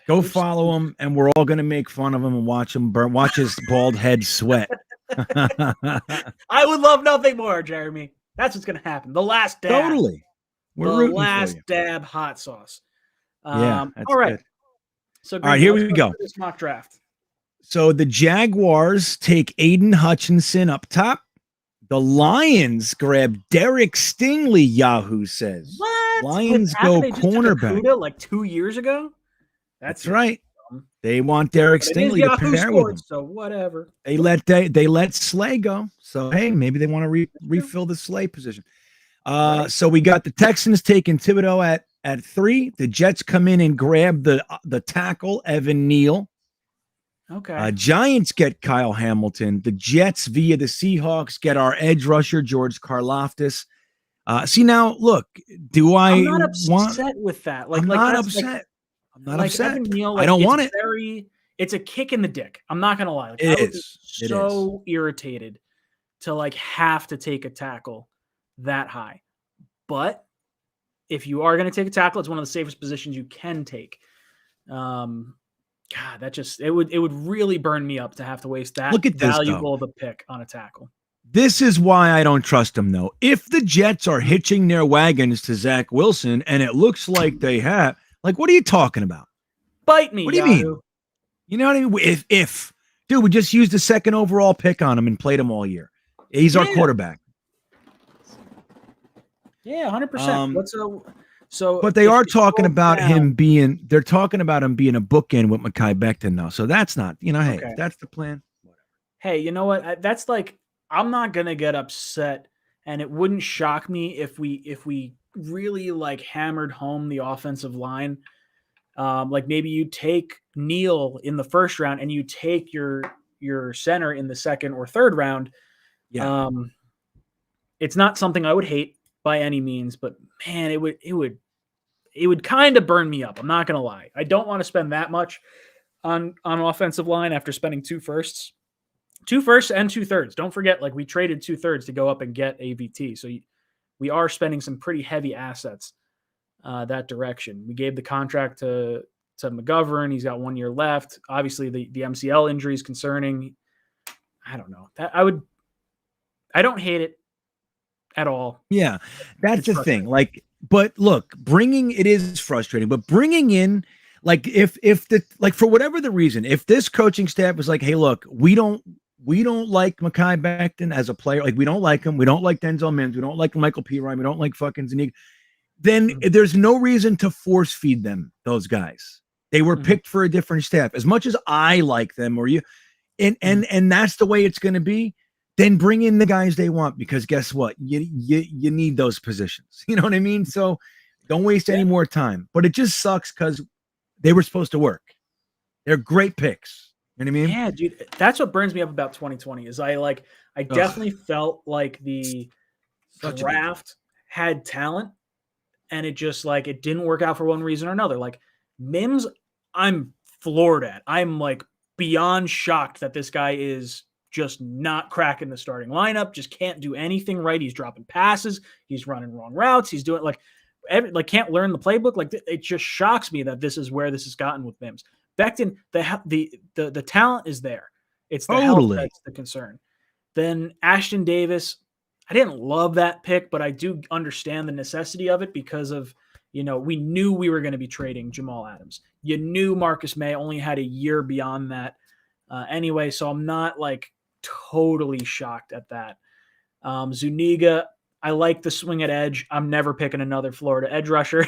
Go follow him, and we're all going to make fun of him and watch him burn. Watch his bald head sweat. I would love nothing more, Jeremy. That's what's going to happen. The last dab. Totally. We're the last dab hot sauce. All right. Good. So all right, here we go. This mock draft. So the Jaguars take 𝐒𝐮𝐞𝐞𝐫𝐢𝐻𝐿 up top. The Lions grab Derek Stingley, Yahoo says. What? Lions go cornerback. Like 2 years ago? That's right. They want Derek Stingley to pair with him. So whatever. They let Slay go. So hey, maybe they want to refill the Slay position. So we got the Texans taking 𝐒𝐿𝐫𝐿 at 3. The Jets come in and grab the tackle, Evan Neal. Okay. Giants get Kyle Hamilton. The Jets via the Seahawks get our edge rusher, George Karlaftis. See now, look, I'm not upset with that. I'm not upset. I'm not upset. Evan Neal, I don't want it. It's a kick in the dick. I'm not gonna lie. I was so irritated to have to take a tackle that high. But if you are going to take a tackle, it's one of the safest positions you can take. God, it would really burn me up to have to waste that valuable of a pick on a tackle. This is why I don't trust them, though. If the Jets are hitching their wagons to Zach Wilson, and it looks like they have, what are you talking about? Bite me. What do you mean? You know what I mean? If dude, we just used the 2nd overall pick on him and played him all year. He's our quarterback. Yeah, 100%. But they are talking about him being. They're talking about him being a bookend with Mekhi Becton now. So that's not. Hey, if that's the plan. Whatever. Hey, you know what? That's I'm not gonna get upset, and it wouldn't shock me if we really hammered home the offensive line. Maybe you take Neal in the 1st round, and you take your center in the 2nd or 3rd round. Yeah. It's not something I would hate by any means, but man, it would kind of burn me up. I'm not gonna lie. I don't want to spend that much on offensive line after spending 2 firsts and 2 thirds. Don't forget, we traded 2 thirds to go up and get AVT. So we are spending some pretty heavy assets that direction. We gave the contract to McGovern. He's got 1 year left. Obviously, the MCL injury is concerning. I don't know. I don't hate it at all. Yeah, that's the thing. But look, it is frustrating, but bringing in, for whatever the reason, if this coaching staff was hey, look, we don't like Mekhi Becton as a player, we don't like him, we don't like Denzel Mims, we don't like Michael P. Ryan, we don't like fucking Zuniga, then there's no reason to force feed them those guys. They were picked for a different staff. As much as I like them, and that's the way it's going to be. Then bring in the guys they want, because guess what? You need those positions. You know what I mean? So don't waste any more time. But it just sucks because they were supposed to work. They're great picks. You know what I mean? Yeah, dude. That's what burns me up about 2020 is I definitely felt like the draft had talent, and it just it didn't work out for one reason or another. Mims, I'm floored at. I'm beyond shocked that this guy is just not cracking the starting lineup, just can't do anything right. He's dropping passes. He's running wrong routes. He's doing can't learn the playbook. It just shocks me that this is where this has gotten with Mims. Becton, the talent is there. It's the health that's the concern. Then Ashton Davis, I didn't love that pick, but I do understand the necessity of it because of, we knew we were going to be trading Jamal Adams. You knew Marcus May only had a year beyond that anyway, so I'm not totally shocked at that. Zuniga, I like the swing at edge. I'm never picking another Florida edge rusher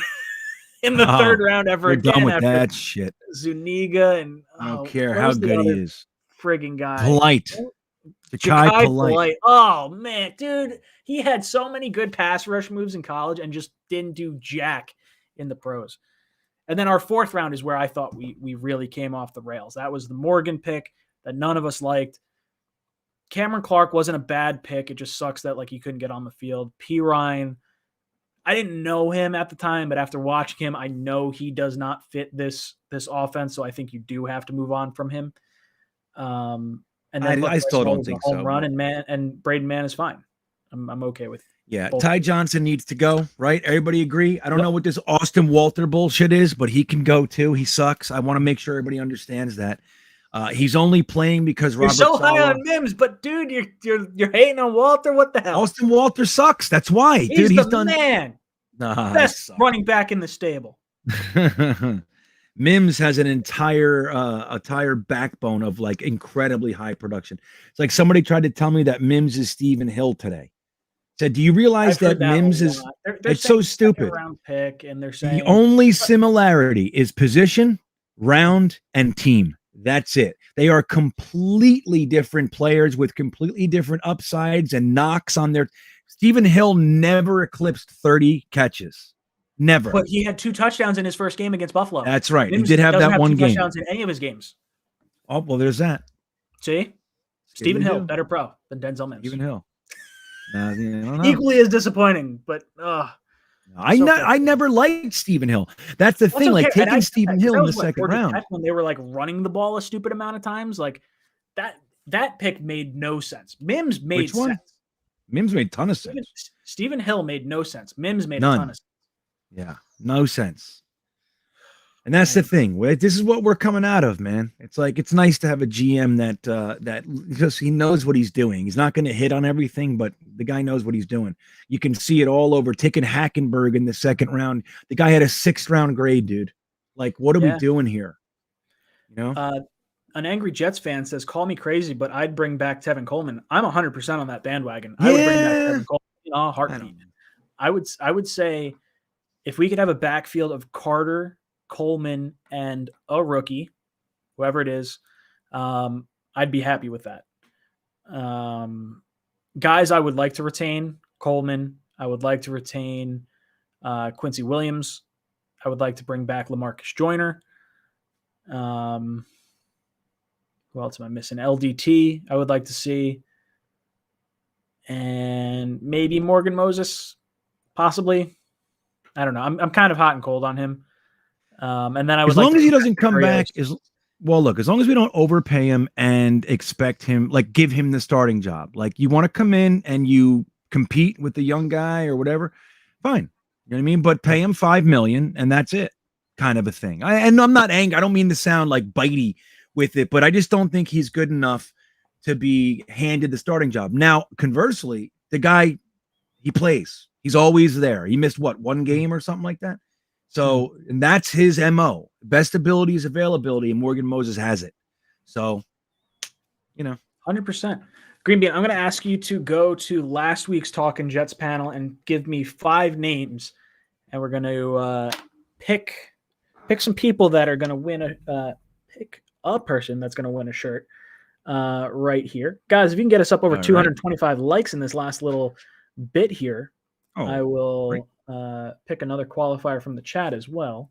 in the 3rd round ever again. Done with that shit. Zuniga and I don't care how good he is. Friggin' guy. Polite. Ja'Kai Polite. Oh man, dude, he had so many good pass rush moves in college and just didn't do jack in the pros. And then our 4th round is where I thought we really came off the rails. That was the Morgan pick that none of us liked. Cameron Clark wasn't a bad pick. It just sucks that he couldn't get on the field. P. Ryan, I didn't know him at the time, but after watching him, I know he does not fit this offense. So I think you do have to move on from him. And then I still don't think home so. Run and Braden Mann is fine. I'm okay with. Yeah, Ty Johnson needs to go, right? Everybody agree? I don't know what this Austin Walter bullshit is, but he can go too. He sucks. I want to make sure everybody understands that. He's only playing because Robert You're so Saleh, high on Mims, but dude, you're hating on Walter. What the hell? Austin Walter sucks. That's why, he's He's done man. Best running back in the stable. Mims has an entire backbone of like incredibly high production. It's like somebody tried to tell me that Mims is Stephen Hill today. Said, do you realize that Mims is? It's so stupid. Round pick, and they're saying the only similarity is position, round, and team. That's it. They are completely different players with completely different upsides and knocks on their. Stephen Hill never eclipsed 30 catches. Never. But he had 2 touchdowns in his first game against Buffalo. That's right. Mims, he did have that one game. Touchdowns in any of his games. Oh, well, there's that. See? Stephen Hill, better pro than Denzel Mims. Stephen Hill. Equally as disappointing, but I never liked Stephen Hill. That's the thing. Okay. Like taking Stephen Hill in the second round when they were like running the ball a stupid amount of times, like that pick made no sense. Mims made sense. Mims made a ton of sense. Stephen Hill made no sense. Mims made a ton of sense. Yeah, no sense. And that's the thing. This is what we're coming out of, man. It's like it's nice to have a GM that because he knows what he's doing. He's not going to hit on everything, but the guy knows what he's doing. You can see it all over. Taking Hackenberg in the second round. The guy had a 6th round grade, dude. Like, what are we doing here? You know? An angry Jets fan says, "Call me crazy, but I'd bring back Tevin Coleman." I'm 100% on that bandwagon. I would bring back Tevin Coleman in a heartbeat. I would say if we could have a backfield of Carter, Coleman, and a rookie, whoever it is, I'd be happy with that. Guys I would like to retain: Coleman. I would like to retain Quincy Williams. I would like to bring back LaMarcus Joyner. Who else am I missing? LDT I would like to see. And maybe Morgan Moses, possibly. I don't know. I'm kind of hot and cold on him. And then I would, as long as he doesn't come back, as long as we don't overpay him and expect him, like give him the starting job. Like you want to come in and you compete with the young guy or whatever, fine. You know what I mean? But pay him $5 million and that's it, kind of a thing. And I'm not angry. I don't mean to sound like bitey with it, but I just don't think he's good enough to be handed the starting job. Now, conversely, the guy, he plays. He's always there. He missed one game or something like that. So, and that's his MO. Best ability is availability, and Morgan Moses has it. So, 100%. Green Bean, I'm going to ask you to go to last week's Talkin' Jets panel and give me 5 names, and we're going to pick some people that are going to win pick a person that's going to win a shirt right here. Guys, if you can get us up over 225 likes in this last little bit here, I will pick another qualifier from the chat as well.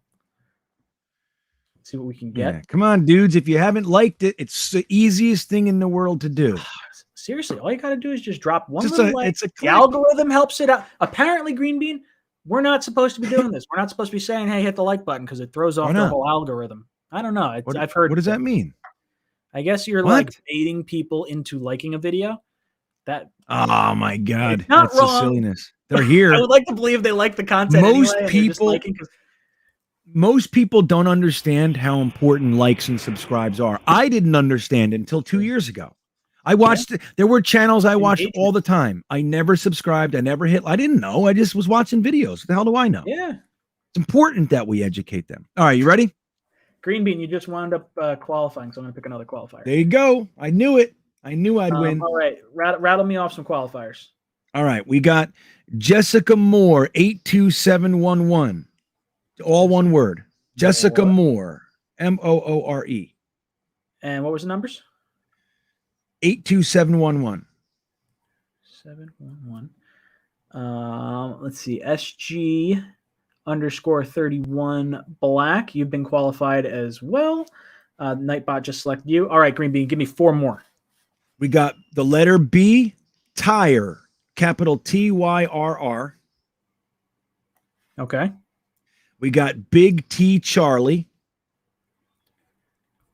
Let's see what we can get. Yeah, come on, dudes. If you haven't liked it, it's the easiest thing in the world to do. Seriously, all you got to do is just drop one little like. The algorithm helps it out. Apparently, Green Bean, we're not supposed to be doing this. We're not supposed to be saying, hey, hit the like button because it throws off the whole algorithm. I don't know. I've heard. What does that mean? I guess you're like baiting people into liking a video. Oh my God. That's the silliness. They're here. I would like to believe they like the content. Most people don't understand how important likes and subscribes are. I didn't understand it until 2 years ago. I watched there were channels I watched all the time. I never subscribed. I never hit. I didn't know. I just was watching videos. What the hell do I know? Yeah. It's important that we educate them. All right, you ready? Green Bean, you just wound up qualifying, so I'm going to pick another qualifier. There you go. I knew it. I knew I'd win. All right. Rattle me off some qualifiers. All right. We got Jessica Moore, 82711. All one word. Jessica Moore, Moore. And what was the numbers? 82711. 711. Let's see. SG_31 Black. You've been qualified as well. Nightbot just selected you. All right, Green Bean, give me 4 more. We got the letter B, Tire, capital Tyrr. Okay. We got Big T Charlie.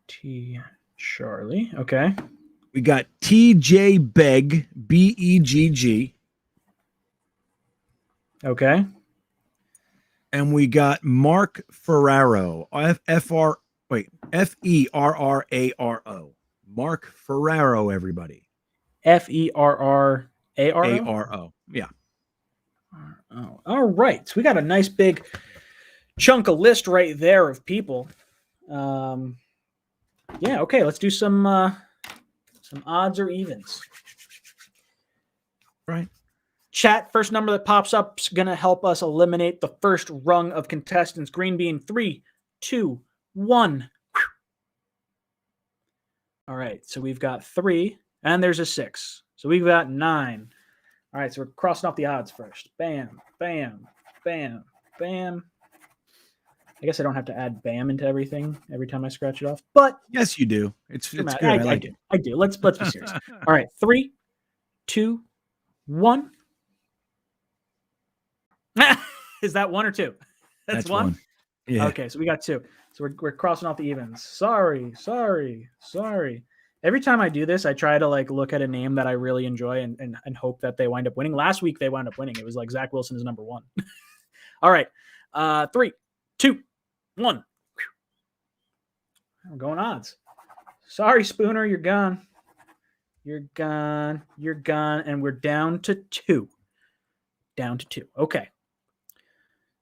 T Charlie. Okay. We got TJ Begg, BEGG. Okay. And we got Mark Ferraro, Ferraro. Mark Ferraro, everybody. Ferraro. ARO. Yeah. Oh, all right. So we got a nice big chunk of list right there of people. Yeah. Okay. Let's do some odds or evens. Right. Chat, first number that pops up is going to help us eliminate the first rung of contestants. Green bean, 3, 2, 1. All right, so we've got 3, and there's a 6. So we've got 9. All right, so we're crossing off the odds first. Bam, bam, bam, bam. I guess I don't have to add bam into everything every time I scratch it off, but yes, you do. It's good. I like it. I do. Let's be serious. All right, 3, 2, 1. Is that 1 or 2? That's 1? Yeah. Okay, so we got 2. So we're crossing off the evens. Sorry. Every time I do this, I try to look at a name that I really enjoy and hope that they wind up winning. Last week they wound up winning. It was like Zach Wilson is number 1. All right. 3, 2, 1. We're going odds. Sorry, Spooner, you're gone. You're gone. And we're down to 2. Okay.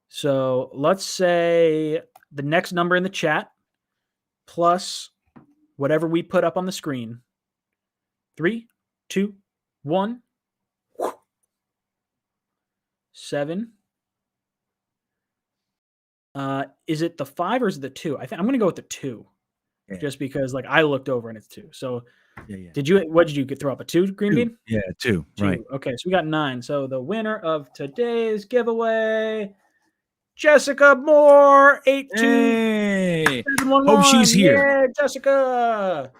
So let's say the next number in the chat plus whatever we put up on the screen. 3, 2, 1. 7. Is it the 5 or is it the 2? I think I'm going to go with the 2, just because I looked over and it's 2. So yeah. What did you throw up, a 2, Green Bean? Yeah, 2. Right. Okay, so we got 9. So the winner of today's giveaway, Jessica Moore, 82711. Hope she's here. Yeah, Jessica.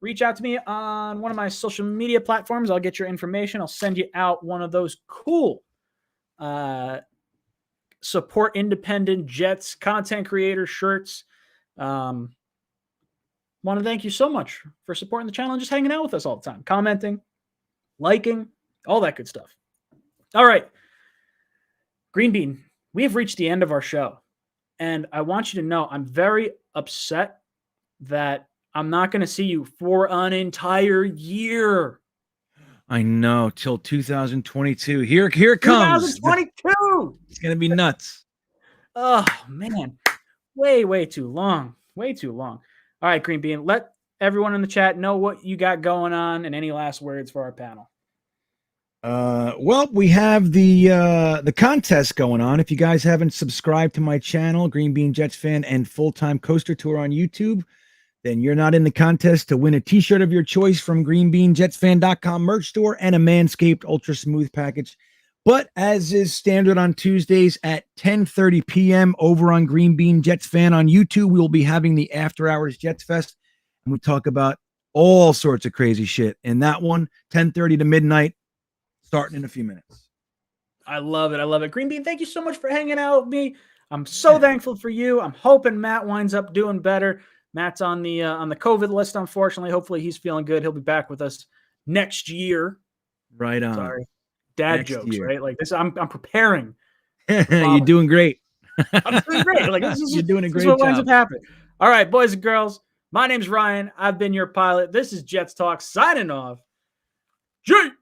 Reach out to me on one of my social media platforms. I'll get your information. I'll send you out one of those cool support independent Jets content creator shirts. Want to thank you so much for supporting the channel and just hanging out with us all the time, commenting, liking, all that good stuff. All right, Green Bean, we have reached the end of our show, and I want you to know I'm very upset that I'm not going to see you for an entire year. I know, till 2022. Here it comes. 2022. It's going to be nuts. Oh, man. Way too long. Way too long. All right, Green Bean, let everyone in the chat know what you got going on and any last words for our panel. Well, we have the contest going on. If you guys haven't subscribed to my channel, Green Bean Jets Fan and Full-Time Coaster Tour on YouTube, then you're not in the contest to win a t-shirt of your choice from greenbeanjetsfan.com merch store and a Manscaped Ultra Smooth package. But as is standard on Tuesdays at 10:30 p.m. over on Green Bean Jets Fan on YouTube, we will be having the After Hours Jets Fest, and we talk about all sorts of crazy shit. And that one, 10:30 to midnight, starting in a few minutes. I love it. Green Bean, thank you so much for hanging out with me. I'm so thankful for you. I'm hoping Matt winds up doing better. Matt's on the COVID list, unfortunately. Hopefully he's feeling good. He'll be back with us next year. Right on. Sorry. Dad next jokes, year. right? Like this, I'm preparing. You're doing great. I'm doing great. Like you're doing a great job. What winds job. up happening. All right, boys and girls. My name's Ryan. I've been your pilot. This is Jets Talk signing off. Jets.